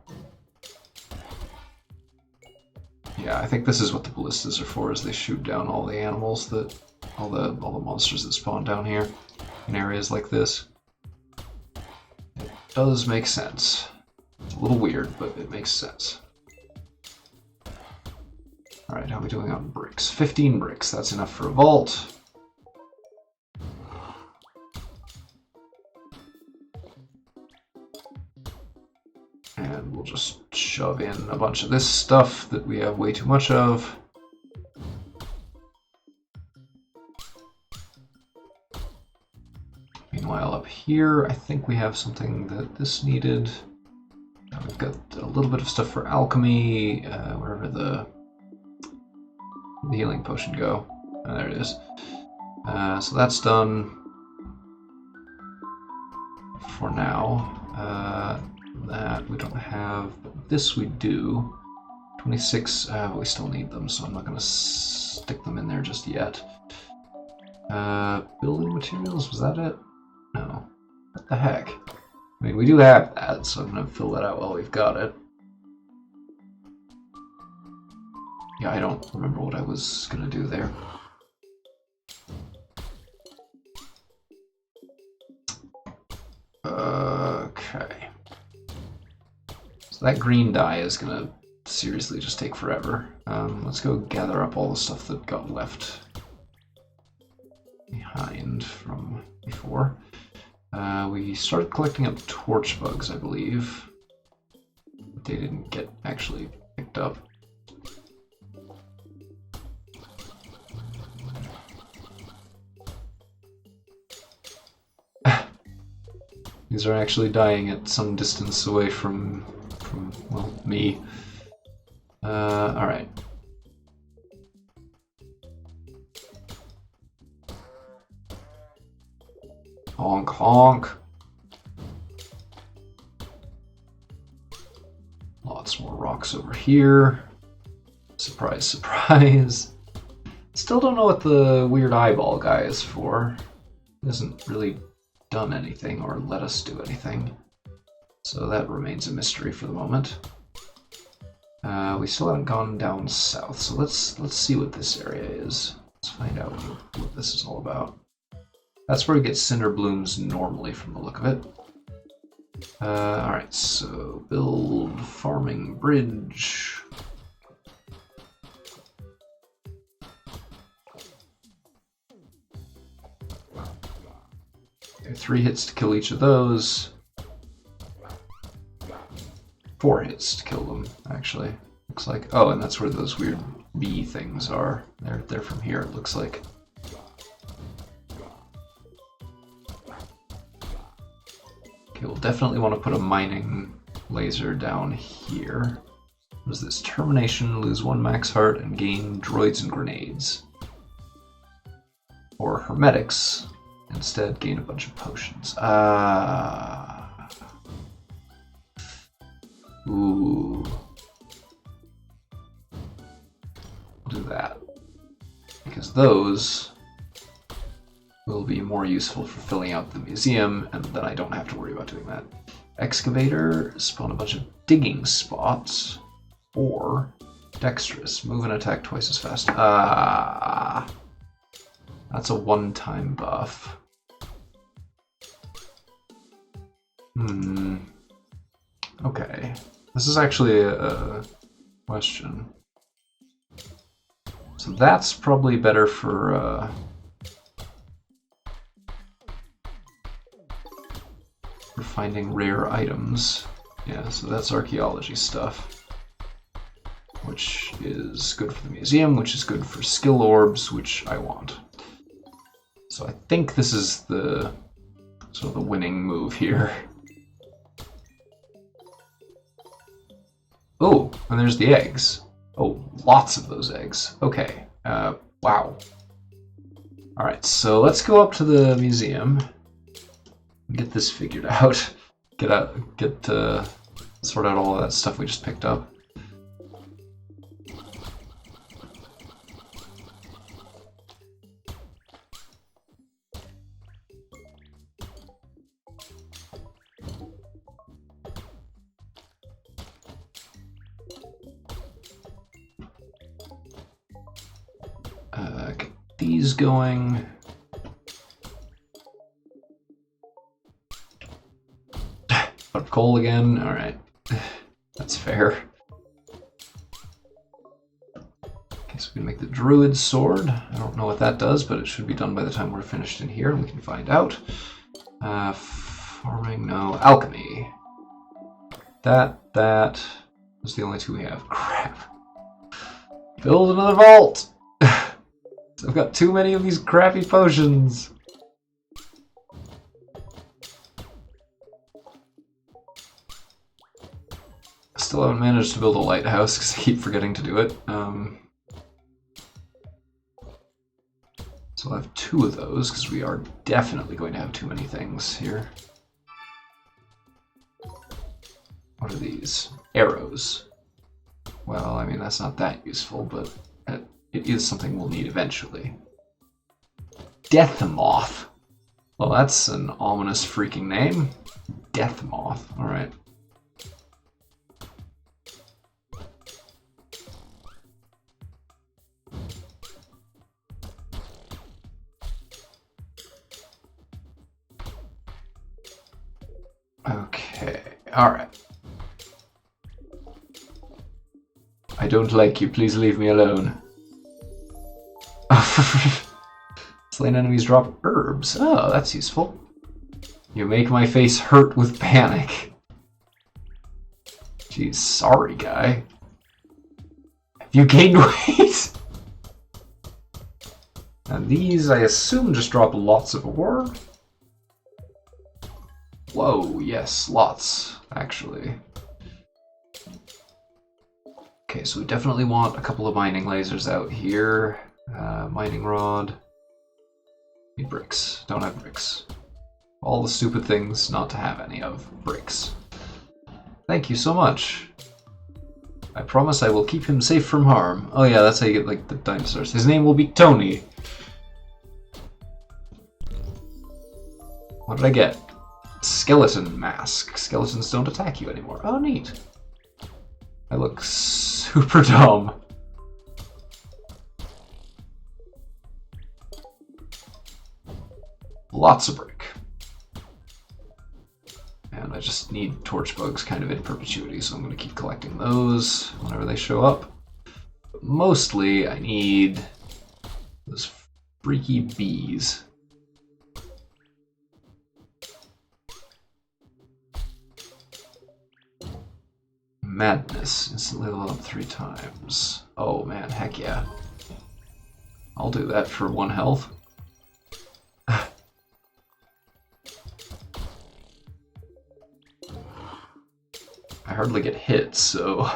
Yeah, I think this is what the ballistas are for, is they shoot down all the animals that... all the monsters that spawn down here in areas like this. Does make sense. It's a little weird, but it makes sense. Alright, how are we doing on bricks? 15 bricks, that's enough for a vault. And we'll just shove in a bunch of this stuff that we have way too much of. Meanwhile, up here, I think we have something that this needed. We've got a little bit of stuff for alchemy, wherever the healing potion go. Oh, there it is. So that's done for now. That we don't have, but this we do. 26, but we still need them, so I'm not going to stick them in there just yet. Building materials, was that it? No. What the heck? I mean, we do have that, so I'm going to fill that out while we've got it. Yeah, I don't remember what I was going to do there. Okay. So that green dye is going to seriously just take forever. Let's go gather up all the stuff that got left behind from before. We started collecting up torch bugs, I believe. They didn't get actually picked up. These are actually dying at some distance away from well, me. Alright. Honk honk. Lots more rocks over here. Surprise, surprise. Still don't know what the weird eyeball guy is for. He hasn't really done anything or let us do anything. So that remains a mystery for the moment. We still haven't gone down south, so let's see what this area is. Let's find out what this is all about. That's where we get cinder blooms normally from the look of it. Alright, so build farming bridge. Okay, 3 hits to kill each of those. 4 hits to kill them, actually. Looks like. Oh, and that's where those weird bee things are. They're from here, it looks like. Okay, we'll definitely want to put a mining laser down here. What is this? Termination, lose 1 max heart, and gain droids and grenades. Or hermetics. Instead, gain a bunch of potions. Ooh. We'll do that. Because those will be more useful for filling out the museum, and then I don't have to worry about doing that. Excavator, spawn a bunch of digging spots, or dexterous, move and attack twice as fast. That's a one-time buff. Okay. This is actually a question. So that's probably better for finding rare items. Yeah, so that's archaeology stuff. Which is good for the museum, which is good for skill orbs, which I want. So I think this is the sort of the winning move here. Oh, and there's the eggs. Oh, lots of those eggs. Okay. Wow. Alright, so let's go up to the museum and get this figured out. Sort out all of that stuff we just picked up. Get these going. Put up coal again. Alright. That's fair. Okay, so we can make the druid sword. I don't know what that does, but it should be done by the time we're finished in here, and we can find out. Farming, no. Alchemy. That was the only 2 we have. Crap. Build another vault! I've got too many of these crappy potions. Still haven't managed to build a lighthouse because I keep forgetting to do it. So I'll have 2 of those because we are definitely going to have too many things here. What are these? Arrows. Well, I mean, that's not that useful, but it is something we'll need eventually. Death Moth. Well, that's an ominous freaking name. Death Moth. Alright. Okay. Alright. I don't like you. Please leave me alone. Slain enemies drop herbs. Oh, that's useful. You make my face hurt with panic. Jeez, sorry, guy. Have you gained weight? And these, I assume, just drop lots of ore. Whoa, yes, lots, actually. Okay, so we definitely want a couple of mining lasers out here. Mining rod. Need bricks. Don't have bricks. All the stupid things not to have any of. Bricks. Thank you so much. I promise I will keep him safe from harm. Oh yeah, that's how you get, like, the dinosaurs. His name will be Tony. What did I get? Skeleton mask. Skeletons don't attack you anymore. Oh, neat. I look super dumb. Lots of brick. And I just need torch bugs kind of in perpetuity, so I'm going to keep collecting those whenever they show up. But mostly, I need those freaky bees. Madness. Instantly level up 3 times. Oh man, heck yeah. I'll do that for 1 health. I hardly get hit, so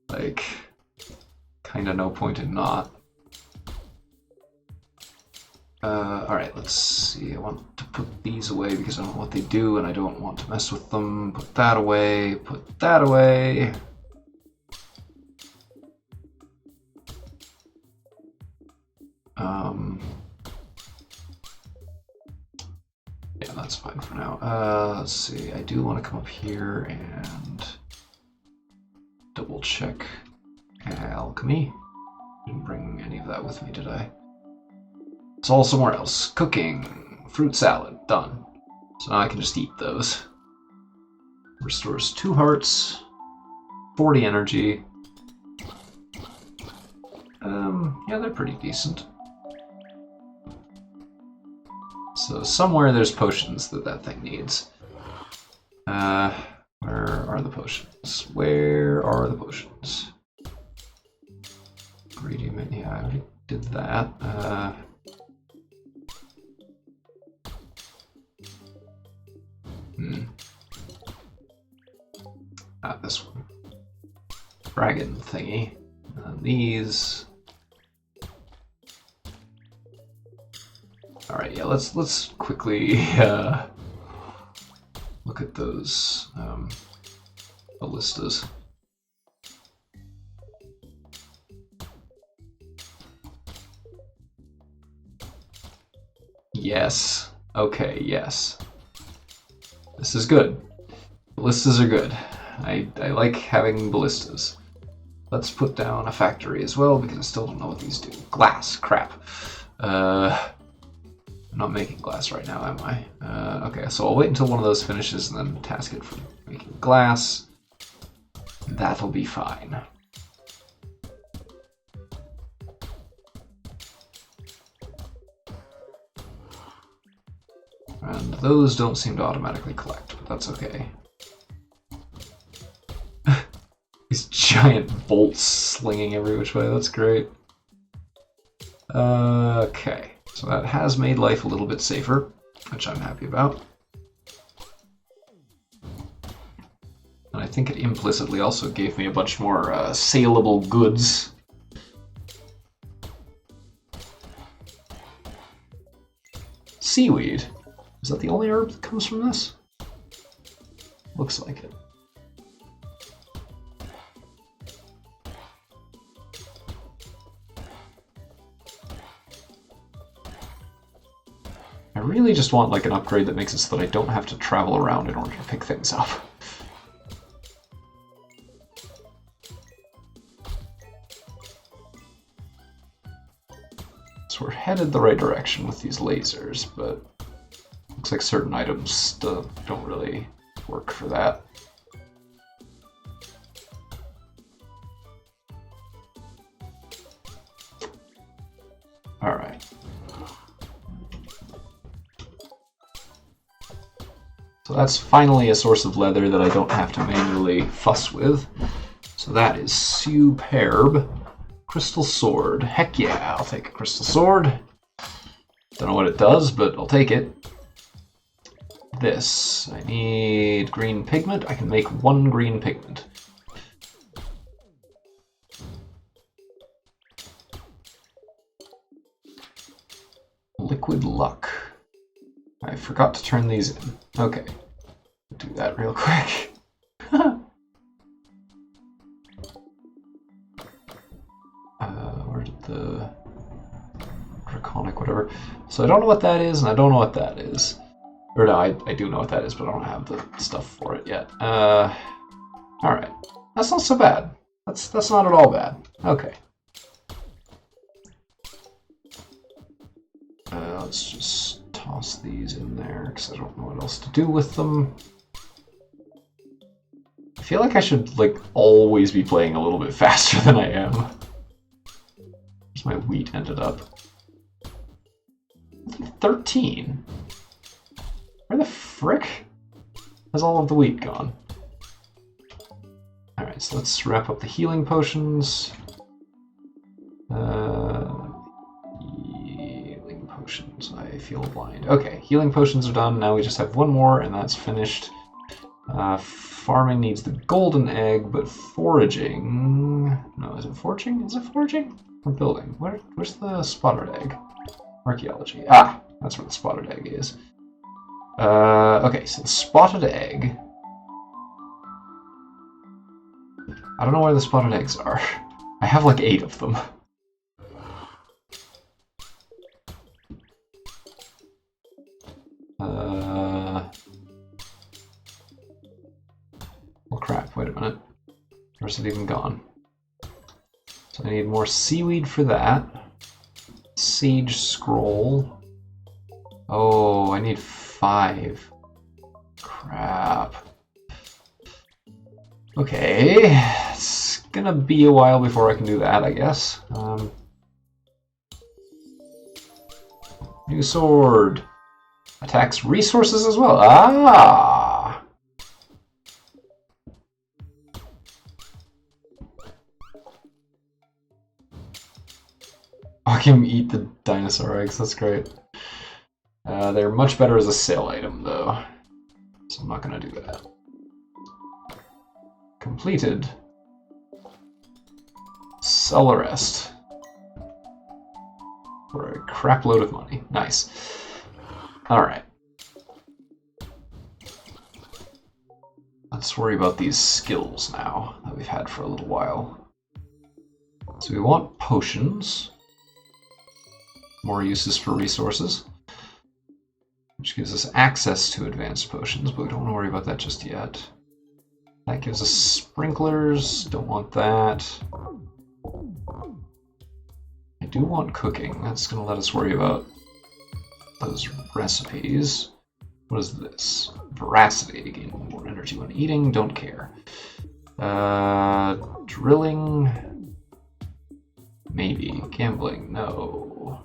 like kinda no point in not. Alright, let's see. I want to put these away because I don't know what they do and I don't want to mess with them. Put that away, put that away. Yeah, that's fine for now. Let's see, I do want to come up here and double check alchemy. Didn't bring any of that with me, did I? It's all somewhere else. Cooking. Fruit salad. Done. So now I can just eat those. Restores 2 hearts. 40 energy. Yeah, they're pretty decent. So somewhere there's potions that thing needs. Where are the potions? Where are the potions? Ingredient, yeah, I already did that. This one. Dragon thingy. These. Alright, yeah, let's quickly look at those ballistas. Yes. Okay, yes. This is good. Ballistas are good. I like having ballistas. Let's put down a factory as well, because I still don't know what these do. Glass, crap. I'm not making glass right now, am I? Okay, so I'll wait until one of those finishes and then task it for making glass. That'll be fine. And those don't seem to automatically collect, but that's okay. These giant bolts slinging every which way, that's great. Okay, so that has made life a little bit safer, which I'm happy about. And I think it implicitly also gave me a bunch more saleable goods. Seaweed. Is that the only herb that comes from this? Looks like it. I really just want like an upgrade that makes it so that I don't have to travel around in order to pick things up. So we're headed the right direction with these lasers, but looks like certain items don't really work for that. Alright. So that's finally a source of leather that I don't have to manually fuss with. So that is superb. Crystal sword. Heck yeah, I'll take a crystal sword. Don't know what it does, but I'll take it. This. I need green pigment. I can make 1 green pigment. Liquid luck. I forgot to turn these in. Okay. Do that real quick. Where did the draconic whatever? So I don't know what that is, and I don't know what that is. Or no, I do know what that is, but I don't have the stuff for it yet. Alright. That's not so bad. That's not at all bad. Okay. Let's just toss these in there because I don't know what else to do with them. I feel like I should like always be playing a little bit faster than I am. Where's my wheat ended up? 13. Where the frick has all of the wheat gone? Alright, so let's wrap up the healing potions. Healing potions. I feel blind. Okay, healing potions are done. Now we just have one more, and that's finished. Farming needs the golden egg, but foraging... No, is it foraging? Is it foraging? Or building? Where's the spotted egg? Archaeology. Ah, that's where the spotted egg is. Okay, so the spotted egg... I don't know where the spotted eggs are. I have like 8 of them. Well, crap, wait a minute. Where's it even gone? So I need more seaweed for that. Sage scroll. Oh, I need 5. Crap. Okay, it's gonna be a while before I can do that, I guess. New sword. Attacks resources as well. Ah! I can eat the dinosaur eggs, that's great. They're much better as a sale item, though. So I'm not gonna do that. Completed. Sell the rest. For a crap load of money. Nice. Alright. Let's worry about these skills now that we've had for a little while. So we want potions. More uses for resources. Which gives us access to advanced potions, but we don't want to worry about that just yet. That gives us sprinklers, don't want that. I do want cooking, that's going to let us worry about those recipes. What is this? Veracity, gain more energy when eating, don't care. Drilling, maybe. Gambling, no.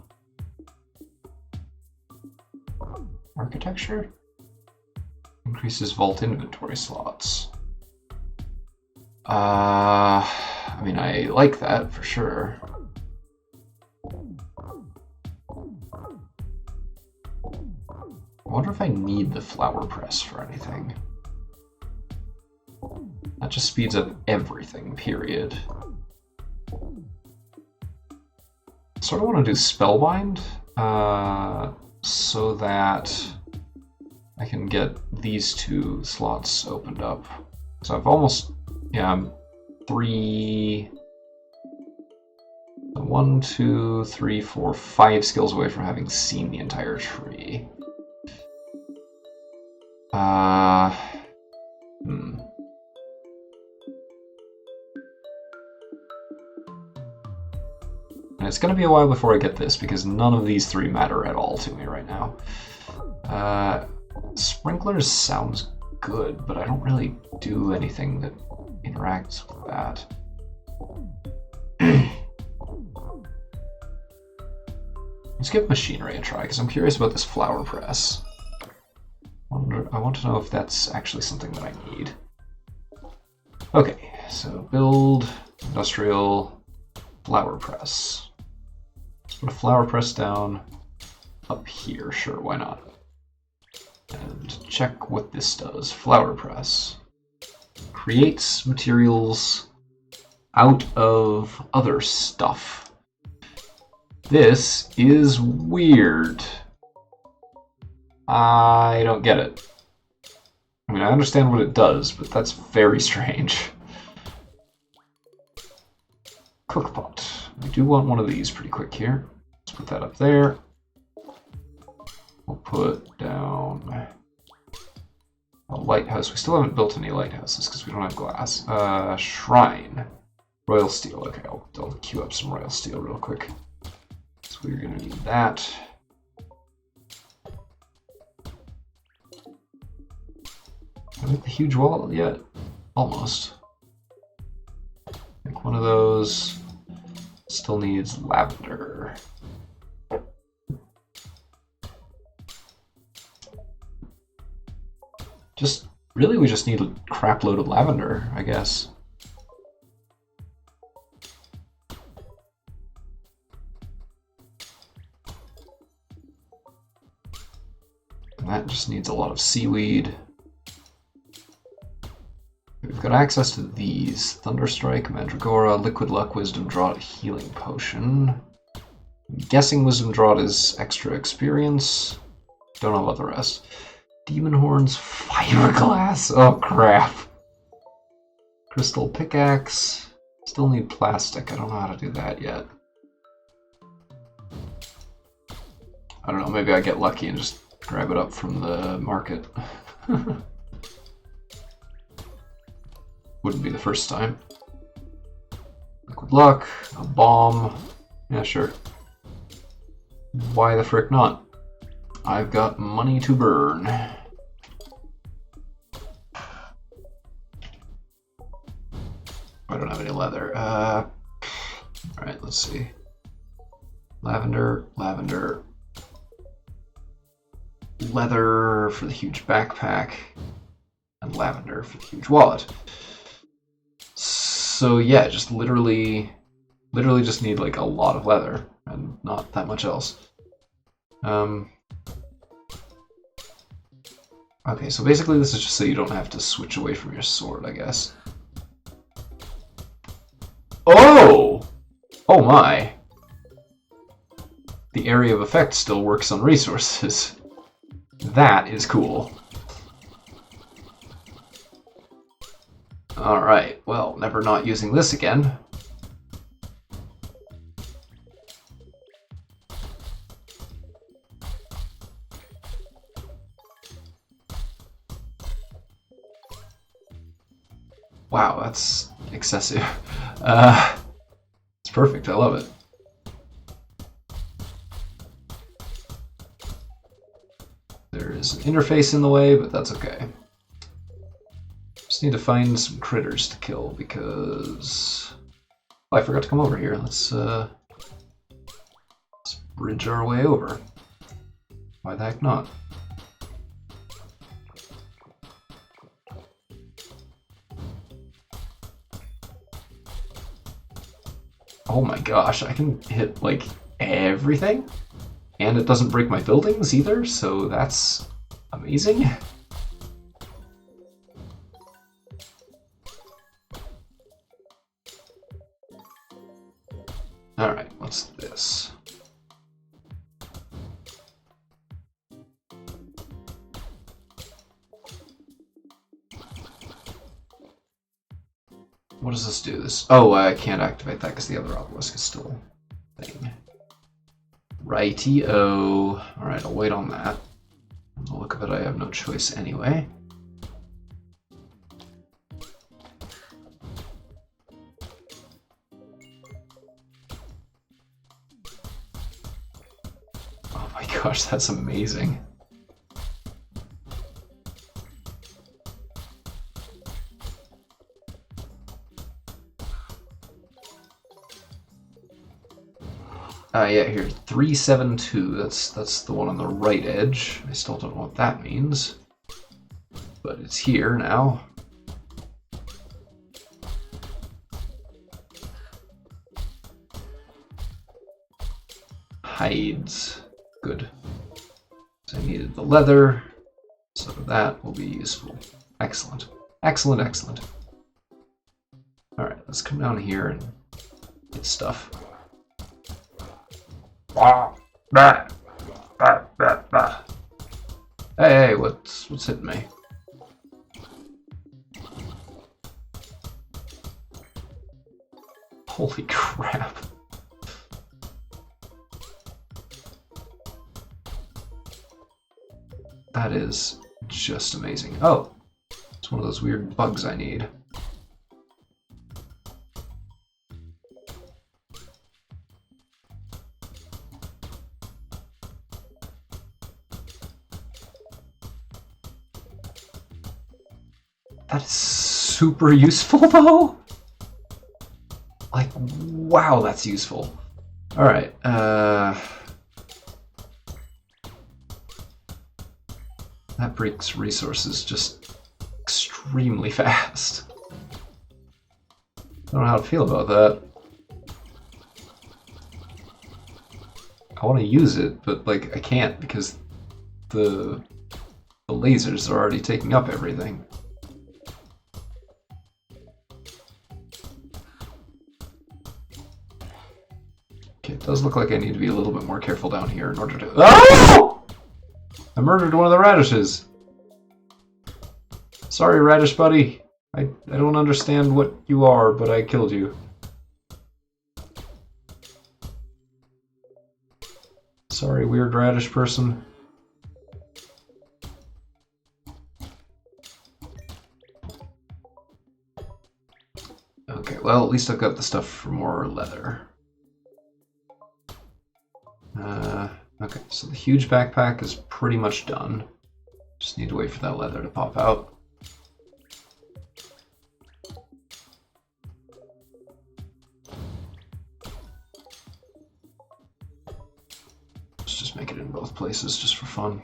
Architecture? Increases vault inventory slots. I mean, I like that for sure. I wonder if I need the flower press for anything. That just speeds up everything, period. Sort of want to do Spellbind, so that I can get these 2 slots opened up. So I've almost... Yeah, I'm 3... 1, 2, 3, 4, 5 skills away from having seen the entire tree. And it's going to be a while before I get this, because none of these 3 matter at all to me right now. Sprinklers sounds good, but I don't really do anything that interacts with that. Let's give machinery a try, because I'm curious about this flower press. I want to know if that's actually something that I need. Okay, so build industrial flower press. Let's put a flower press down up here, sure, why not? And check what this does. Flower press. Creates materials out of other stuff. This is weird. I don't get it. I mean, I understand what it does, but that's very strange. Cookpot. We do want one of these pretty quick here. Let's put that up there. We'll put down a lighthouse. We still haven't built any lighthouses because we don't have glass. Shrine. Royal steel. Okay, I'll queue up some royal steel real quick. So we're going to need that. we have the huge wallet yet? Almost. Like one of those still needs lavender. Really, we just need a crap load of lavender, I guess. And that just needs a lot of seaweed. We've got access to these. Thunderstrike, Mandragora, Liquid Luck, Wisdom Draught, Healing Potion. I'm guessing Wisdom Draught is extra experience. Don't know about the rest. Demon Horns, Fiberglass. Oh crap. Crystal Pickaxe. Still need plastic. I don't know how to do that yet. I don't know, maybe I get lucky and just grab it up from the market. Wouldn't be the first time. Liquid Luck, a bomb. Yeah, sure. Why the frick not? I've got money to burn. I don't have any leather. Alright, let's see. Lavender, lavender. Leather for the huge backpack. And lavender for the huge wallet. So yeah, just literally just need like a lot of leather and not that much else. Okay, so basically this is just so you don't have to switch away from your sword, I guess. Oh! Oh my. The area of effect still works on resources. That is cool. Alright, well, never not using this again. Wow, that's excessive. It's perfect, I love it. There is an interface in the way, but that's okay. Just need to find some critters to kill because... Oh, I forgot to come over here. Let's bridge our way over. Why the heck not? Oh my gosh, I can hit like everything? And it doesn't break my buildings either, so that's amazing. Alright, what's this? What does this do? Oh, I can't activate that because the other obelisk is still a thing. Righty-o. Alright, I'll wait on that. On the look of it, I have no choice anyway. Oh my gosh, that's amazing. Yeah, here, 372, that's the one on the right edge. I still don't know what that means, but it's here now. Hides, good. So I needed the leather, so that will be useful. Excellent, excellent, excellent. Alright, let's come down here and get stuff. Hey, what's hitting me? Holy crap. That is just amazing. Oh, it's one of those weird bugs I need. That is super useful, though. Like, wow, that's useful. Alright, that breaks resources just extremely fast. I don't know how to feel about that. I want to use it, but like I can't because the lasers are already taking up everything. Okay, it does look like I need to be a little bit more careful down here in order to... Oh! I murdered one of the radishes. Sorry, radish buddy. I don't understand what you are, but I killed you. Sorry, weird radish person. Okay, well, at least I've got the stuff for more leather. Okay, so the huge backpack is pretty much done. Just need to wait for that leather to pop out. Let's just make it in both places, just for fun.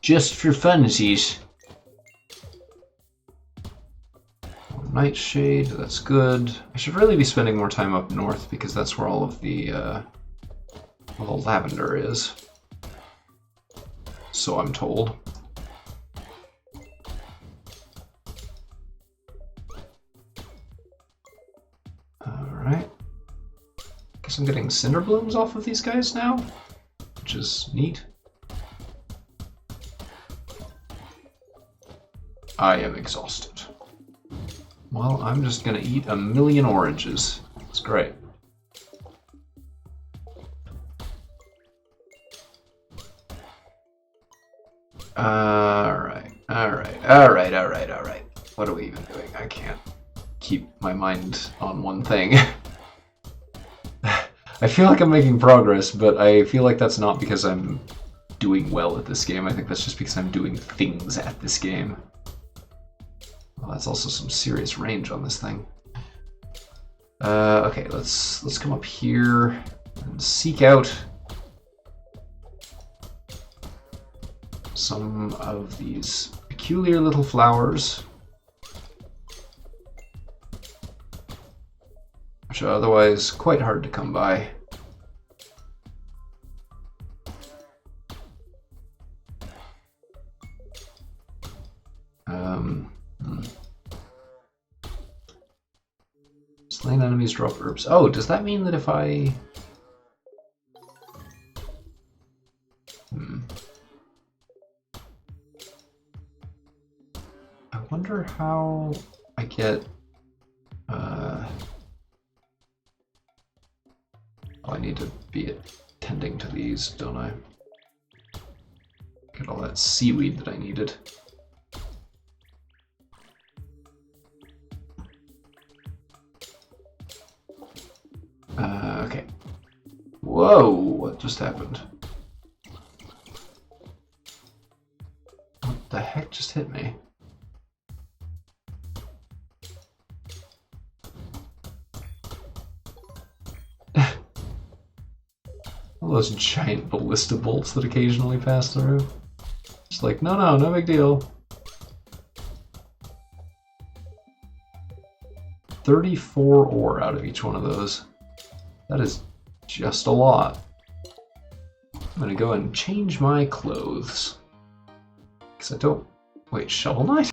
Just for funsies. Nightshade, that's good. I should really be spending more time up north because that's where all of the lavender is. So I'm told. Alright. Guess I'm getting cinder blooms off of these guys now, which is neat. I am exhausted. Well, I'm just gonna eat a million oranges. It's great. Alright. What are we even doing? I can't keep my mind on one thing. I feel like I'm making progress, but I feel like that's not because I'm doing well at this game. I think that's just because I'm doing things at this game. Well, that's also some serious range on this thing. Okay, let's come up here and seek out some of these peculiar little flowers, which are otherwise quite hard to come by. Slain enemies drop herbs. Oh, does that mean that if I... I wonder how I get... Oh, I need to be attending to these, don't I? Get all that seaweed that I needed. Okay. Whoa, what just happened? What the heck just hit me? All those giant ballista bolts that occasionally pass through. Just like, no big deal. 34 ore out of each one of those. That is just a lot. I'm gonna go and change my clothes. Because I don't... Wait, Shovel Knight?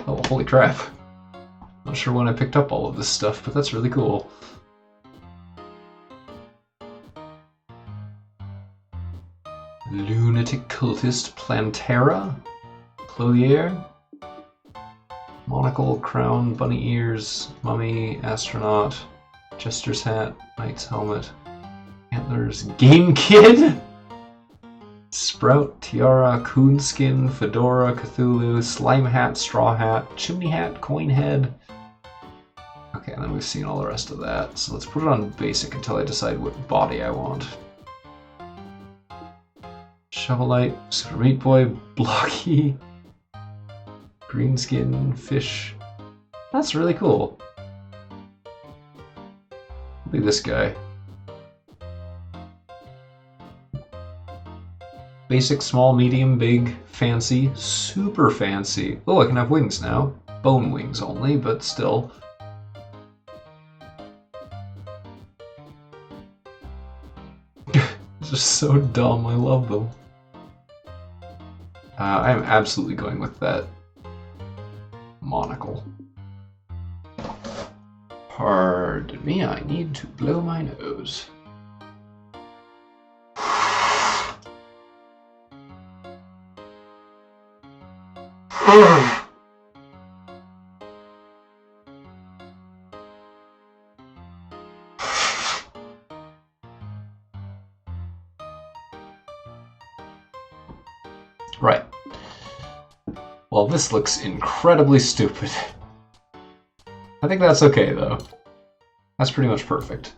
Oh, holy crap. Not sure when I picked up all of this stuff, but that's really cool. Lunatic Cultist Plantera? Clothier? Monocle, crown, bunny ears, mummy, astronaut, jester's hat, knight's helmet, antlers, game kid, sprout, tiara, coonskin, fedora, Cthulhu, slime hat, straw hat, chimney hat, coin head. Okay, and then we've seen all the rest of that. So let's put it on basic until I decide what body I want. Shovel Knight, Super Meat Boy, Blocky, Greenskin, Fish. That's really cool. Look at this guy. Basic, small, medium, big, fancy, super fancy. Oh, I can have wings now. Bone wings only, but still. It's just so dumb, I love them. I'm absolutely going with that monocle. Pardon me, I need to blow my nose. Right. Well, this looks incredibly stupid. I think that's okay, though. That's pretty much perfect.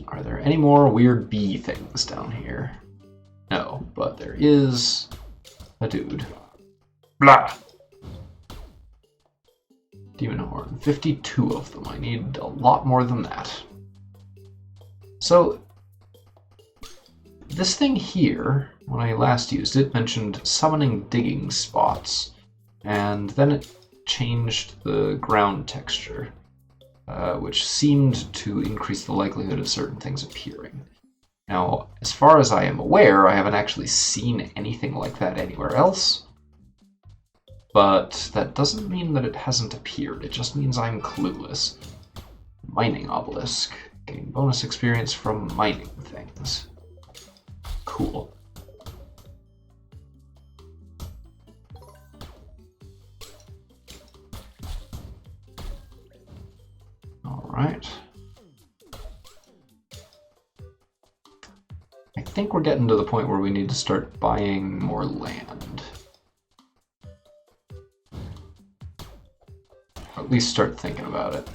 Are there any more weird bee things down here? No, but there is a dude. Blah! Demon Horn. 52 of them. I need a lot more than that. So, this thing here, when I last used it, mentioned summoning digging spots, and then it changed the ground texture, which seemed to increase the likelihood of certain things appearing. Now, as far as I am aware, I haven't actually seen anything like that anywhere else, but that doesn't mean that it hasn't appeared, it just means I'm clueless. Mining Obelisk. Gain bonus experience from mining things. Cool. Alright. I think we're getting to the point where we need to start buying more land. Or at least start thinking about it.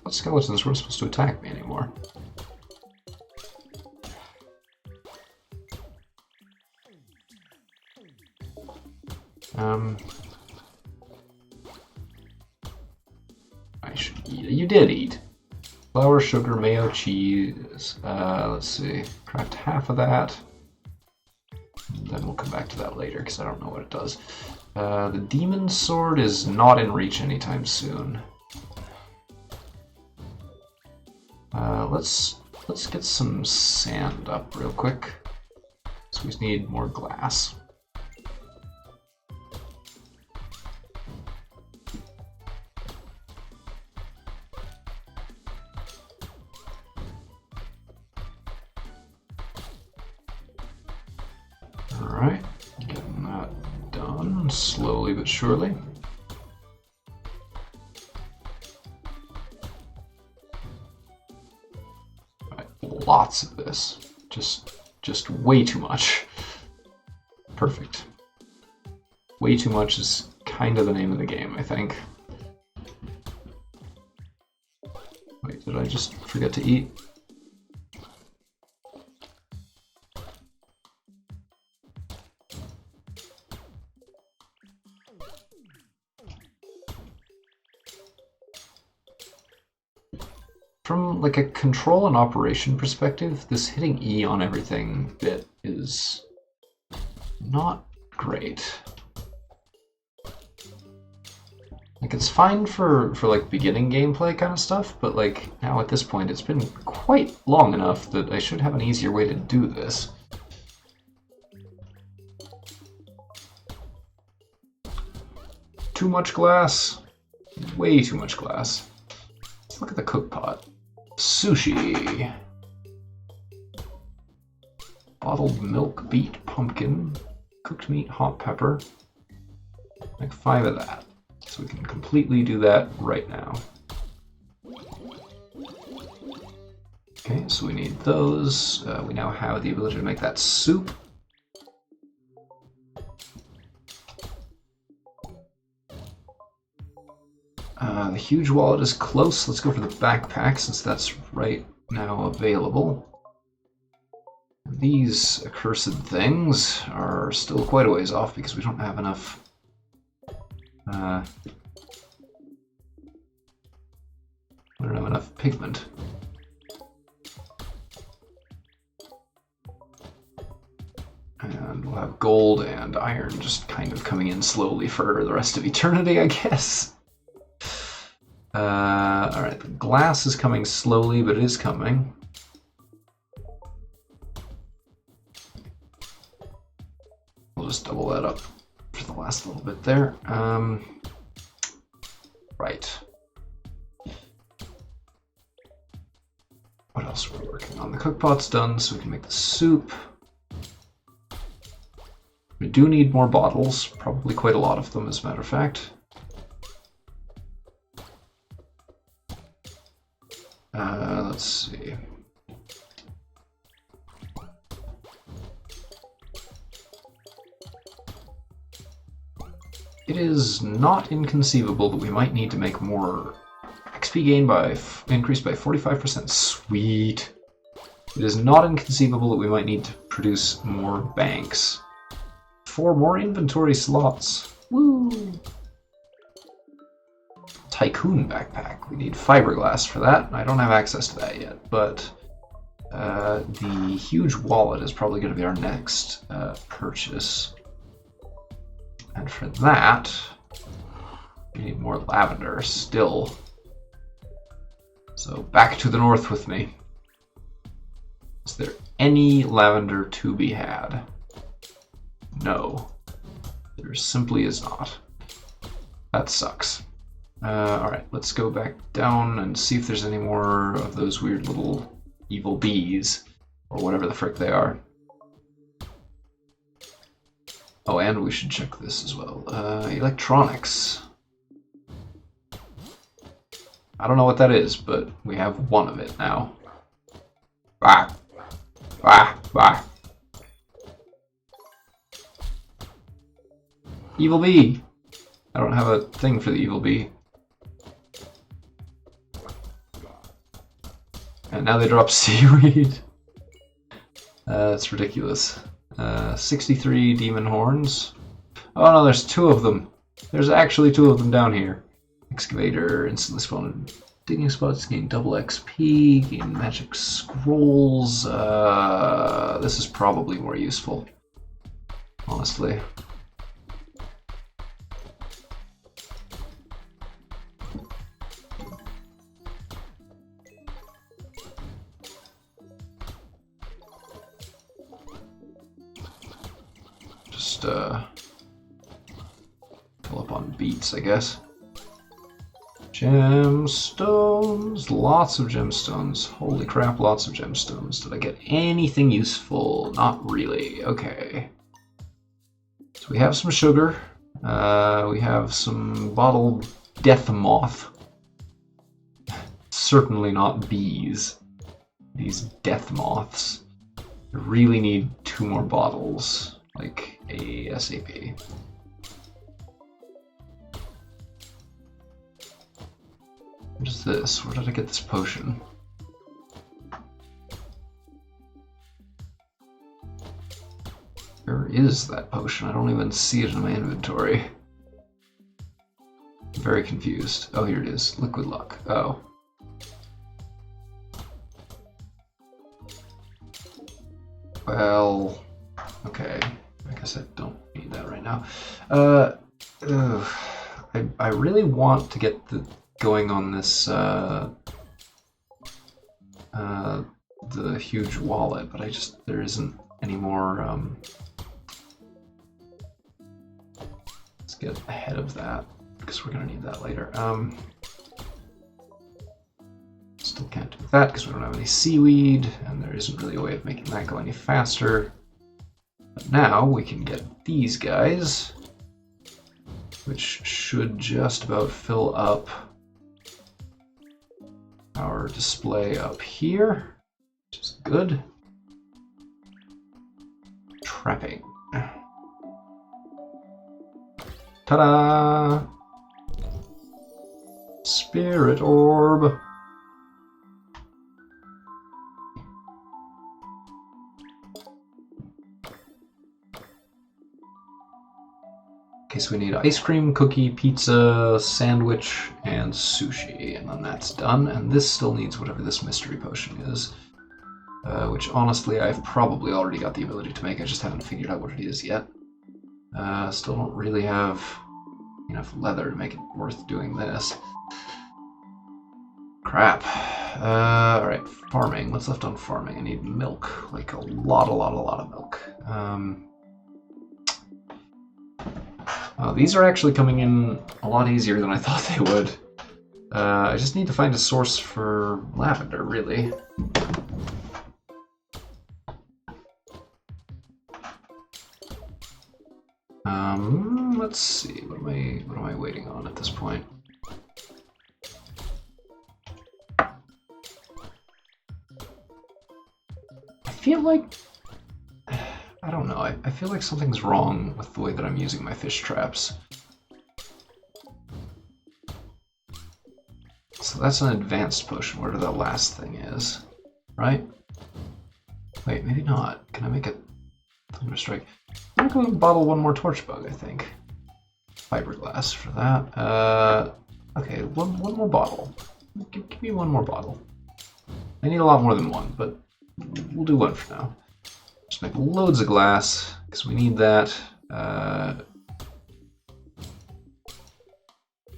What skeletons weren't supposed to attack me anymore? I should eat it. You did eat. Flour, sugar, mayo, cheese. Let's see. Craft half of that. Then we'll come back to that later because I don't know what it does. The demon sword is not in reach anytime soon. Let's get some sand up real quick. So we need more glass. Alright, getting that done slowly but surely. Lots of this. Just way too much. Perfect. Way too much is kind of the name of the game, I think. Wait, did I just forget to eat? From like a control and operation perspective, this hitting E on everything bit is not great. Like it's fine for like beginning gameplay kind of stuff, but like now at this point it's been quite long enough that I should have an easier way to do this. Too much glass. Way too much glass. Let's look at the cook pot. Sushi. Bottled milk, beet, pumpkin, cooked meat, hot pepper. Like 5 of that. So we can completely do that right now. Okay, so we need those. We now have the ability to make that soup. The huge wallet is close. Let's go for the backpack since that's right now available. These accursed things are still quite a ways off because we don't have enough we don't have enough pigment. And we'll have gold and iron just kind of coming in slowly for the rest of eternity, I guess. Alright, the glass is coming slowly, but it is coming. We'll just double that up for the last little bit there. Right. What else are we working on? The cookpot's done, so we can make the soup. We do need more bottles, probably quite a lot of them, as a matter of fact. Let's see. It is not inconceivable that we might need to make more XP gain by increased by 45%. Sweet. It is not inconceivable that we might need to produce more banks. 4 more inventory slots. Woo! Tycoon backpack. We need fiberglass for that. I don't have access to that yet, but the huge wallet is probably going to be our next purchase. And for that, we need more lavender still. So back to the north with me. Is there any lavender to be had? No. There simply is not. That sucks. Alright, let's go back down and see if there's any more of those weird little evil bees, or whatever the frick they are. Oh, and we should check this as well. Electronics. I don't know what that is, but we have one of it now. Bah! Bah! Bah! Evil bee! I don't have a thing for the evil bee. And now they drop seaweed. That's ridiculous. 63 demon horns. Oh no, there's 2 of them. There's actually 2 of them down here. Excavator, instantly spawned digging spots, gain double XP, gain magic scrolls. This is probably more useful, honestly. Just fill up on beats, I guess. Gemstones, lots of gemstones. Holy crap, lots of gemstones. Did I get anything useful? Not really. Okay. So we have some sugar. We have some bottled death moth. Certainly not bees. These death moths. I really need 2 more bottles. Like ASAP. What is this? Where did I get this potion? Where is that potion? I don't even see it in my inventory. I'm very confused. Oh, here it is. Liquid luck. Oh. Well, okay. I guess I don't need that right now. I really want to get going on this the huge wallet, but there isn't any more. Let's get ahead of that because we're gonna need that later. Still can't do that because we don't have any seaweed, and there isn't really a way of making that go any faster. But now we can get these guys, which should just about fill up our display up here, which is good. Trapping. Ta-da! Spirit orb. Okay, so we need ice cream, cookie, pizza, sandwich, and sushi, and then that's done. And this still needs whatever this mystery potion is, which honestly I've probably already got the ability to make. I just haven't figured out what it is yet. Still don't really have enough leather to make it worth doing this. Crap. Alright, farming. What's left on farming? I need milk. Like a lot of milk. These are actually coming in a lot easier than I thought they would. I just need to find a source for lavender, really. Let's see. What am I waiting on at this point? I feel like I don't know. I feel like something's wrong with the way that I'm using my fish traps. So that's an advanced potion, whatever that last thing is, right? Wait, maybe not. Can I make a Thunder Strike? I'm gonna bottle one more torch bug, I think. Fiberglass for that. Okay, one more bottle. Give me one more bottle. I need a lot more than one, but we'll do one for now. Just make loads of glass, because we need that.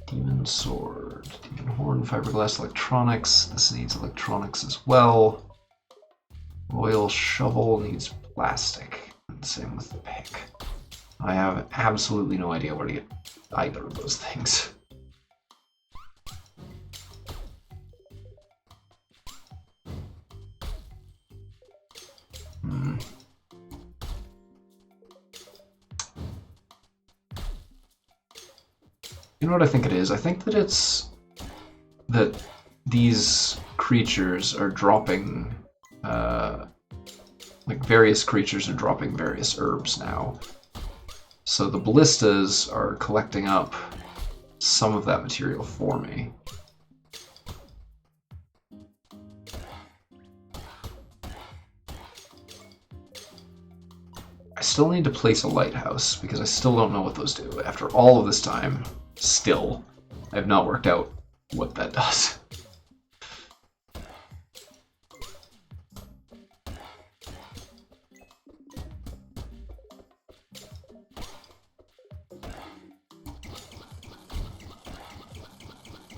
Demon sword, demon horn, fiberglass, electronics. This needs electronics as well. Royal shovel needs plastic. And same with the pick. I have absolutely no idea where to get either of those things. You know what I think it is? I think that it's that these creatures are dropping, like various creatures are dropping various herbs now. So the ballistas are collecting up some of that material for me. I still need to place a lighthouse because I still don't know what those do. After all of this time, still, I have not worked out what that does.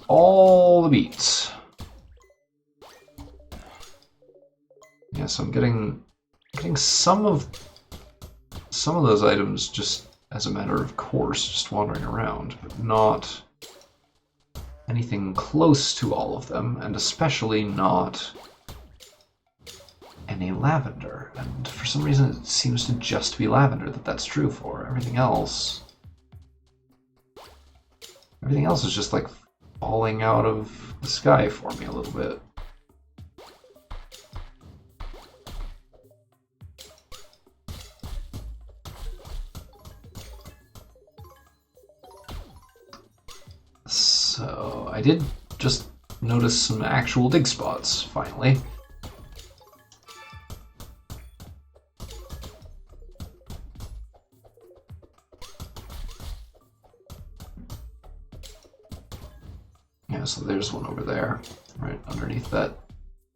All the beets. Yeah, so I'm getting some of those items just as a matter of course, just wandering around, but not anything close to all of them, and especially not any lavender. And for some reason it seems to just be lavender that's true for. Everything else is just like falling out of the sky for me a little bit. So I did just notice some actual dig spots, finally. Yeah, so there's one over there, right underneath that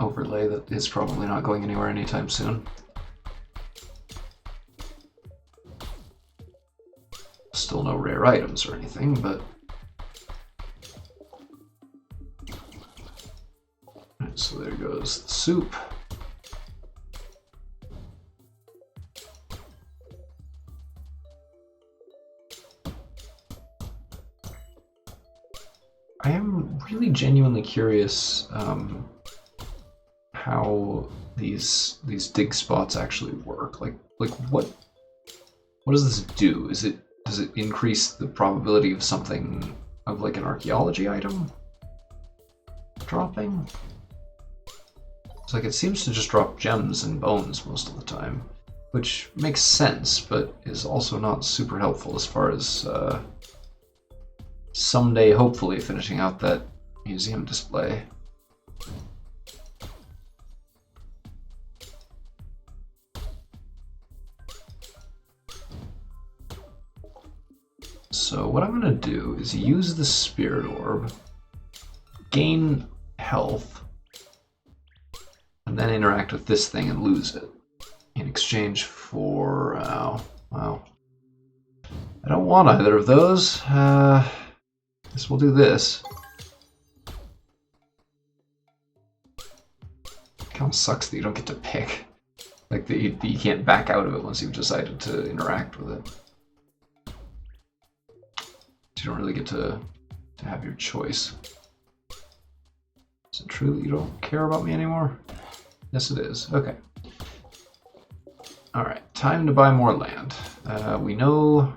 overlay that is probably not going anywhere anytime soon. Still no rare items or anything, but so there goes the soup. I am really genuinely curious how these dig spots actually work. Like what does this do? Does it increase the probability of something, of like an archaeology item dropping? It's like it seems to just drop gems and bones most of the time, which makes sense, but is also not super helpful as far as someday hopefully finishing out that Museum display. So what I'm going to do is use the Spirit Orb, gain health, and then interact with this thing and lose it in exchange for... well, I don't want either of those. Guess we'll do this. Kind of sucks that you don't get to pick. Like, that you can't back out of it once you've decided to interact with it. You don't really get to have your choice. Is it true that you don't care about me anymore? Yes, it is. Okay. Alright, time to buy more land. We know...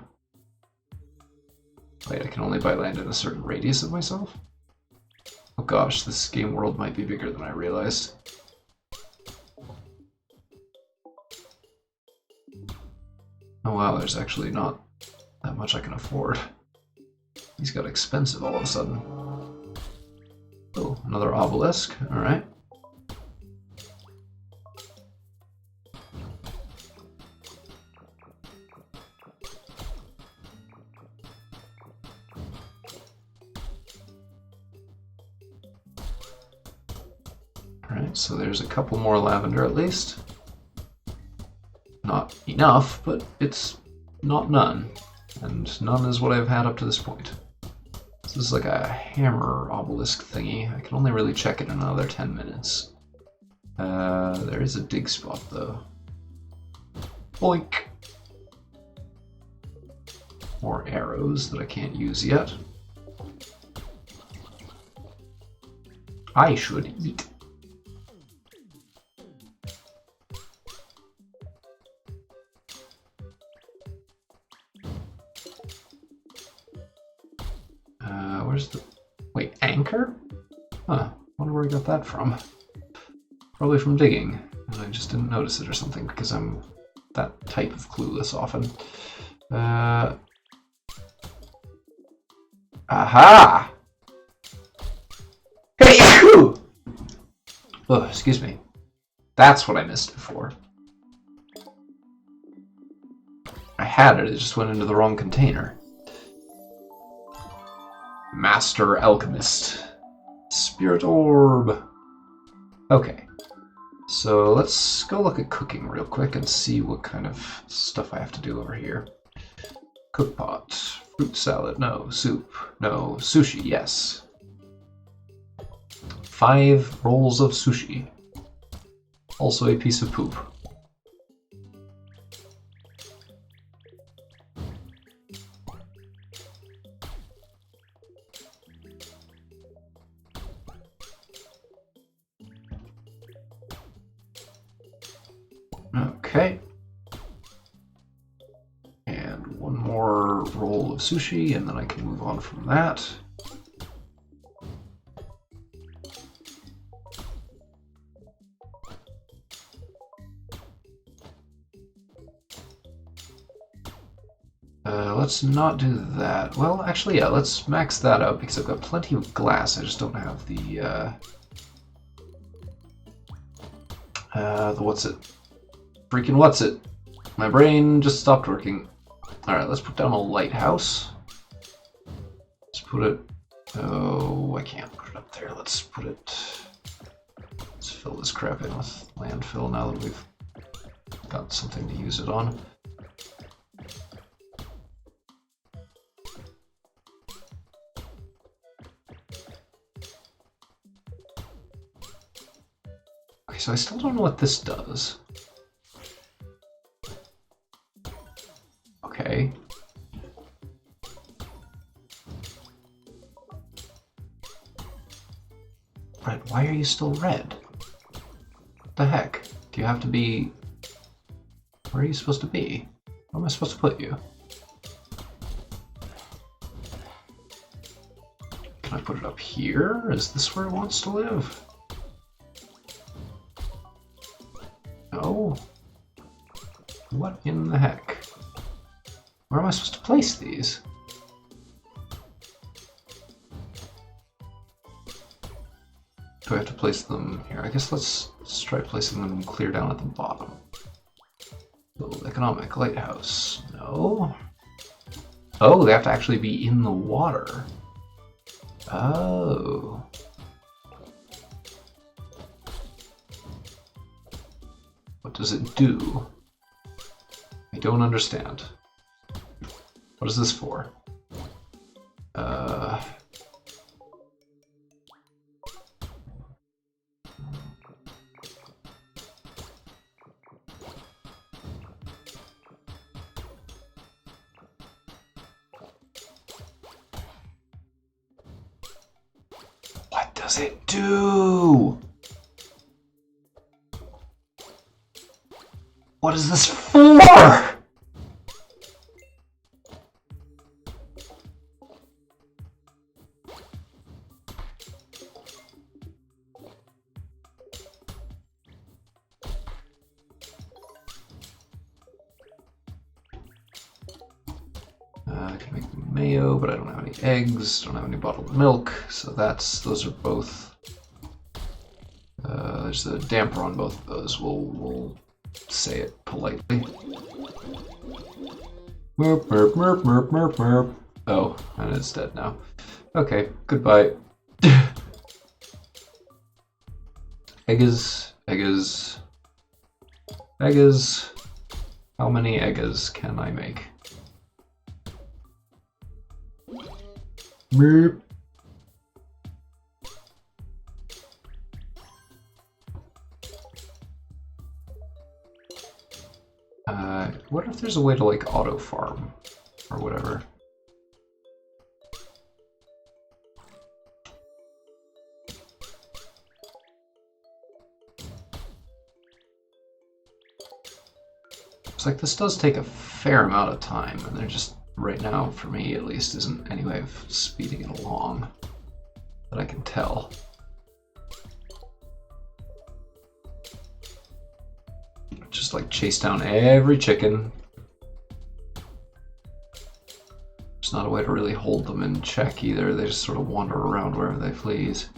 Wait, I can only buy land in a certain radius of myself? Oh gosh, this game world might be bigger than I realized. Oh wow, there's actually not that much I can afford. These got expensive all of a sudden. Oh, another obelisk. Alright. Alright, so there's a couple more lavender at least. Not enough, but it's not none. And none is what I've had up to this point. This is like a hammer obelisk thingy. I can only really check it in another 10 minutes. There is a dig spot though. Boink! More arrows that I can't use yet. I should eat. Where's the... Wait, anchor? Huh, wonder where I got that from. Probably from digging, and I just didn't notice it or something because I'm that type of clueless often. Aha! Hey! Oh, excuse me. That's what I missed before. I had it, it just went into the wrong container. Master Alchemist. Spirit Orb. Okay. So let's go look at cooking real quick and see what kind of stuff I have to do over here. Cookpot. Fruit salad. No. Soup. No. Sushi. Yes. 5 rolls of sushi. Also a piece of poop. Okay. And one more roll of sushi, and then I can move on from that. Let's not do that. Well, actually, yeah, let's max that out because I've got plenty of glass. I just don't have the what's it? Freaking what's it? My brain just stopped working. Alright, let's put down a lighthouse. Let's put it... Oh, I can't put it up there. Let's put it... Let's fill this crap in with landfill now that we've got something to use it on. Okay, so I still don't know what this does. Okay. Red, why are you still red? What the heck? Do you have to be... Where are you supposed to be? Where am I supposed to put you? Can I put it up here? Is this where it wants to live? No? What in the heck? Where am I supposed to place these? do I have to place them here? I guess let's try placing them clear down at the bottom. Build economic lighthouse. No. Oh, they have to actually be in the water. Oh. What does it do? I don't understand. What is this for? What does it do? What is this for? I can make mayo, but I don't have any eggs, don't have any bottled milk, so those are both. There's a damper on both of those. We'll say it politely. Merp, merp, merp, merp, merp, merp. Oh, and it's dead now. Okay, goodbye. Eggs, eggs, eggs. How many eggs can I make? Merp. What if there's a way to like auto farm or whatever? It's like this does take a fair amount of time, and they're just right now, for me at least, isn't any way of speeding it along that I can tell. Just like chase down every chicken. There's not a way to really hold them in check either. They just sort of wander around wherever they please.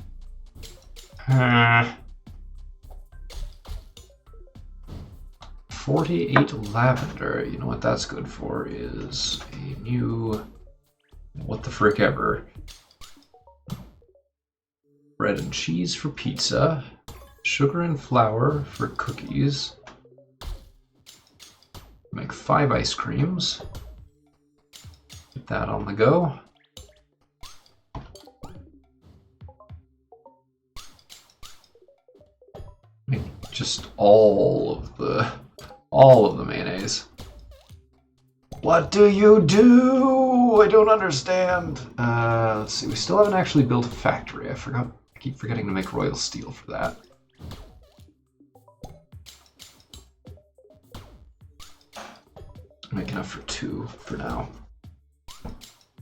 48 lavender. You know what that's good for is a new what the frick ever. Bread and cheese for pizza. Sugar and flour for cookies. Make 5 ice creams. Get that on the go. Make just all of the mayonnaise. What do you do? I don't understand. Let's see. We still haven't actually built a factory. I keep forgetting to make royal steel for that. Make enough for 2 for now.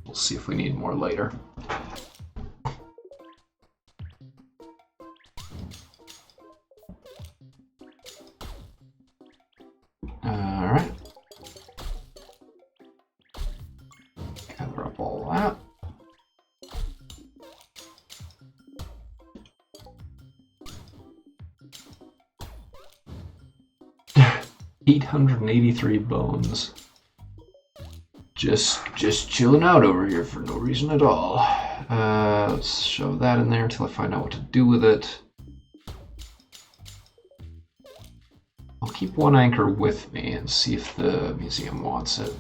We'll see if we need more later. Alright. Gather up all that. $883 bones. Just chilling out over here for no reason at all. Let's shove that in there until I find out what to do with it. I'll keep one anchor with me and see if the museum wants it.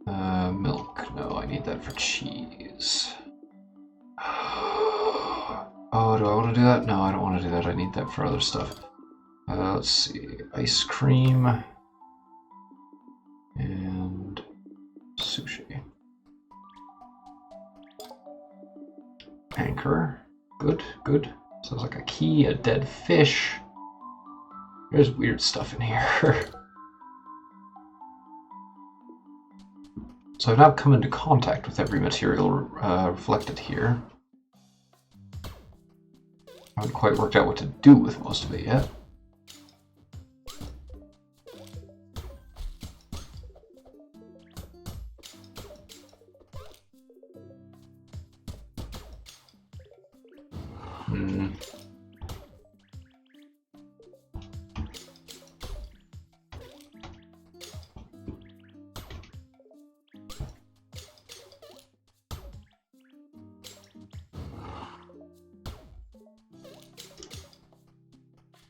Milk. No, I need that for cheese. Oh, do I want to do that? No, I don't want to do that. I need that for other stuff. Let's see. Ice cream. And sushi. Anchor. Good, good. Sounds like a key, a dead fish. There's weird stuff in here. So I've now come into contact with every material reflected here. I haven't quite worked out what to do with most of it yet.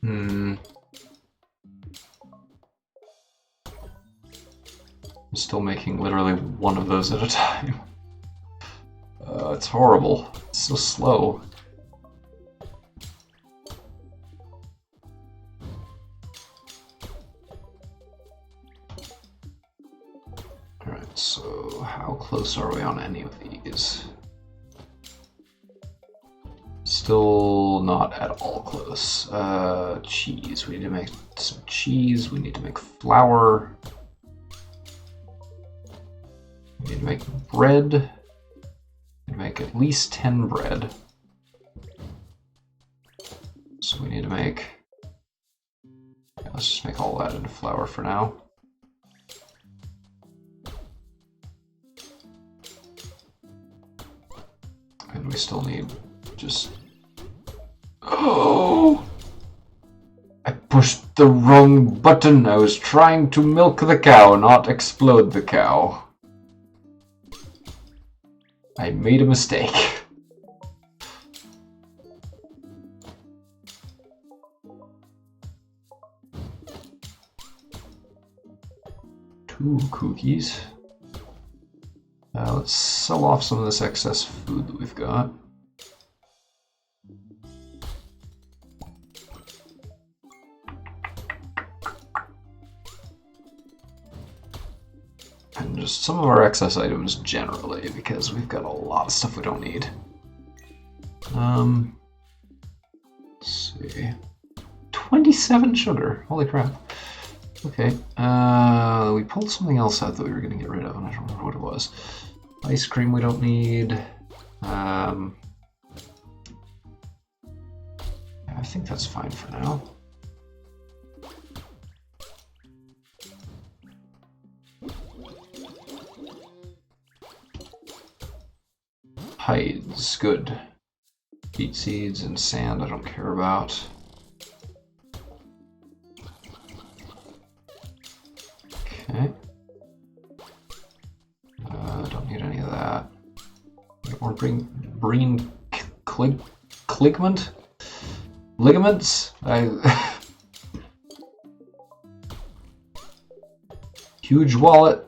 I'm still making literally one of those at a time. It's horrible. It's so slow. Alright, so how close are we on any of these? Still not at all close. Cheese. We need to make some cheese. We need to make flour. We need to make bread. We make at least 10 bread. So we need to make... Yeah, let's just make all that into flour for now. And we still need just... Oh! I pushed the wrong button. I was trying to milk the cow, not explode the cow. I made a mistake. Two cookies. Let's sell off some of this excess food that we've got. And just some of our excess items generally, because we've got a lot of stuff we don't need. Let's see. 27 sugar. Holy crap. Okay. We pulled something else out that we were going to get rid of, and I don't remember what it was. Ice cream we don't need. Yeah, I think that's fine for now. Hides, good. Beet seeds and sand I don't care about. Okay. Don't need any of that. Or green ligaments? Huge wallet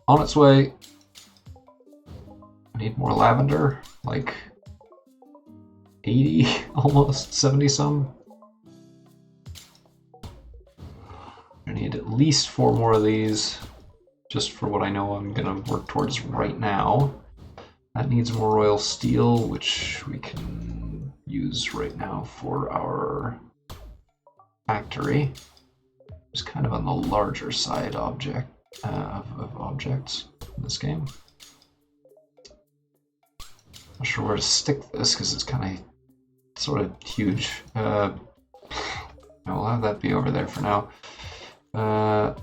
on its way. I need more lavender, like 80, almost 70 some. I need at least 4 more of these, just for what I know I'm gonna work towards right now. That needs more royal steel, which we can use right now for our factory. It's kind of on the larger side of objects in this game. Not sure where to stick this because it's kind of sort of huge. We'll have that be over there for now. Oh,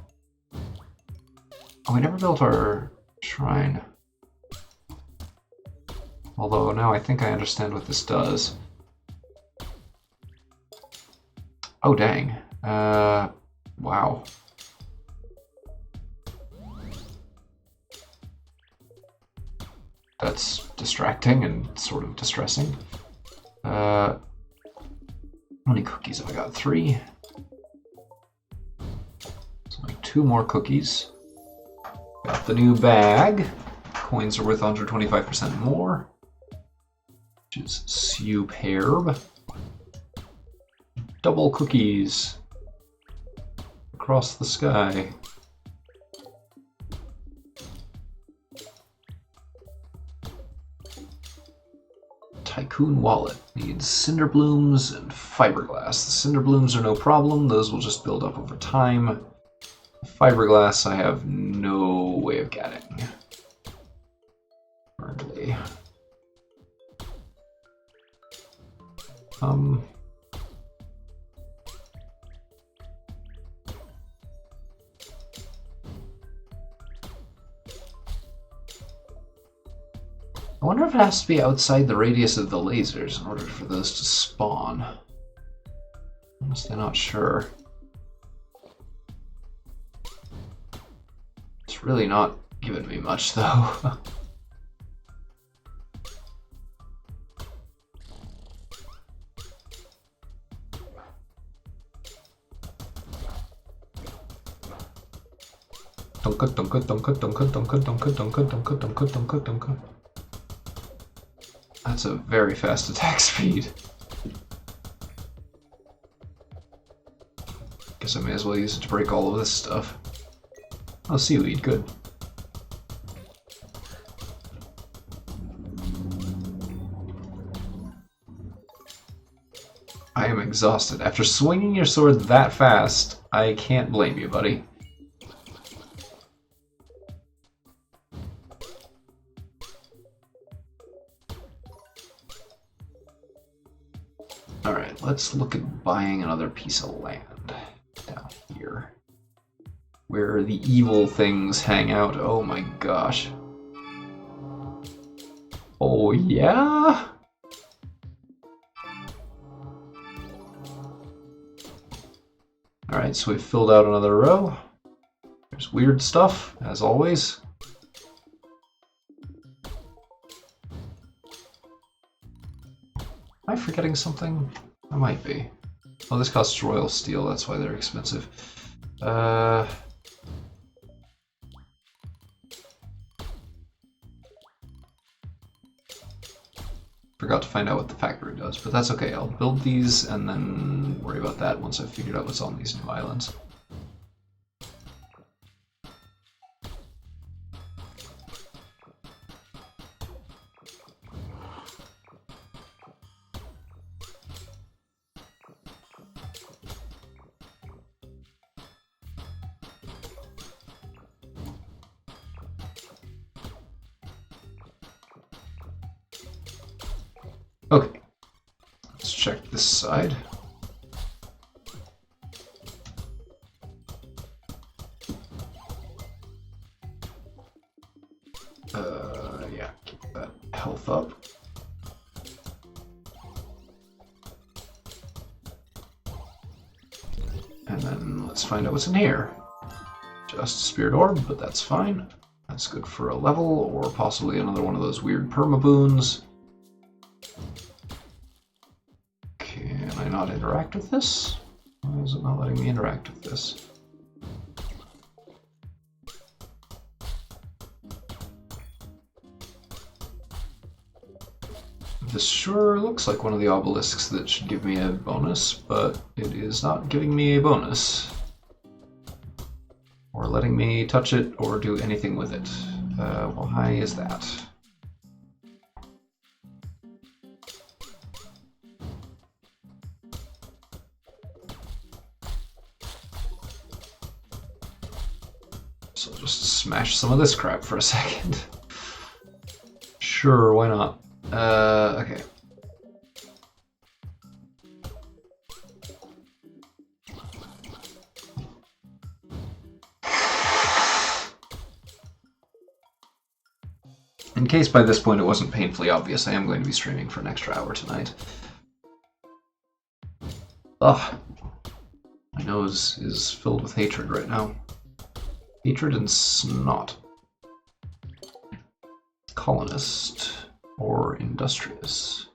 we never built our shrine. Although now I think I understand what this does. Oh dang. Wow. That's distracting and sort of distressing. How many cookies have I got? 3. So like 2 more cookies. Got the new bag. Coins are worth 125% more, which is superb. Double cookies across the sky. Tycoon wallet needs cinder blooms and fiberglass. The cinder blooms are no problem, those will just build up over time. Fiberglass I have no way of getting currently. I wonder if it has to be outside the radius of the lasers in order for those to spawn. Honestly, not sure. It's really not giving me much, though. Dunka, dunka, dunka, dunka, dunka, dunka, dunka, dunka, dunka, dunka, dunka. That's a very fast attack speed. Guess I may as well use it to break all of this stuff. Oh, seaweed, good. I am exhausted. After swinging your sword that fast, I can't blame you, buddy. Alright, let's look at buying another piece of land down here. Where the evil things hang out. Oh my gosh. Oh yeah? Alright, so we've filled out another row. There's weird stuff, as always. Am I forgetting something? I might be. Oh, this costs royal steel, that's why they're expensive. Forgot to find out what the factory does, but that's okay. I'll build these and then worry about that once I've figured out what's on these new islands. Okay, let's check this side. Yeah, keep that health up. And then let's find out what's in here. Just a spirit orb, but that's fine. That's good for a level, or possibly another one of those weird perma boons. Can I not interact with this? Why is it not letting me interact with this? This sure looks like one of the obelisks that should give me a bonus, but it is not giving me a bonus. Or letting me touch it or do anything with it. Why is that? So I'll just smash some of this crap for a second. Sure, why not? Okay. In case by this point it wasn't painfully obvious, I am going to be streaming for an extra hour tonight. Ugh. My nose is filled with hatred right now. Hatred and snot. Colonist or industrious?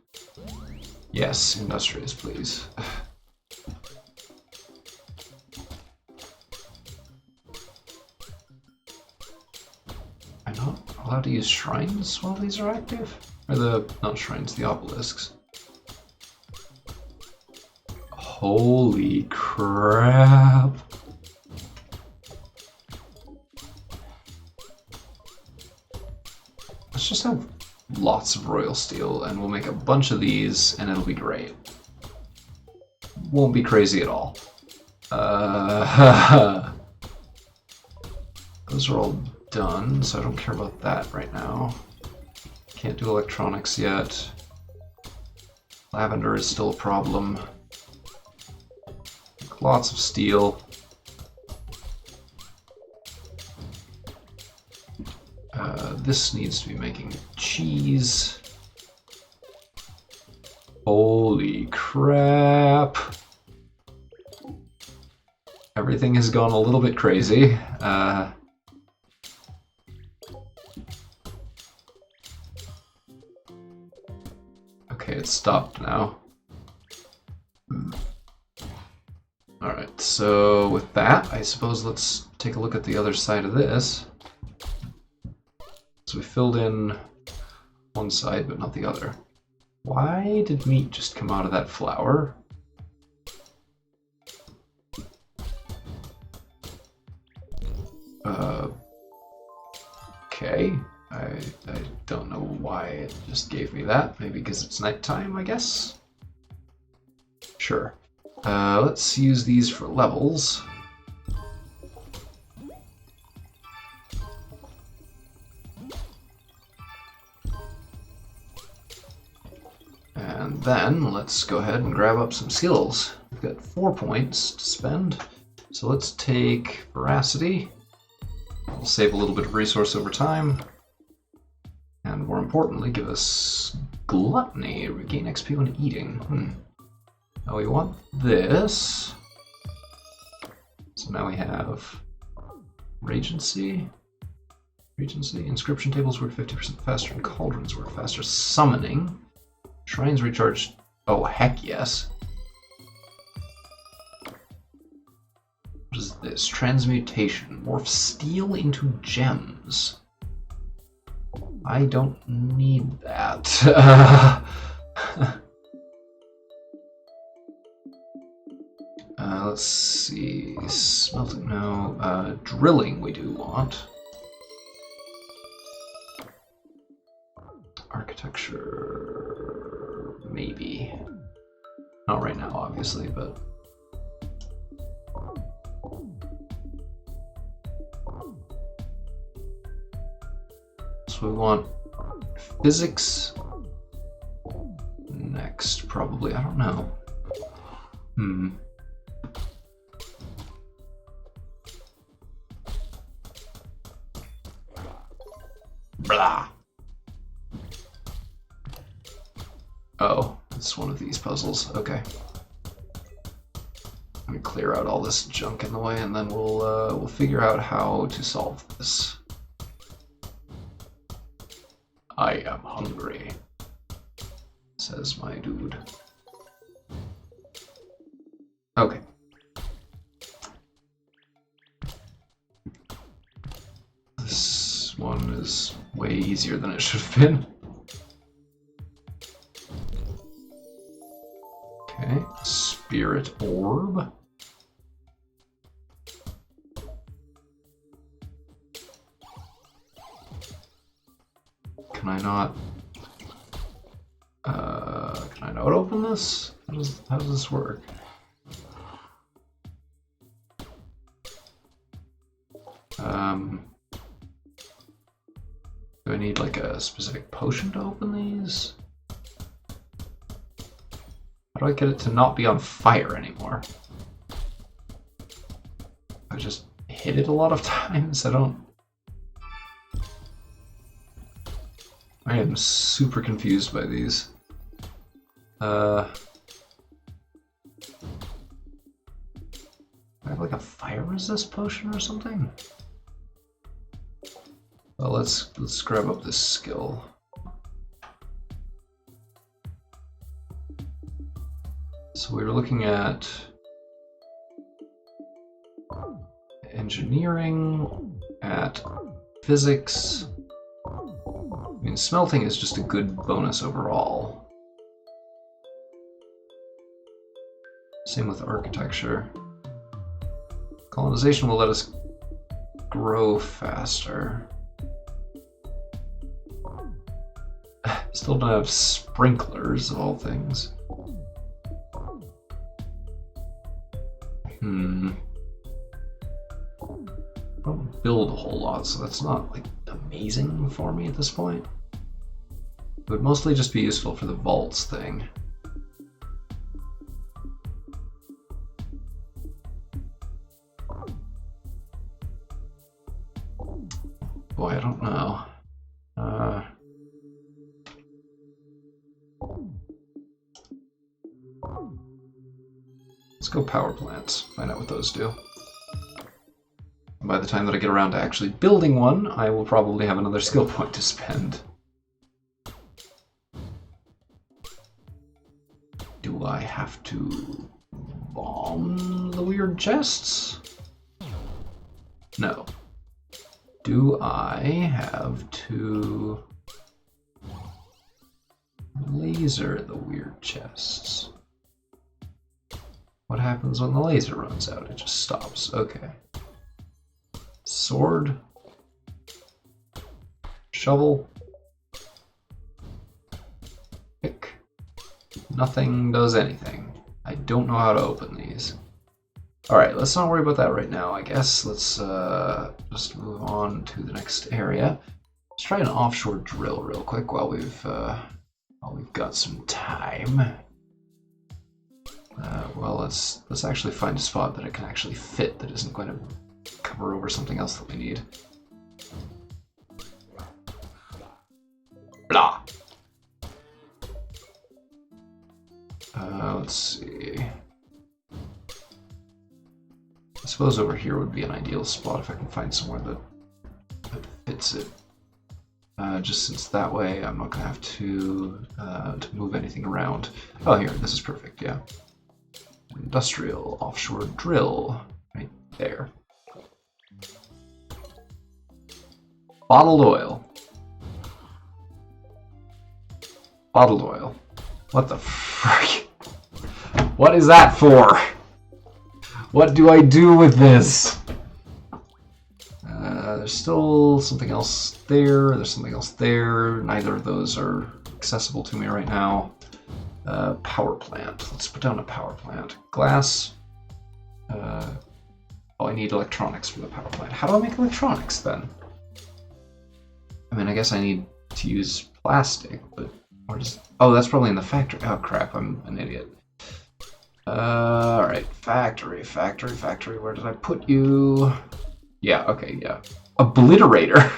Yes, industrious, please. I'm not allowed to use shrines while these are active? Or not shrines, the obelisks. Holy crap! Let's just have lots of royal steel and we'll make a bunch of these and it'll be great. Won't be crazy at all. Those are all done, so I don't care about that right now. Can't do electronics yet. Lavender is still a problem. Lots of steel. This needs to be making cheese. Holy crap. Everything has gone a little bit crazy. Okay, it's stopped now. Alright, so with that, I suppose let's take a look at the other side of this. So we filled in one side, but not the other. Why did meat just come out of that flour? Okay. I don't know why it just gave me that. Maybe because it's nighttime, I guess? Sure. Let's use these for levels. And then let's go ahead and grab up some skills. We've got 4 points to spend. So let's take Veracity. We'll save a little bit of resource over time. And more importantly, give us Gluttony. Regain XP when eating. Now we want this. So now we have Regency. Inscription tables work 50% faster and cauldrons work faster. Summoning. Shrines recharge. Oh, heck yes. What is this? Transmutation. Morph steel into gems. I don't need that. Let's see. Smelting, no. Drilling we do want. Architecture, maybe. Not right now, obviously, but... So we want physics next, probably. I don't know. Blah. Oh, it's one of these puzzles. Okay. Let me clear out all this junk in the way, and then we'll figure out how to solve this. I am hungry, says my dude. Okay. This one is way easier than it should have been. Okay, Spirit Orb. Can I not open this? How does this work? Do I need like a specific potion to open these? How do I get it to not be on fire anymore? I just hit it a lot of times. I am super confused by these. I have like a fire resist potion or something? Well, let's grab up this skill. So we were looking at engineering, at physics. I mean, smelting is just a good bonus overall. Same with architecture. Colonization will let us grow faster. Still don't have sprinklers, of all things. I don't build a whole lot, so that's not like amazing for me at this point. It would mostly just be useful for the vaults thing. Boy, I don't know. Let's go power plants, find out what those do. And by the time that I get around to actually building one, I will probably have another skill point to spend. Do I have to bomb the weird chests? No. Do I have to laser the weird chests? What happens when the laser runs out? It just stops. Okay. Sword. Shovel. Pick. Nothing does anything. I don't know how to open these. Alright, let's not worry about that right now, I guess. Let's just move on to the next area. Let's try an offshore drill real quick while we've got some time. Well, let's actually find a spot that it can actually fit that isn't going to cover over something else that we need. Blah. Let's see. I suppose over here would be an ideal spot if I can find somewhere that fits it. Just since that way I'm not going to have to move anything around. Oh, here, this is perfect, yeah. Industrial offshore drill, right there. Bottled oil. Bottled oil. What the frick? What is that for? What do I do with this? There's still something else there. There's something else there. Neither of those are accessible to me right now. Power plant. Let's put down a power plant. Glass. Oh, I need electronics for the power plant. How do I make electronics then? I mean, I guess I need to use plastic, but where's... Oh, that's probably in the factory. Oh, crap. I'm an idiot. Alright. Factory. Where did I put you? Yeah, okay, yeah. Obliterator!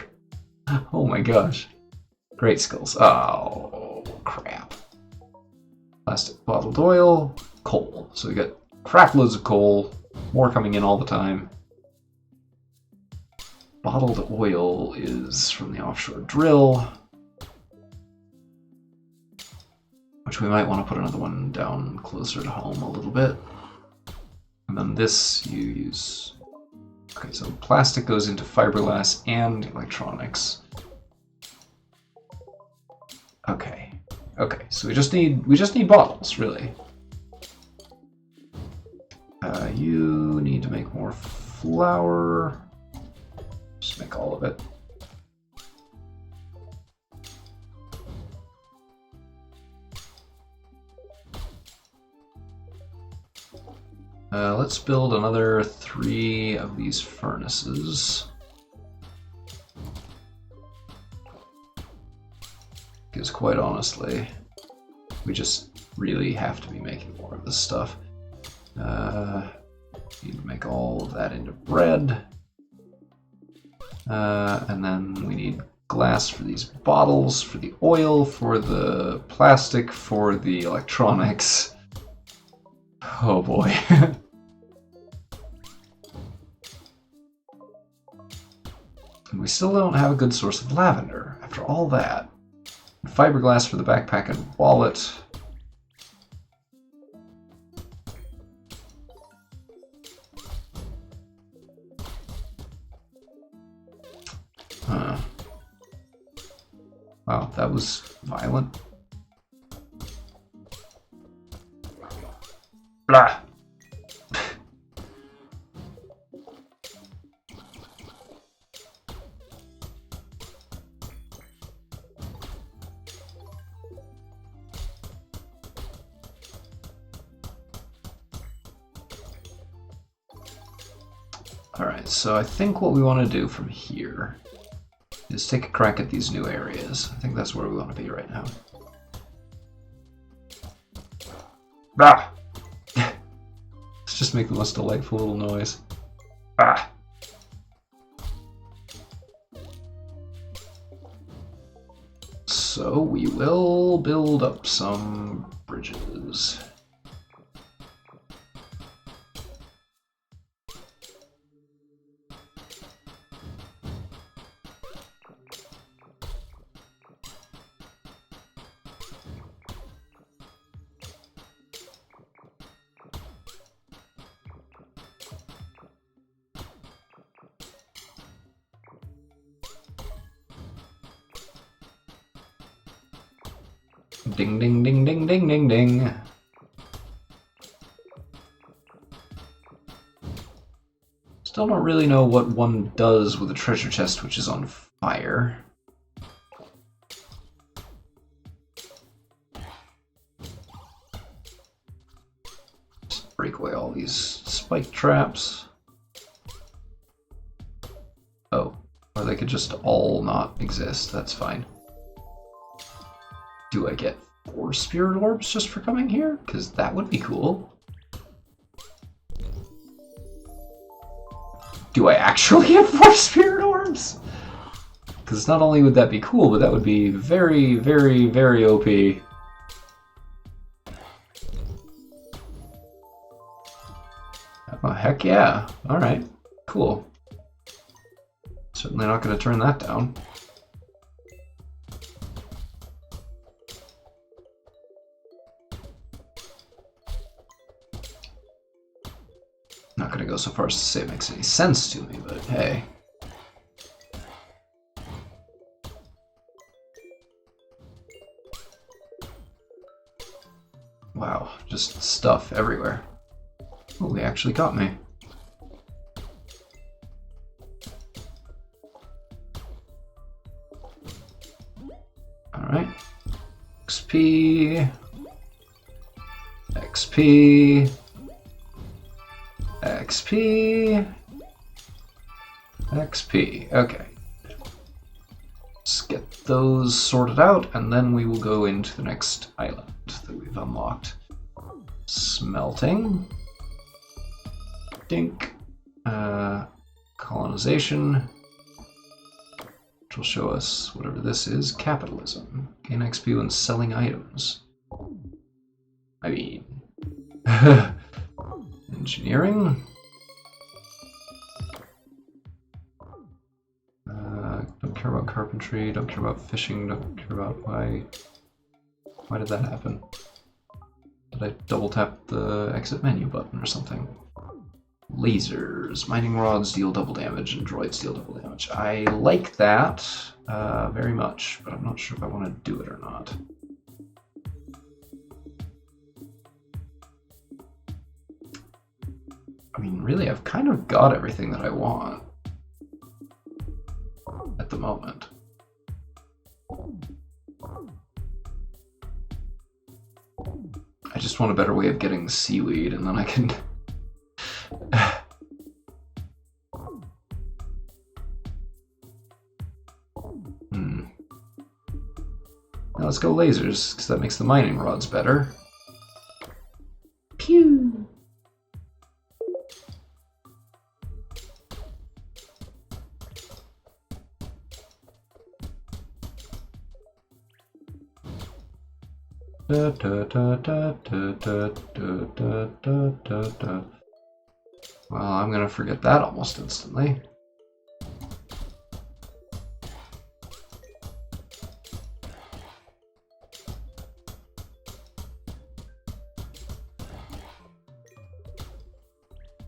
Oh my gosh. Great skills. Oh, crap. Plastic, bottled oil, coal. So we got crap loads of coal, more coming in all the time. Bottled oil is from the offshore drill, which we might want to put another one down closer to home a little bit. And then this you use... Okay, so plastic goes into fiberglass and electronics. Okay. Okay, so we just need bottles, really. You need to make more flour. Just make all of it. Let's build another 3 of these furnaces. Because quite honestly, we just really have to be making more of this stuff. Need to make all of that into bread. And then we need glass for these bottles, for the oil, for the plastic, for the electronics. Oh boy. And we still don't have a good source of lavender after all that. Fiberglass for the backpack and wallet. Wow, that was violent. Blah. Alright, so I think what we want to do from here is take a crack at these new areas. I think that's where we want to be right now. Ah! Let's just make the most delightful little noise. Ah! So we will build up some bridges. Ding, ding, ding, ding, ding, ding, ding. Still don't really know what one does with a treasure chest which is on fire. Just break away all these spike traps. Oh, or they could just all not exist, that's fine. Do I get 4 spirit orbs just for coming here? Because that would be cool. Do I actually get 4 spirit orbs? Because not only would that be cool, but that would be very, very, very OP. Oh, heck yeah. Alright, cool. Certainly not going to turn that down. Not going to go so far as to say it makes any sense to me, but hey. Wow, just stuff everywhere. Oh, they actually got me. Alright. XP. XP. XP. XP. Okay. Let's get those sorted out, and then we will go into the next island that we've unlocked. Smelting. Dink. Colonization. Which will show us whatever this is. Capitalism. Gain XP when selling items. I mean... Engineering. Don't care about carpentry, don't care about fishing, don't care about why did that happen? Did I double tap the exit menu button or something? Lasers. Mining rods deal double damage and droids deal double damage. I like that very much, but I'm not sure if I want to do it or not. I mean, really, I've kind of got everything that I want at the moment. I just want a better way of getting seaweed, and then I can... Now let's go lasers, because that makes the mining rods better. Pew! Da, da, da, da, da, da, da, da, da, da. Well, I'm gonna forget that almost instantly.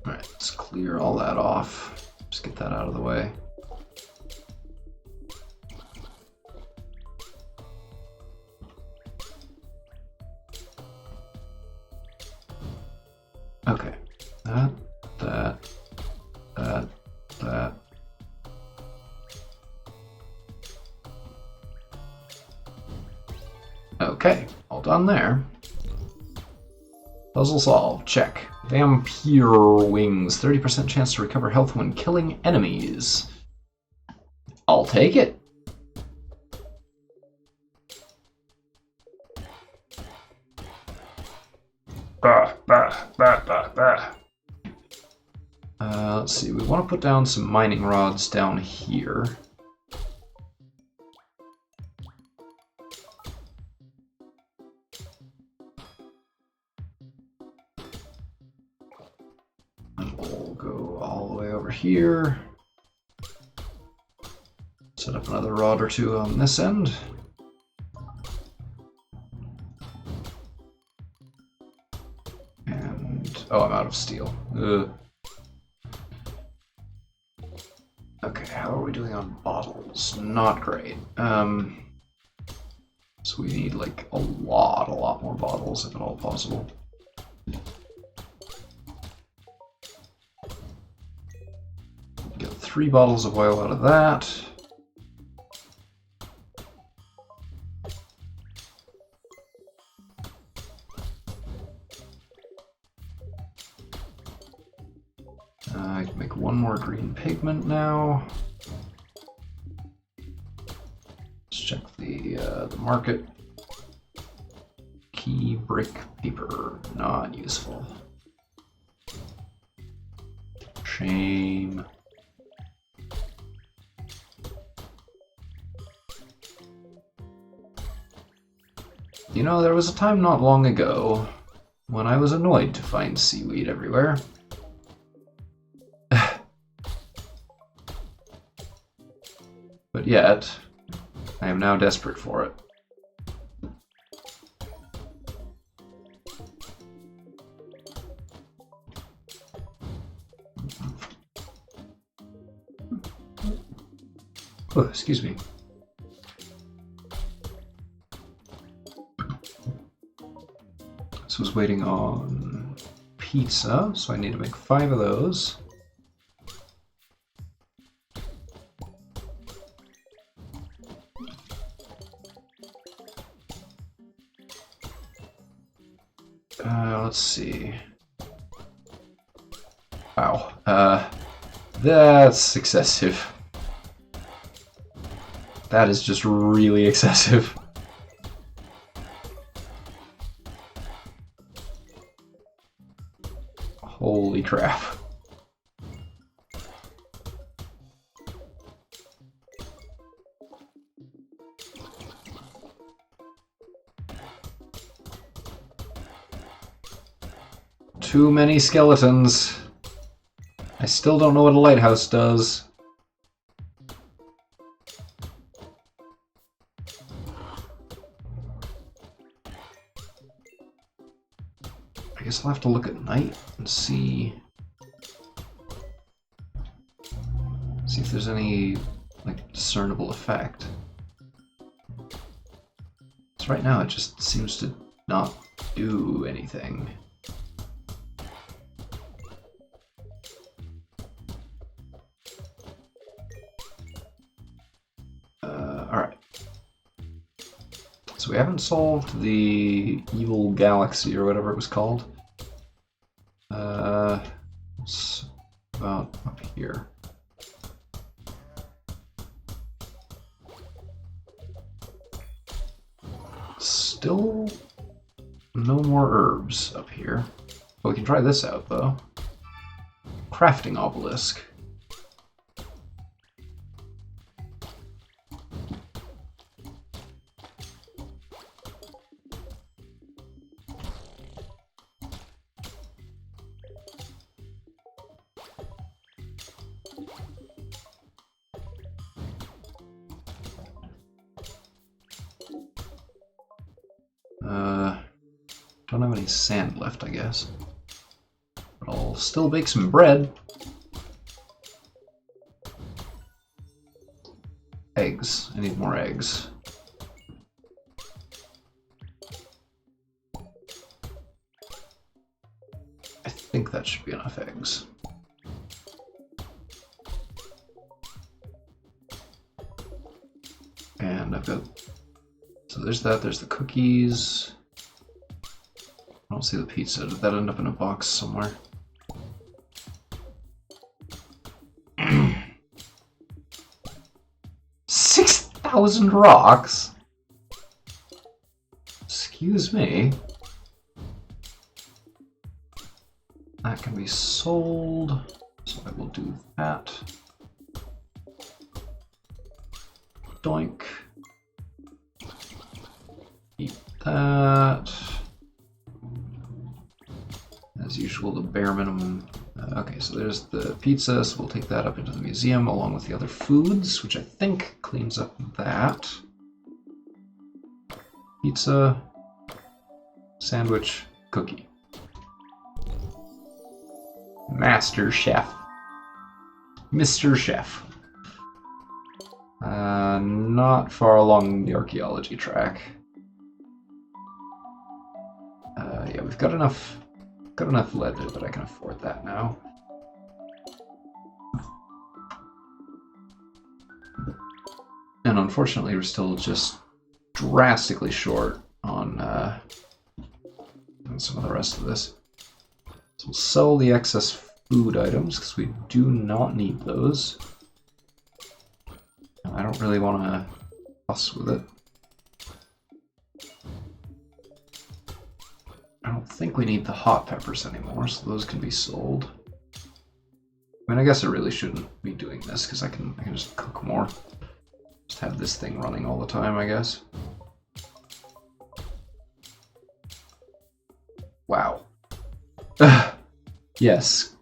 Alright, let's clear all that off. Just get that out of the way. Okay, that. Okay, all done there. Puzzle solved, check. Vampire wings, 30% chance to recover health when killing enemies. I'll take it. Let's see, we want to put down some mining rods down here. And we'll go all the way over here. Set up another rod or two on this end. And, oh, I'm out of steel. Ugh. Okay, how are we doing on bottles? Not great. So we need like a lot more bottles if at all possible. Get 3 bottles of oil out of that. I can make 1 more green pigment now. Let's check the market. Key brick paper, not useful. Shame. You know, there was a time not long ago when I was annoyed to find seaweed everywhere. But yet, I am now desperate for it. Oh, excuse me. This was waiting on pizza, so I need to make 5 of those. Let's see. Wow. That's excessive. That is just really excessive. Holy crap. Too many skeletons. I still don't know what a lighthouse does. I guess I'll have to look at night and see if there's any like discernible effect. So right now it just seems to not do anything. Alright. So we haven't solved the evil galaxy or whatever it was called. It's about up here. Still no more herbs up here. But we can try this out though. Crafting obelisk. Don't have any sand left, I guess. But I'll still bake some bread. Eggs. I need more eggs. I think that should be enough eggs. And I've got... So there's that, there's the cookies. I don't see the pizza. Did that end up in a box somewhere? 6,000 rocks? Excuse me. That can be sold, so I will do that. Doink. Eat that. As usual, the bare minimum. Okay, so there's the pizza, so we'll take that up into the museum along with the other foods, which I think cleans up that. Pizza, sandwich, cookie. Master Chef. Mr. Chef. Not far along the archaeology track. got enough leather that I can afford that now. And unfortunately, we're still just drastically short on some of the rest of this. So we'll sell the excess food items because we do not need those. I don't really want to fuss with it. I don't think we need the hot peppers anymore, so those can be sold. I mean, I guess I really shouldn't be doing this because I can just cook more. Just have this thing running all the time, I guess. Wow. Yes.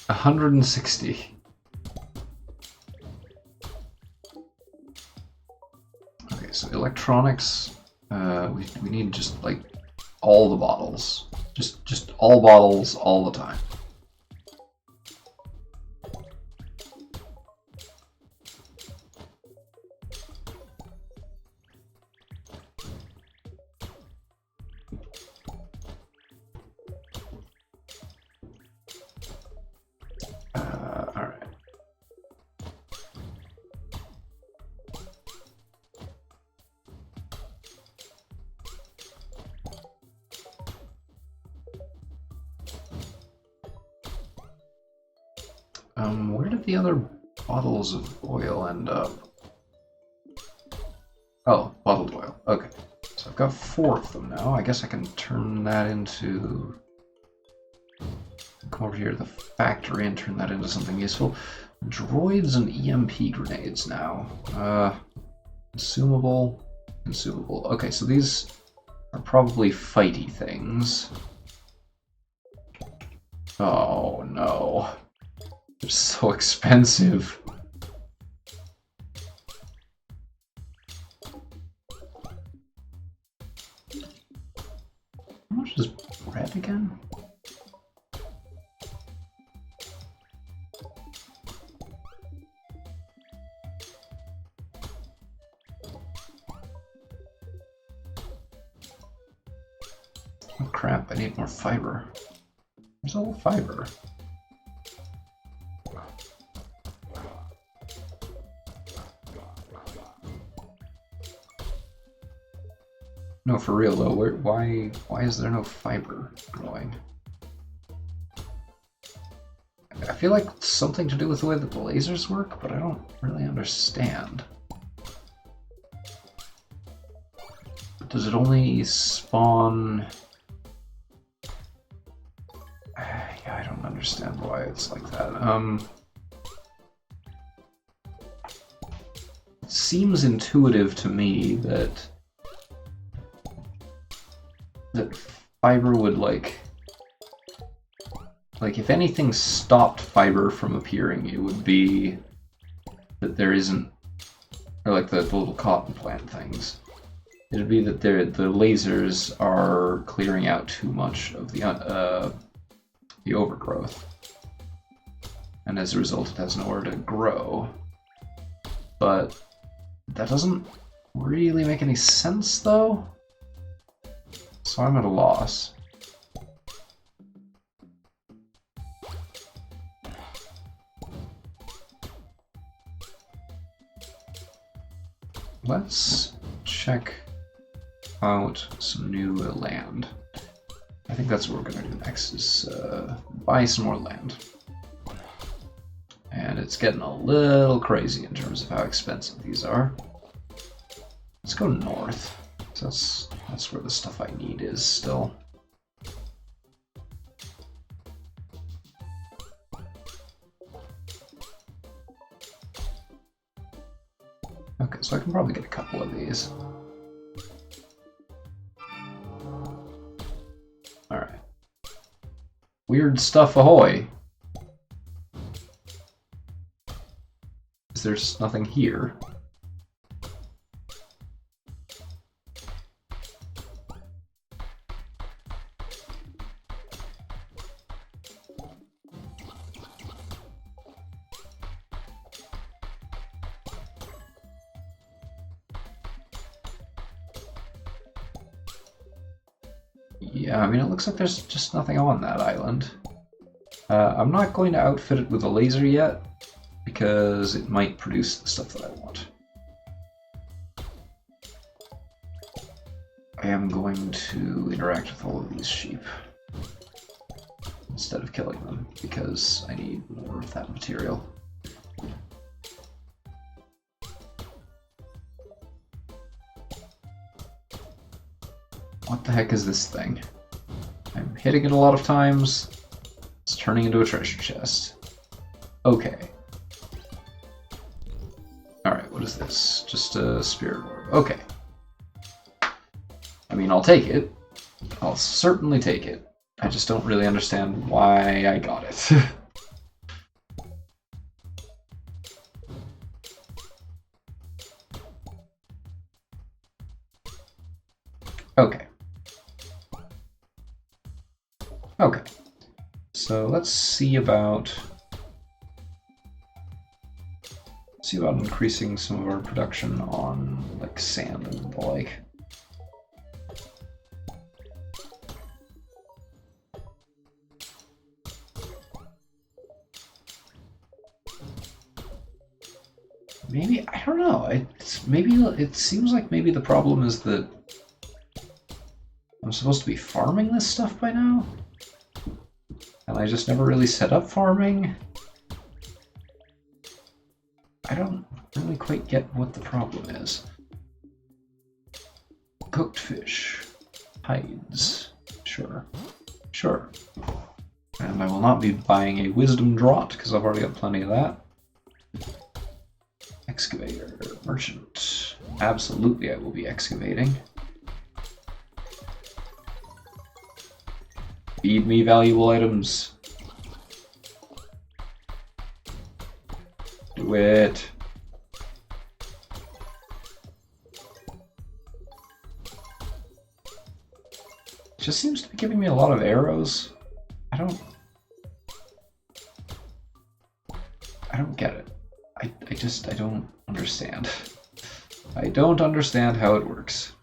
160. Okay, so electronics, we need just like all the bottles. Just all bottles all the time. Alright. Where did the other bottles of oil end up? Oh, bottled oil. Okay. So I've got 4 of them now. I guess I can turn that into... Come over here to the factory and turn that into something useful. Droids and EMP grenades now. Consumable. Consumable. Okay, so these are probably fighty things. Oh no. They're so expensive. How much is bread again? Oh crap, I need more fiber. There's all the fiber. No, for real though, why is there no fiber growing? I feel like it's something to do with the way that the lasers work, but I don't really understand. Does it only spawn... Yeah, I don't understand why it's like that. It seems intuitive to me that fiber would like if anything stopped fiber from appearing, it would be that there isn't, or like the little cotton plant things. It'd be that the lasers are clearing out too much of the overgrowth, and as a result, it has nowhere to grow. But that doesn't really make any sense, though. So I'm at a loss. Let's check out some new land. I think that's what we're going to do next, is buy some more land. And it's getting a little crazy in terms of how expensive these are. Let's go north. That's where the stuff I need is still. Okay, so I can probably get a couple of these. Alright. Weird stuff ahoy! Is there nothing here? Yeah, I mean, it looks like there's just nothing on that island. I'm not going to outfit it with a laser yet, because it might produce the stuff that I want. I am going to interact with all of these sheep instead of killing them, because I need more of that material. What the heck is this thing? I'm hitting it a lot of times. It's turning into a treasure chest. Okay. Alright, what is this? Just a spirit orb. Okay. I mean, I'll take it. I'll certainly take it. I just don't really understand why I got it. Okay. Okay. So let's see about increasing some of our production on like sand and the like. Maybe, I don't know, it seems like maybe the problem is that I'm supposed to be farming this stuff by now? And I just never really set up farming? I don't really quite get what the problem is. Cooked fish. Hides. Sure. Sure. And I will not be buying a wisdom draught, because I've already got plenty of that. Excavator. Merchant. Absolutely I will be excavating. Feed me valuable items. Do it. It just seems to be giving me a lot of arrows. I don't get it. I don't understand. I don't understand how it works.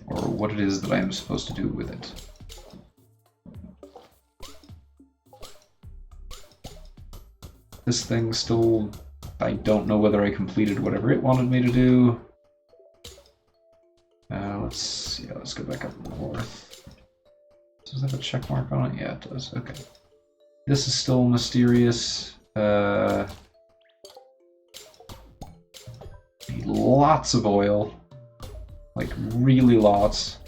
Or what it is that I am supposed to do with it. This thing still... I don't know whether I completed whatever it wanted me to do. Let's go back up north. Does that have a check mark on it? Yeah, it does. Okay. This is still mysterious. Need lots of oil. Like, really lots.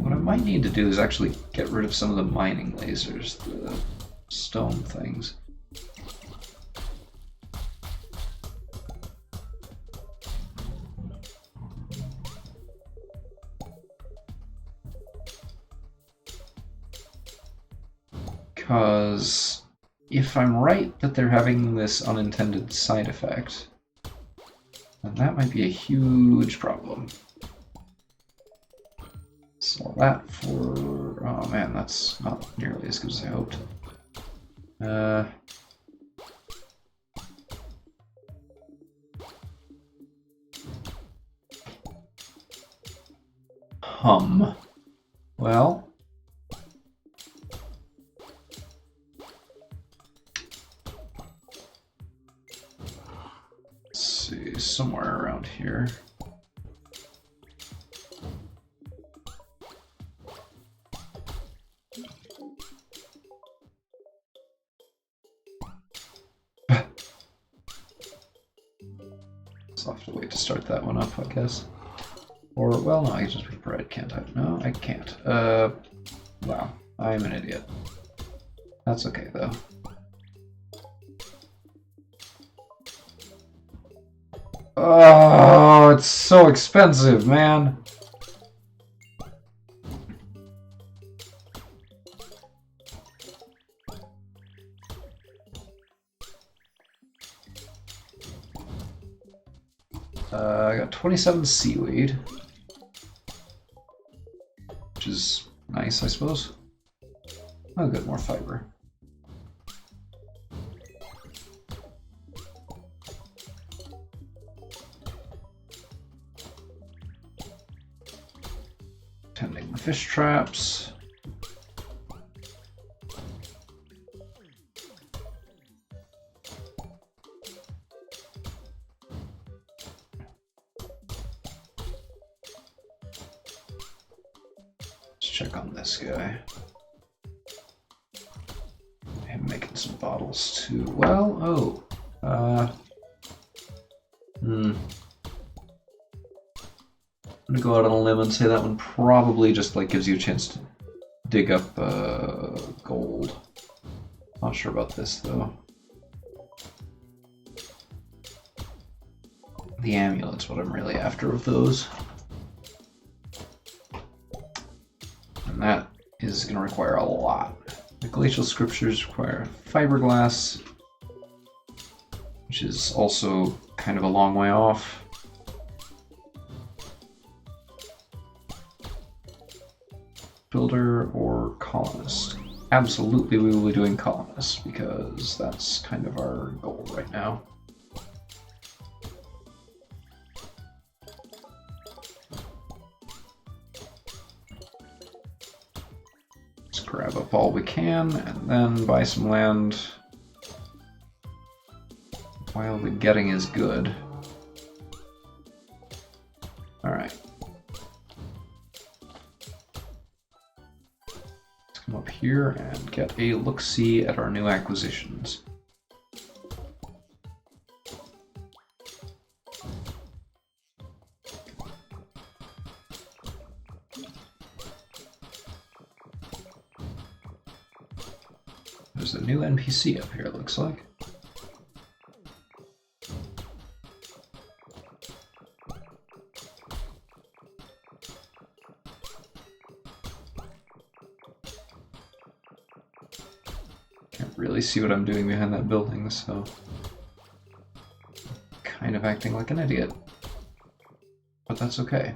What I need to do is actually get rid of some of the mining lasers, the stone things. Because if I'm right that they're having this unintended side effect, then that might be a huge problem. Sell that for... oh man, that's not nearly as good as I hoped. Well... let's see, somewhere around here. So I'll have to wait to start that one up, I guess. Or, well, no, I can just make bread, can't I? No, I can't. Wow, I'm an idiot. That's okay, though. Oh, it's so expensive, man! I got 27 seaweed, which is nice, I suppose. Oh, good, more fiber. Tending the fish traps. Let's check on this guy. I'm making some bottles too. Well, I'm gonna go out on a limb and say that one probably just like gives you a chance to dig up gold. Not sure about this though. The amulet's what I'm really after of those. And that is gonna require a lot. The glacial scriptures require fiberglass, which is also kind of a long way off. Builder or colonist? Absolutely we will be doing colonist because that's kind of our goal right now. Let's grab up all we can and then buy some land while the getting is good. Alright. Up here and get a look-see at our new acquisitions. There's a new NPC up here, it looks like. Really see what I'm doing behind that building, so kind of acting like an idiot, but that's okay.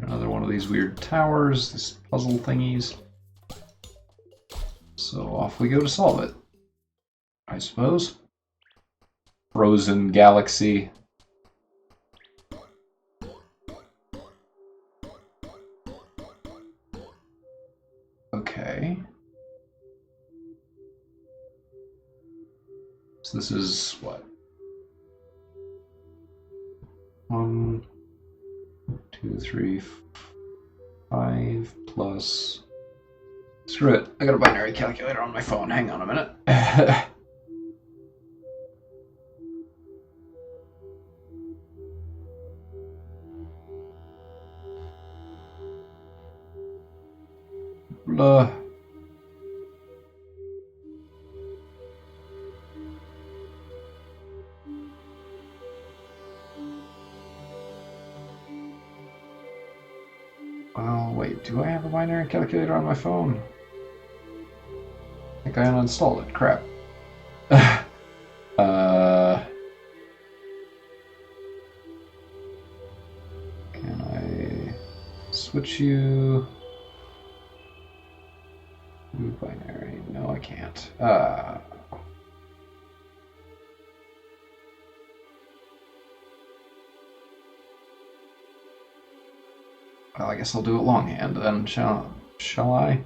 Another one of these weird towers, these puzzle thingies. So off we go to solve it, I suppose. Frozen galaxy. Okay. So this is what? 1, 2, 3, 5 plus. Screw it. I got a binary calculator on my phone. Hang on a minute. Blah. Oh, wait, do I have a binary calculator on my phone? I think I uninstalled it. Crap. Can I switch you? Binary. No, I can't. Well, I guess I'll do it longhand then, shall I?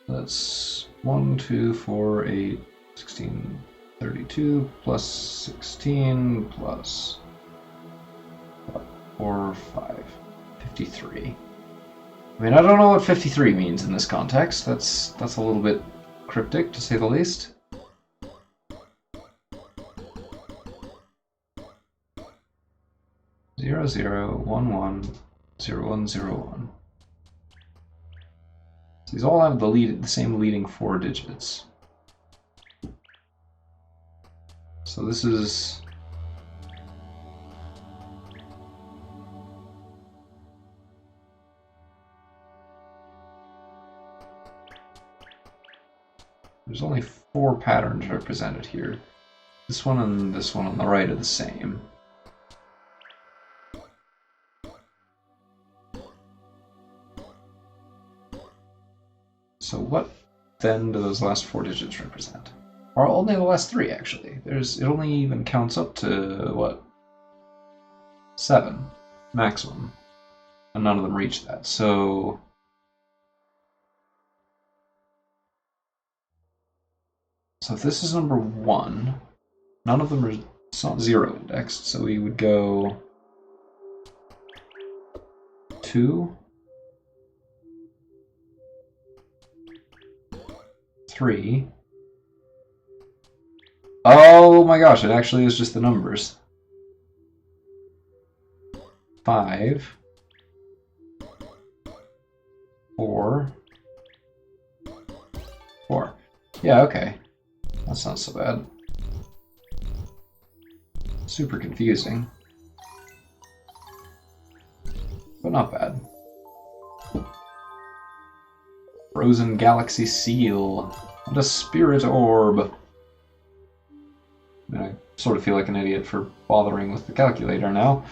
That's 1, 2, 4, 8, 16, 32, plus 16, plus 4, 5, 53. I mean, I don't know what 53 means in this context. That's a little bit cryptic, to say the least. Zero, zero, 1, 1, 0, 1, 0, 1. So these all have the same leading 4 digits. So this is... There's only 4 patterns represented here. This one and this one on the right are the same. So what then do those last 4 digits represent? Or only the last 3, actually. It only even counts up to, what? 7 maximum. And none of them reach that. So if this is number 1, none of them are, it's not 0 indexed, so we would go 2, 3. Oh my gosh, it actually is just the numbers. 5, 4, 4. Yeah, okay. That's not so bad. Super confusing. But not bad. Frozen Galaxy Seal. And a Spirit Orb. I sort of feel like an idiot for bothering with the calculator now.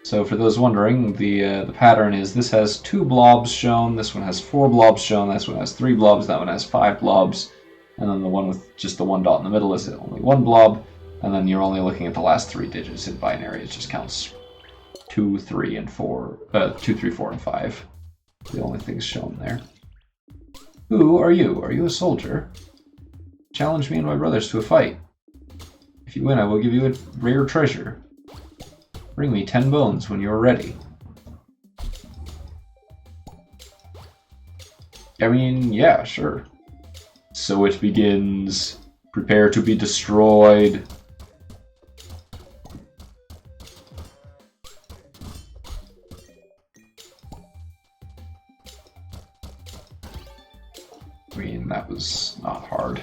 So for those wondering, the pattern is this has 2 blobs shown, this one has 4 blobs shown, this one has 3 blobs, that one has 5 blobs, and then the one with just the 1 dot in the middle is only 1 blob, and then you're only looking at the last 3 digits in binary. It just counts 2, 3, and 4, 2, 3, 4, and 5. The only things shown there. Who are you? Are you a soldier? Challenge me and my brothers to a fight. If you win, I will give you a rare treasure. Bring me 10 bones when you are ready. I mean, yeah, sure. So it begins. Prepare to be destroyed. I mean, that was not hard.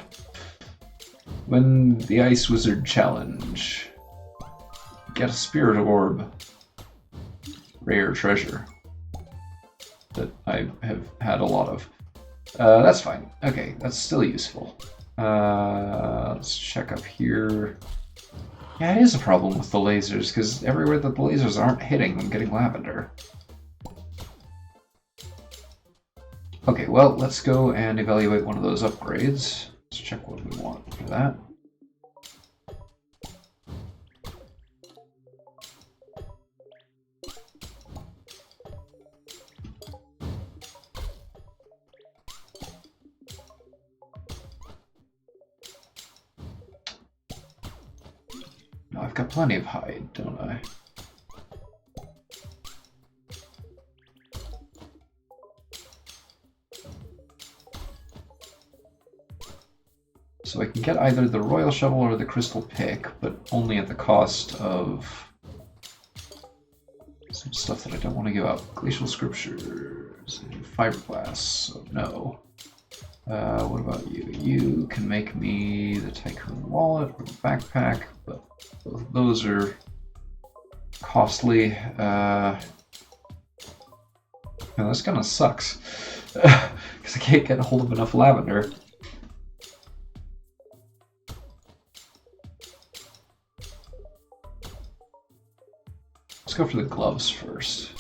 When the Ice Wizard challenge. Get a Spirit Orb. Rare treasure. That I have had a lot of. That's fine. Okay, that's still useful. Let's check up here. Yeah, it is a problem with the lasers, because everywhere that the lasers aren't hitting, I'm getting lavender. Okay, well, let's go and evaluate one of those upgrades. Let's check what we want for that. No, I've got plenty of hide, don't I? So I can get either the Royal Shovel or the Crystal Pick, but only at the cost of some stuff that I don't want to give up. Glacial Scriptures, Fiberglass, so no. What about you? You can make me the Tycoon Wallet or the Backpack, but both of those are costly. Now this kind of sucks, because I can't get a hold of enough lavender. Let's go for the gloves first.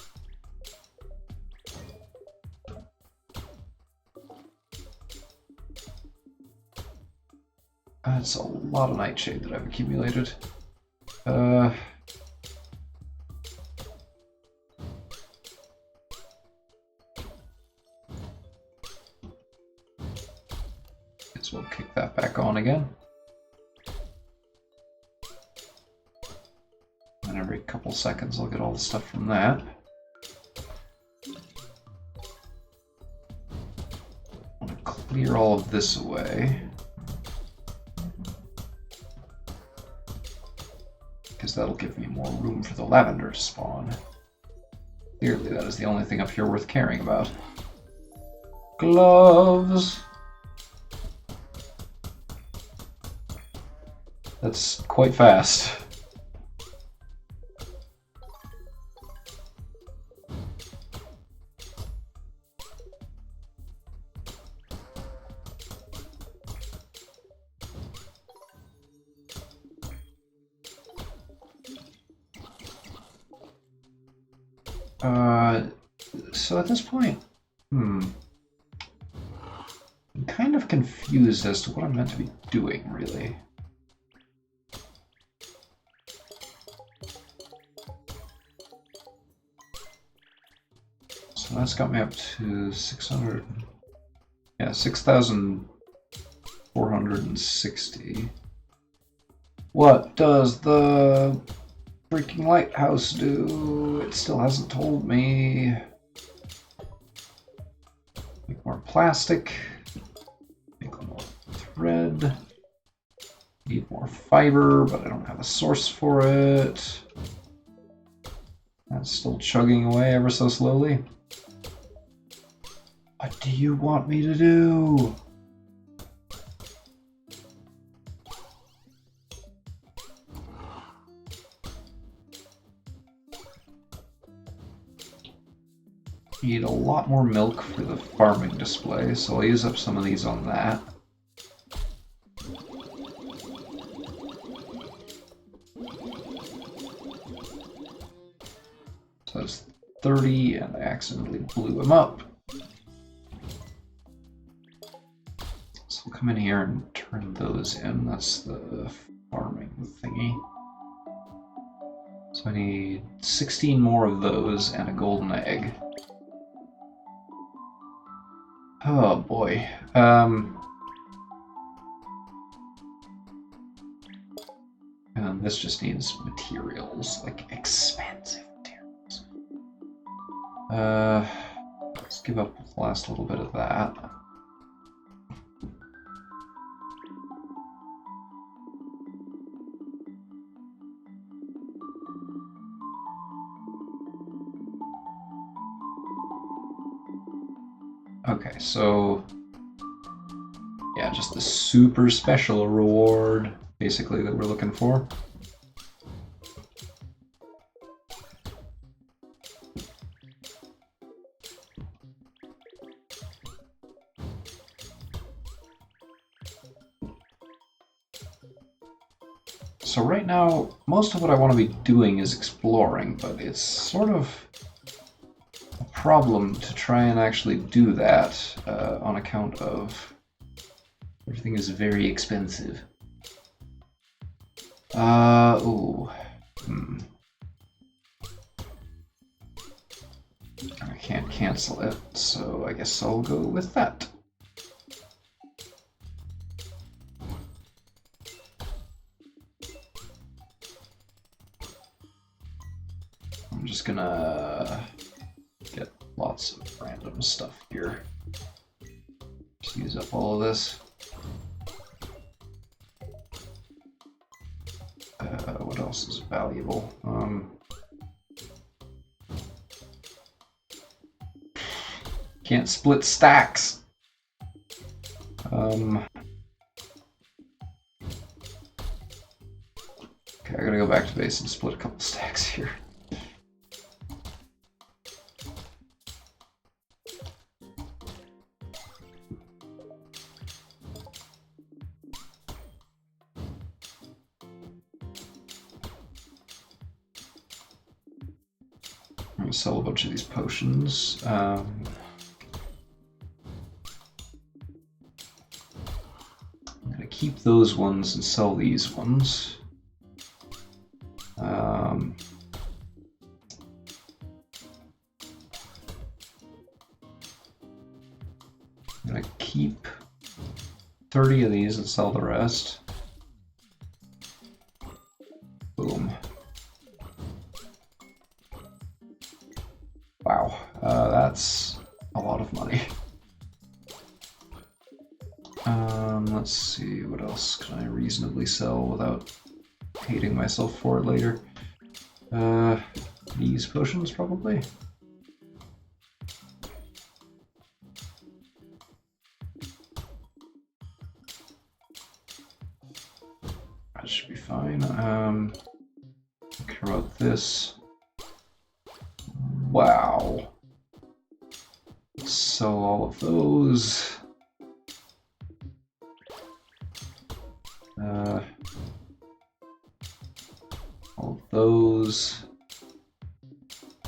That's a lot of nightshade that I've accumulated. Guess we'll kick that back on again. And every couple seconds I'll get all the stuff from that. I want to clear all of this away. Because that'll give me more room for the lavender to spawn. Clearly that is the only thing up here worth caring about. Gloves! That's quite fast. so at this point, I'm kind of confused as to what I'm meant to be doing, really. So that's got me up to 600. Yeah, 6,460. What does the freaking lighthouse do? It still hasn't told me. Make more plastic. Make more thread. Need more fiber, but I don't have a source for it. That's still chugging away ever so slowly. What do you want me to do? Need a lot more milk for the farming display, so I'll use up some of these on that. So that's 30, and I accidentally blew him up. So I'll come in here and turn those in. That's the farming thingy. So I need 16 more of those and a golden egg. Oh boy. And this just needs materials, like expensive materials. Let's give up the last little bit of that. Okay, so yeah, just the super special reward, basically, that we're looking for. So right now, most of what I want to be doing is exploring, but it's sort of a problem to try and actually do that on account of everything is very expensive. I can't cancel it, so I guess I'll go with that. I'm just gonna get lots of random stuff here. Just use up all of this. What else is valuable? Can't split stacks. Okay, I gotta go back to base and split a couple stacks here. I'm gonna sell a bunch of these potions. I'm gonna keep those ones and sell these ones. I'm gonna keep 30 of these and sell the rest. Boom. Wow, that's a lot of money. Let's see, what else can I reasonably sell without hating myself for it later? These potions, probably? That should be fine. Don't care about this. Wow. Let's sell all of those. All of those.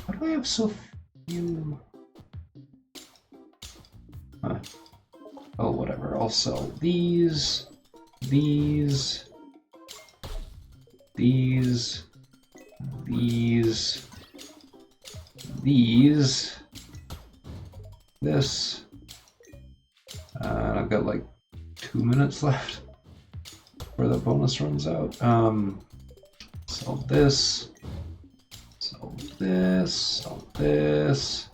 Why do I have so few? Huh. Oh, whatever. I'll sell these, these, these, these, these, this. And I've got like 2 minutes left before the bonus runs out. Sell this, sell this, sell this.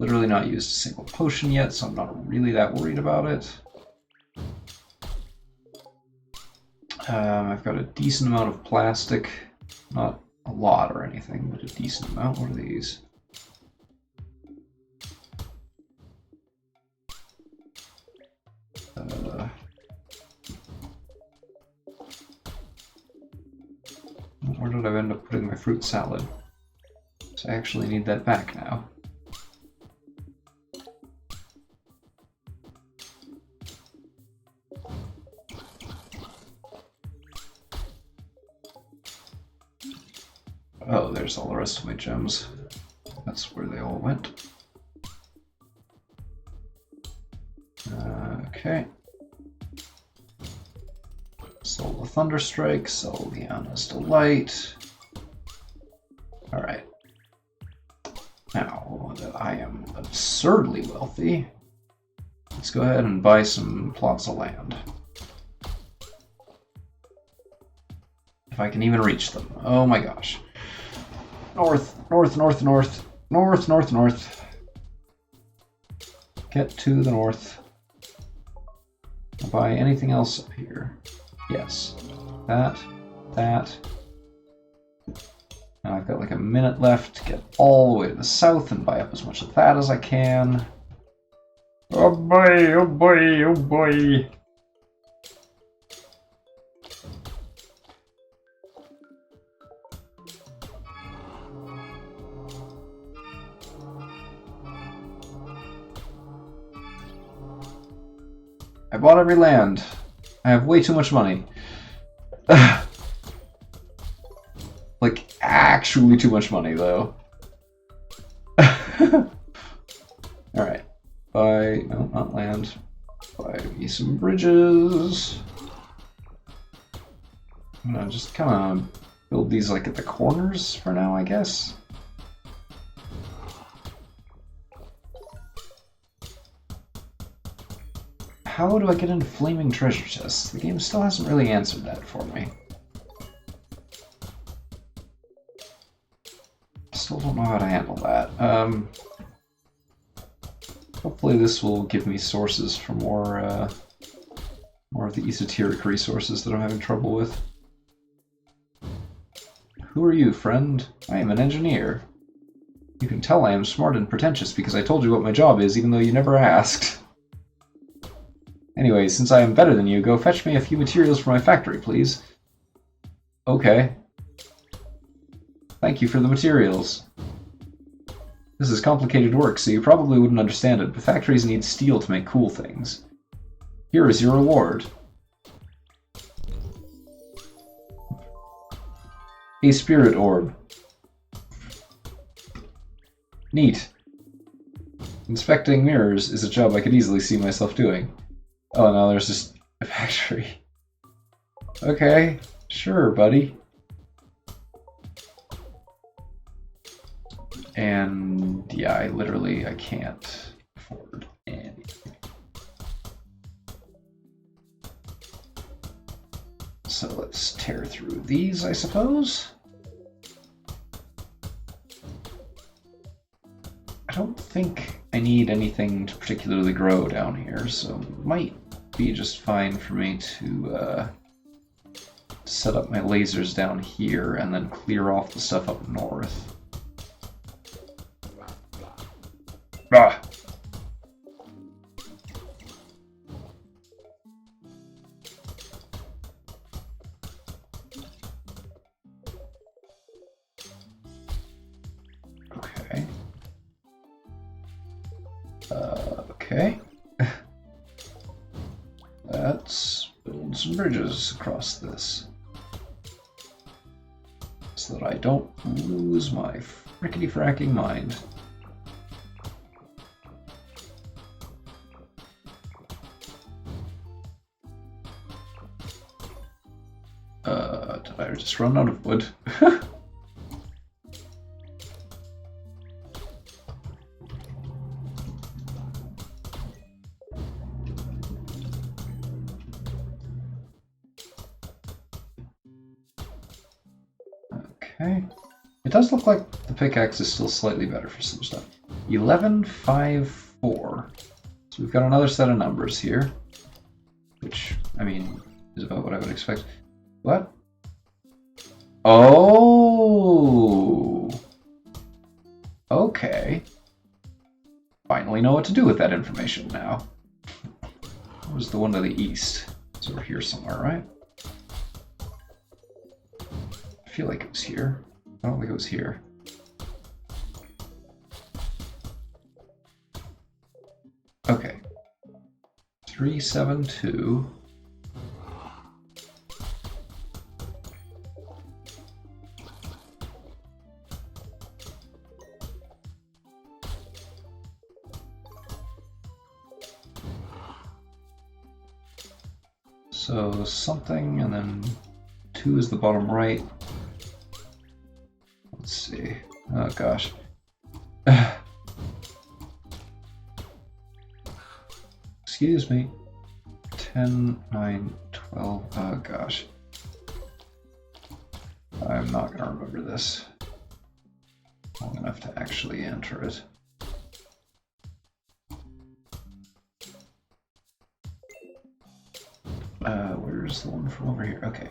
Literally not used a single potion yet, so I'm not really that worried about it. I've got a decent amount of plastic. Not a lot or anything, but a decent amount. What are these? Where did I end up putting my fruit salad? So I actually need that back now. Oh, there's all the rest of my gems. That's where they all went. Okay. Sell the Thunderstrike, sell the Anna's Delight. Alright. Now that I am absurdly wealthy, let's go ahead and buy some plots of land. If I can even reach them. Oh my gosh. North, north, north, north, north, north, north. Get to the north. I'll buy anything else up here. Yes. That. Now I've got like a minute left to get all the way to the south and buy up as much of that as I can. Oh boy, oh boy, oh boy. I bought every land. I have way too much money. Like, actually too much money, though. Alright. Buy... no, not land. Buy me some bridges. I'm gonna just kind of build these, like, at the corners for now, I guess. How do I get into flaming treasure chests? The game still hasn't really answered that for me. Still don't know how to handle that. Hopefully this will give me sources for more of the esoteric resources that I'm having trouble with. Who are you, friend? I am an engineer. You can tell I am smart and pretentious because I told you what my job is even though you never asked. Anyway, since I am better than you, go fetch me a few materials for my factory, please. Okay. Thank you for the materials. This is complicated work, so you probably wouldn't understand it, but factories need steel to make cool things. Here is your reward. A spirit orb. Neat. Inspecting mirrors is a job I could easily see myself doing. Oh, now there's just a factory. Okay, sure, buddy. And yeah, I can't afford anything. So let's tear through these, I suppose. I don't think I need anything to particularly grow down here, so it might be just fine for me to set up my lasers down here and then clear off the stuff up north. Ah! Okay. Okay. Let's build some bridges across this so that I don't lose my frickety-fracking mind. Did I just run out of wood? Okay. It does look like the pickaxe is still slightly better for some stuff. 1154. So we've got another set of numbers here. Which, I mean, is about what I would expect. What? Oh! Okay. Finally know what to do with that information now. What was the one to the east? It's over here somewhere, right? I feel like it was here. I don't think it was here. Okay. 372. So something, and then 2 is the bottom right. Let's see. Oh gosh. Excuse me. 10, 9, 12. Oh gosh. I'm not going to remember this long enough to actually enter it. Where's the one from over here? Okay.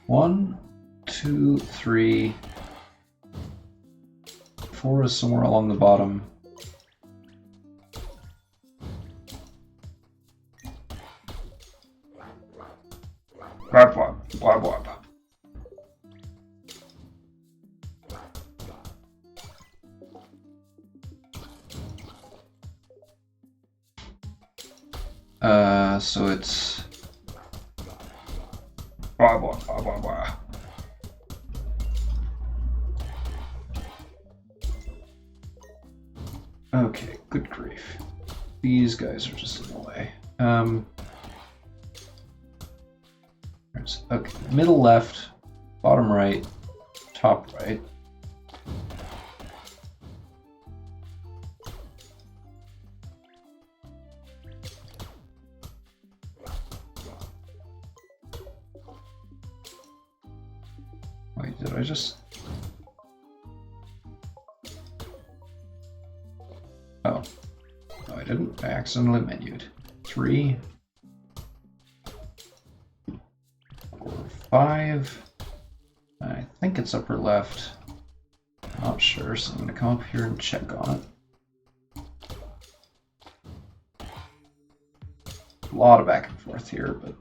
1, 2, 3. 4 is somewhere along the bottom. Blah, blah, blah, blah. So it's blah, blah, blah, blah, blah. Okay, good grief. These guys are just in the way. Okay, middle left, bottom right, top right. Wait, did I just... Oh. No, I didn't. I accidentally menued. 3, 4, 5. I think it's upper left. Not sure, so I'm going to come up here and check on it. A lot of back and forth here, but...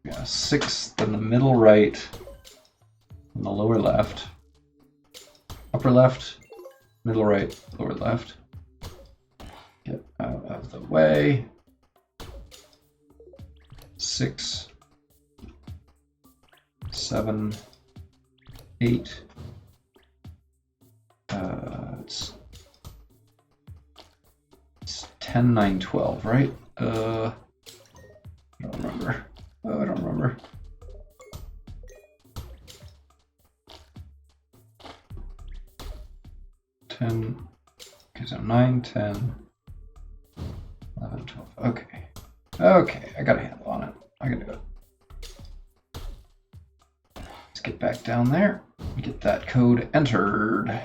Yeah, 6th in the middle right, and the lower left. Upper left, middle right, lower left. Get out of the way. 6, 7, 8. It's 10, 9, 12, right? I don't remember. Oh, I don't remember. Okay, so 9, 10, 11, 12. Okay. Okay, I got a handle on it. I gotta go. Let's get back down there. Get that code entered.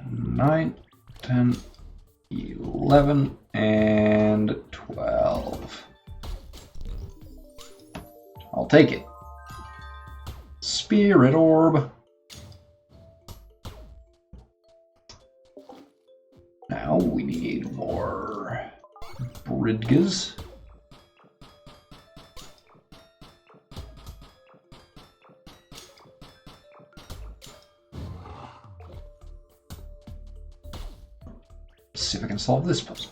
Nine, 10, 11, and 12. I'll take it. Spirit orb. Now we need more Bridges. Let's see if I can solve this puzzle.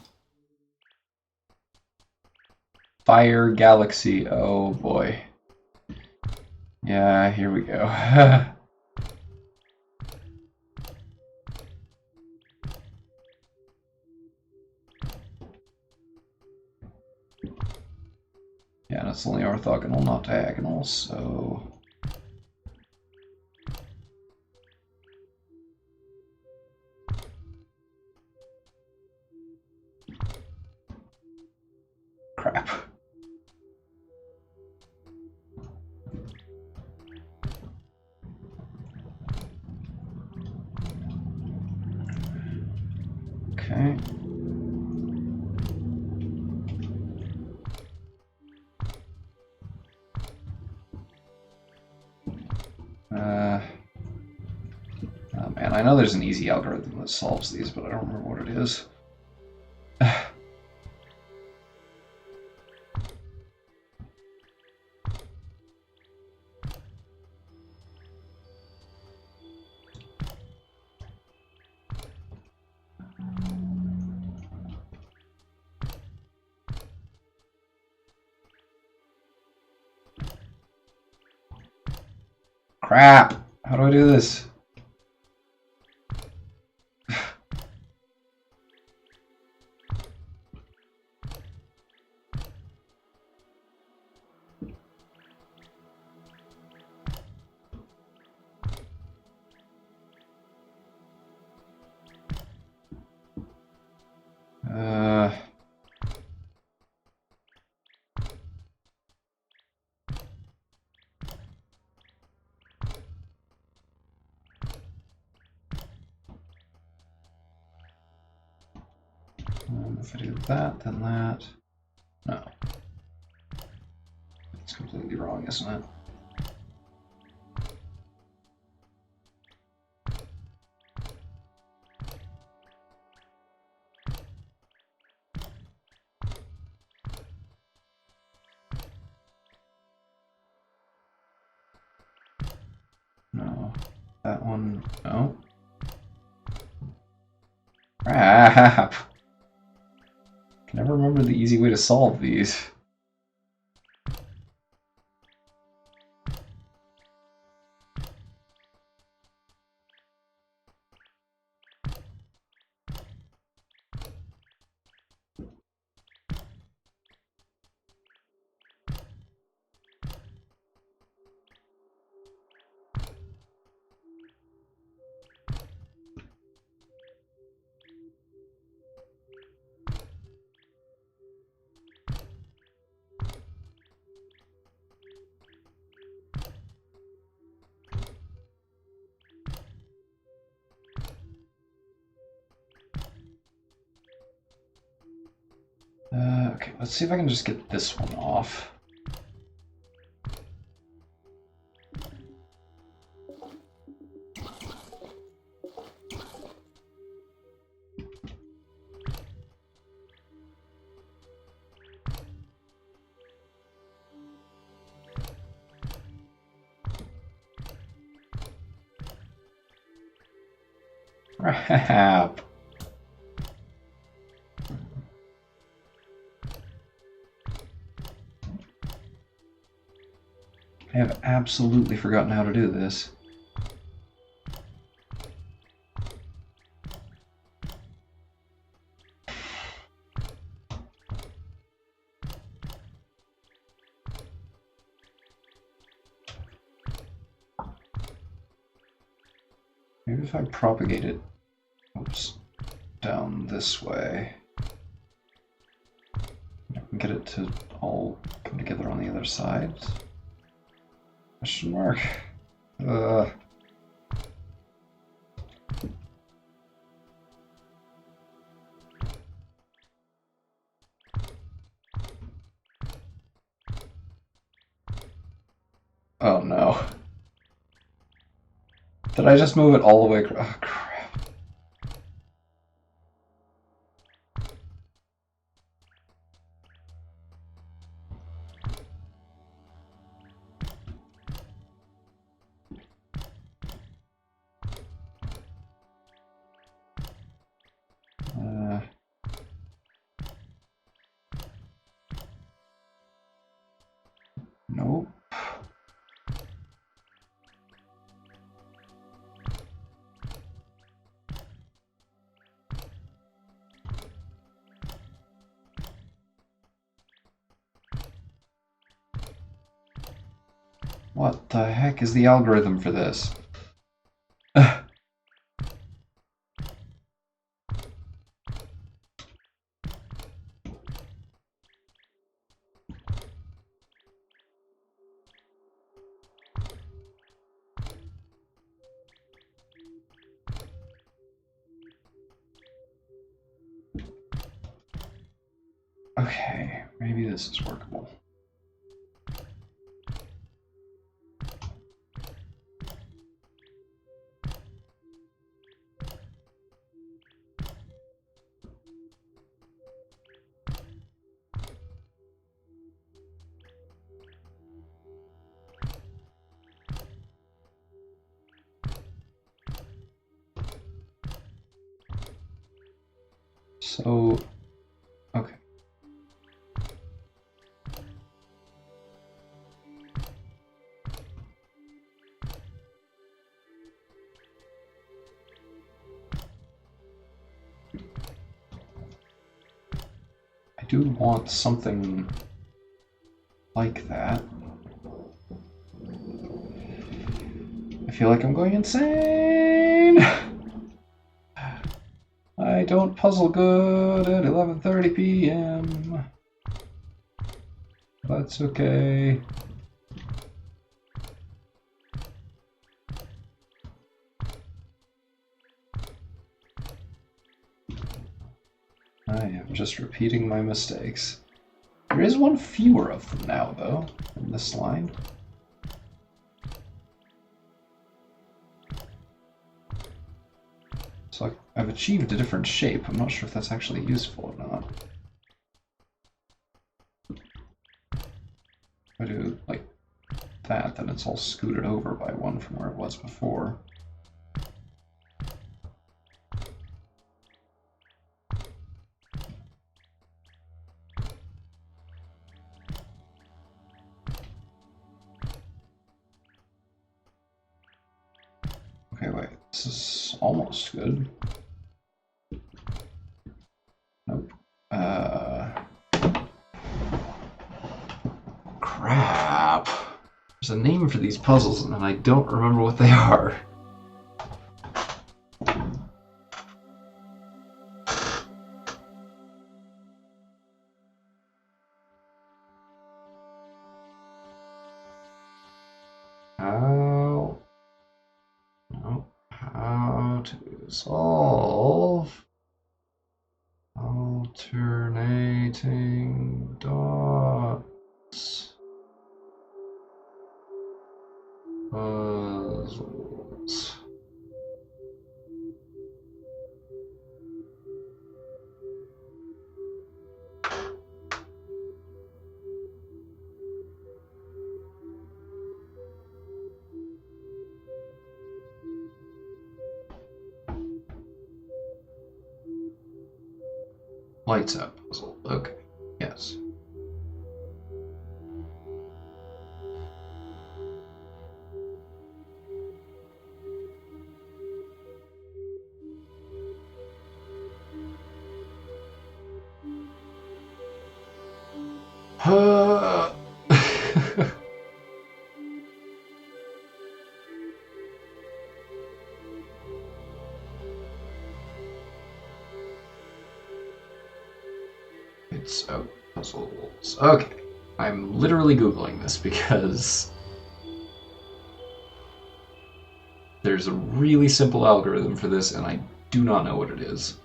Fire Galaxy. Oh boy. Yeah, here we go. It's only orthogonal, not diagonal, so... Crap. Okay. Oh man, I know there's an easy algorithm that solves these, but I don't remember what it is. Crap! How do I do this? If I do that, then that. No. It's completely wrong, isn't it? No. That one, no. Crap! I can never remember the easy way to solve these. Okay, let's see if I can just get this one off. Crap. I have absolutely forgotten how to do this. Maybe if I propagate it, oops, down this way, I can get it to all come together on the other side. Question mark. Oh no. Did I just move it all the way across? Oh, crap. Nope. What the heck is the algorithm for this? Okay, maybe this is workable. So, okay. I do want something like that. I feel like I'm going insane! I don't puzzle good at 11:30 p.m. That's okay. I am just repeating my mistakes. There is one fewer of them now, though, in this line. So I've achieved a different shape. I'm not sure if that's actually useful or not. If I do, like, that, then it's all scooted over by one from where it was before. Okay, wait, this is almost good. Nope. Crap. There's a name for these puzzles, and I don't remember what they are. How to solve alternating dots puzzles. Lights out puzzle. Okay. Yes. It's out puzzles. Okay. I'm literally Googling this because there's a really simple algorithm for this and I do not know what it is.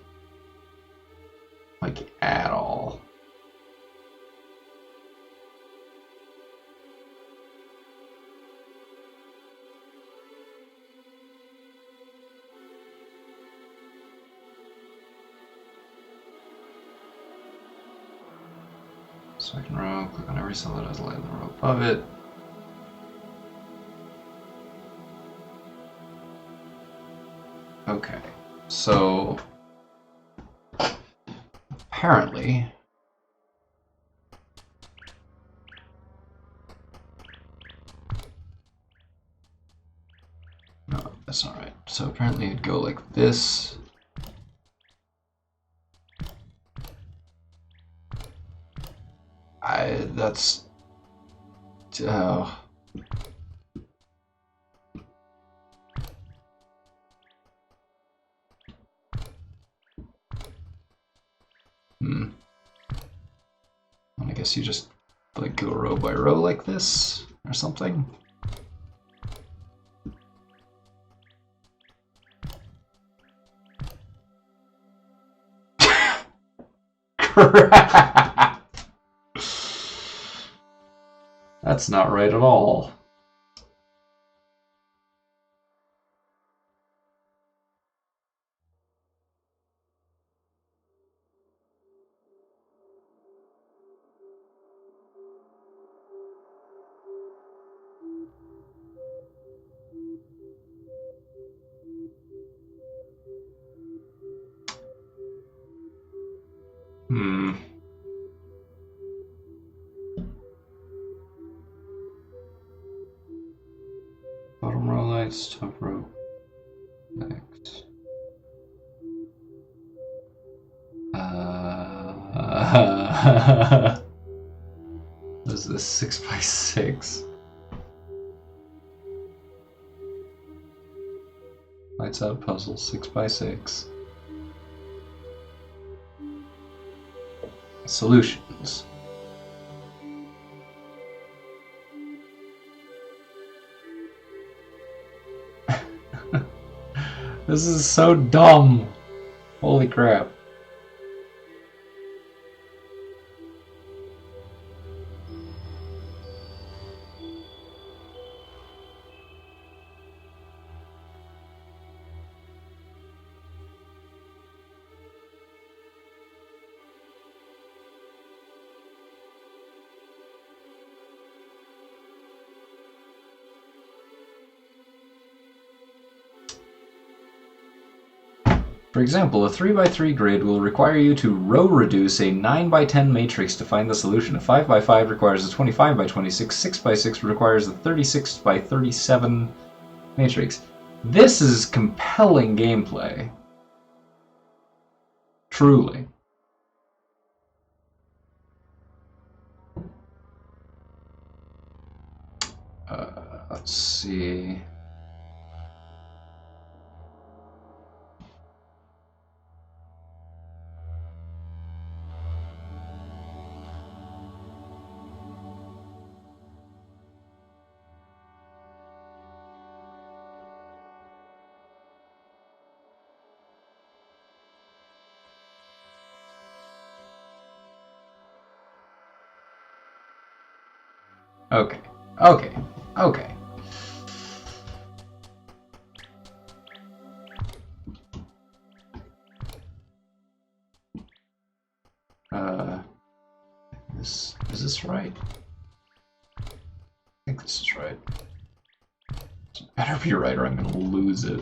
Like, at all. Second row, click on every cell that has a light in the row above it. Okay, so apparently no, that's not right. So apparently it'd go like this. That's Hmm. And I guess you just like go row by row like this or something. Crap! That's not right at all. Hmm. Bottom row lights, top row. Next. What is this? 6x6. Lights out puzzle 6x6. Solutions. This is so dumb. Holy crap. For example, a 3x3 grid will require you to row reduce a 9x10 matrix to find the solution. A 5x5 requires a 25x26, 6x6 requires a 36x37 matrix. This is compelling gameplay. Truly. Let's see. Okay. Is this right? I think this is right. It better be right or I'm gonna lose it.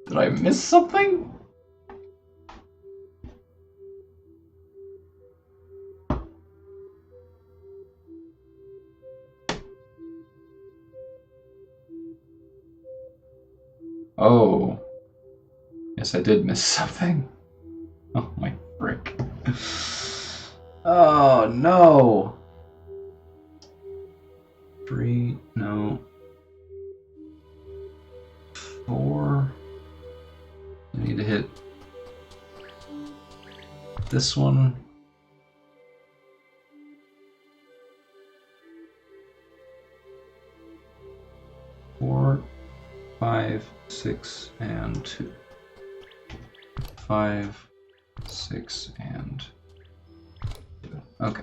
Did I miss something? Oh. Yes, I did miss something. Oh, my frick. Oh, no. 3, no. 4. I need to hit this one. 4, 5, 6, and 2. 5, 6, and 2. Okay.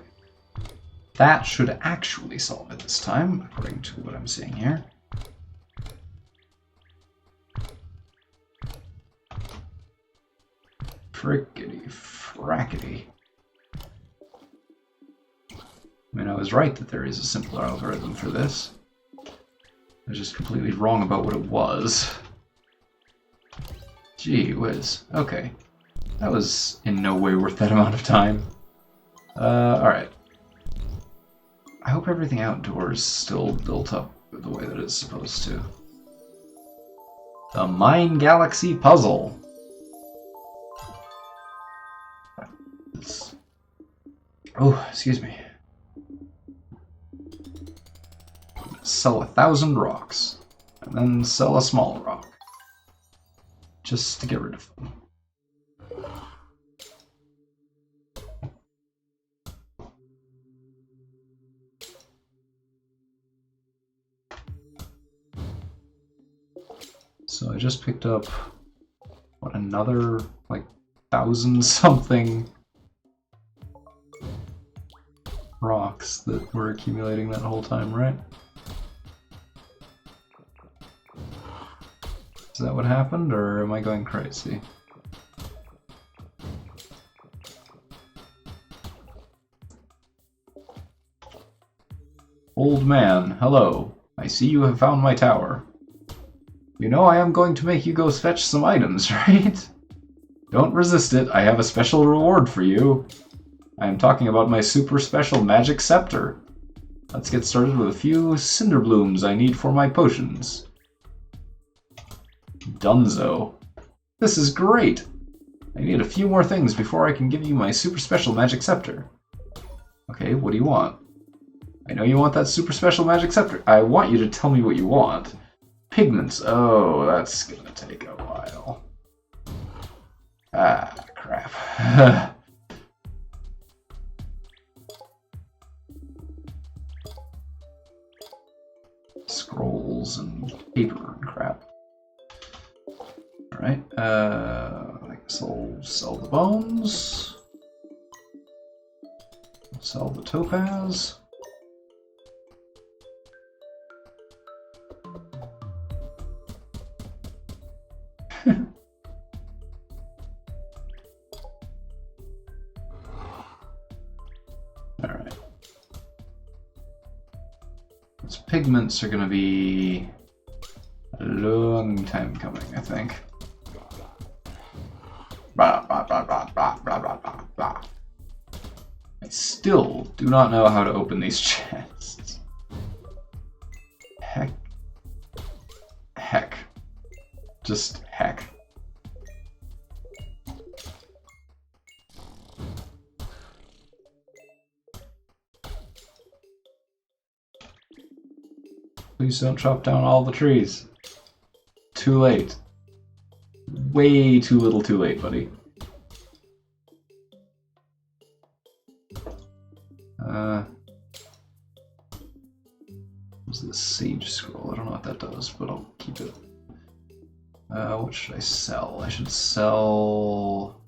That should actually solve it this time, according to what I'm seeing here. Frickety frackety. I mean, I was right that there is a simpler algorithm for this. I was just completely wrong about what it was. Gee whiz. Okay. That was in no way worth that amount of time. Alright. I hope everything outdoors still built up the way that it's supposed to. The Mine Galaxy Puzzle. Oh, excuse me. Sell 1,000 rocks, and then sell a small rock, just to get rid of them. So I just picked up, what, another, like, 1,000 something rocks that were accumulating that whole time, right? Is that what happened, or am I going crazy? Old man, hello. I see you have found my tower. You know I am going to make you go fetch some items, right? Don't resist it, I have a special reward for you. I am talking about my super special magic scepter. Let's get started with a few cinder blooms I need for my potions. Dunzo. This is great! I need a few more things before I can give you my super special magic scepter. Okay, what do you want? I know you want that super special magic scepter. I want you to tell me what you want. Pigments. Oh, that's gonna take a while. Ah, crap. Scrolls and paper and crap. Alright, I guess I'll sell the bones. Sell the topaz. Alright. Those pigments are going to be a long time coming, I think. Blah, blah, blah, blah, blah, blah, blah, blah, blah. I still do not know how to open these chests. Heck. Heck. Just heck. Please don't chop down all the trees. Too late. Way too little too late, buddy. What's this sage scroll? I don't know what that does, but I'll keep it. What should I sell? I should sell...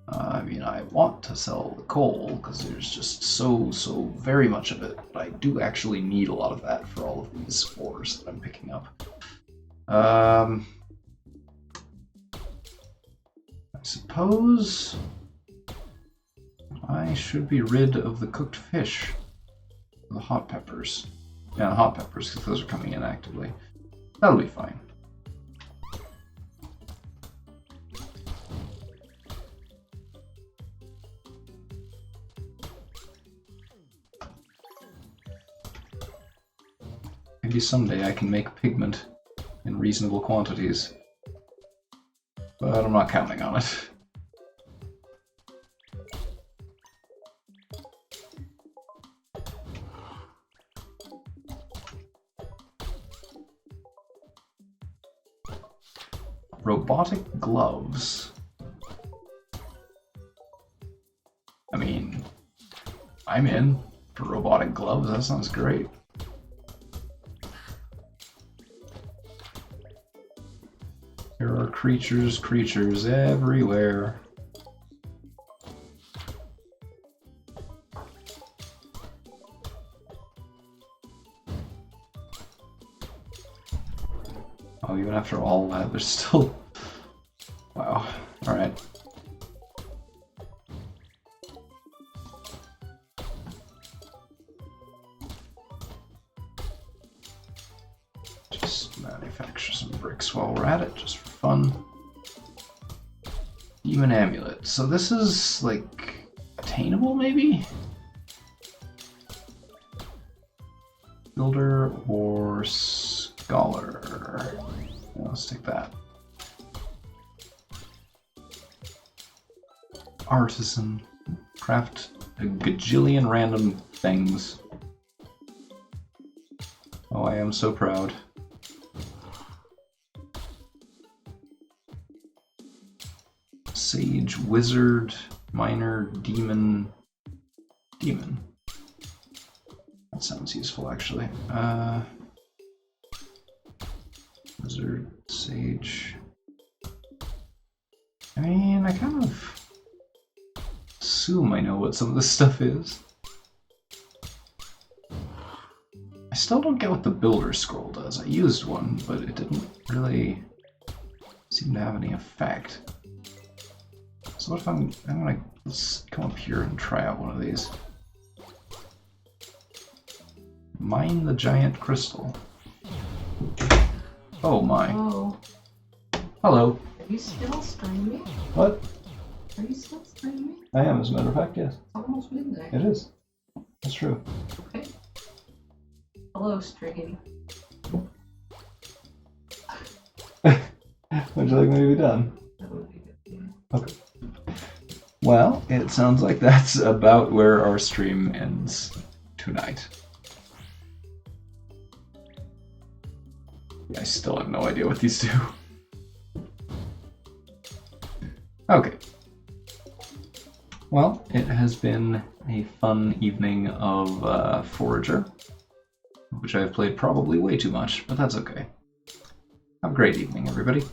I mean, I want to sell the coal, because there's just so very much of it, but I do actually need a lot of that for all of these ores that I'm picking up. I suppose I should be rid of the cooked fish. The hot peppers. Yeah, the hot peppers, because those are coming in actively. That'll be fine. Maybe someday I can make pigment in reasonable quantities. But I'm not counting on it. Robotic gloves. I mean, I'm in for robotic gloves. That sounds great. There are creatures everywhere. Oh, even after all that, there's still... Wow. Alright. Just manufacture some bricks while we're at it, just for fun. Demon Amulet. So this is, like, attainable, maybe? Builder or Scholar? Yeah, let's take that. artisan. Craft a gajillion random things. Oh, I am so proud. Sage, wizard, miner, demon. Demon. That sounds useful, actually. Wizard, sage. I mean, I kind of assume I know what some of this stuff is. I still don't get what the Builder Scroll does. I used one, but it didn't really seem to have any effect. So what if I'm gonna, let's come up here and try out one of these. Mine the giant crystal. Oh my. Oh. Hello. Are you still streaming? What? Are you still streaming? I am, as a matter of fact, yes. It's almost midnight. It is. That's true. Okay. Hello, stream. Would you like me to be done? That would be good. Yeah. Okay. Well, it sounds like that's about where our stream ends tonight. I still have no idea what these do. Okay. Well, it has been a fun evening of Forager, which I've played probably way too much, but that's okay. Have a great evening, everybody.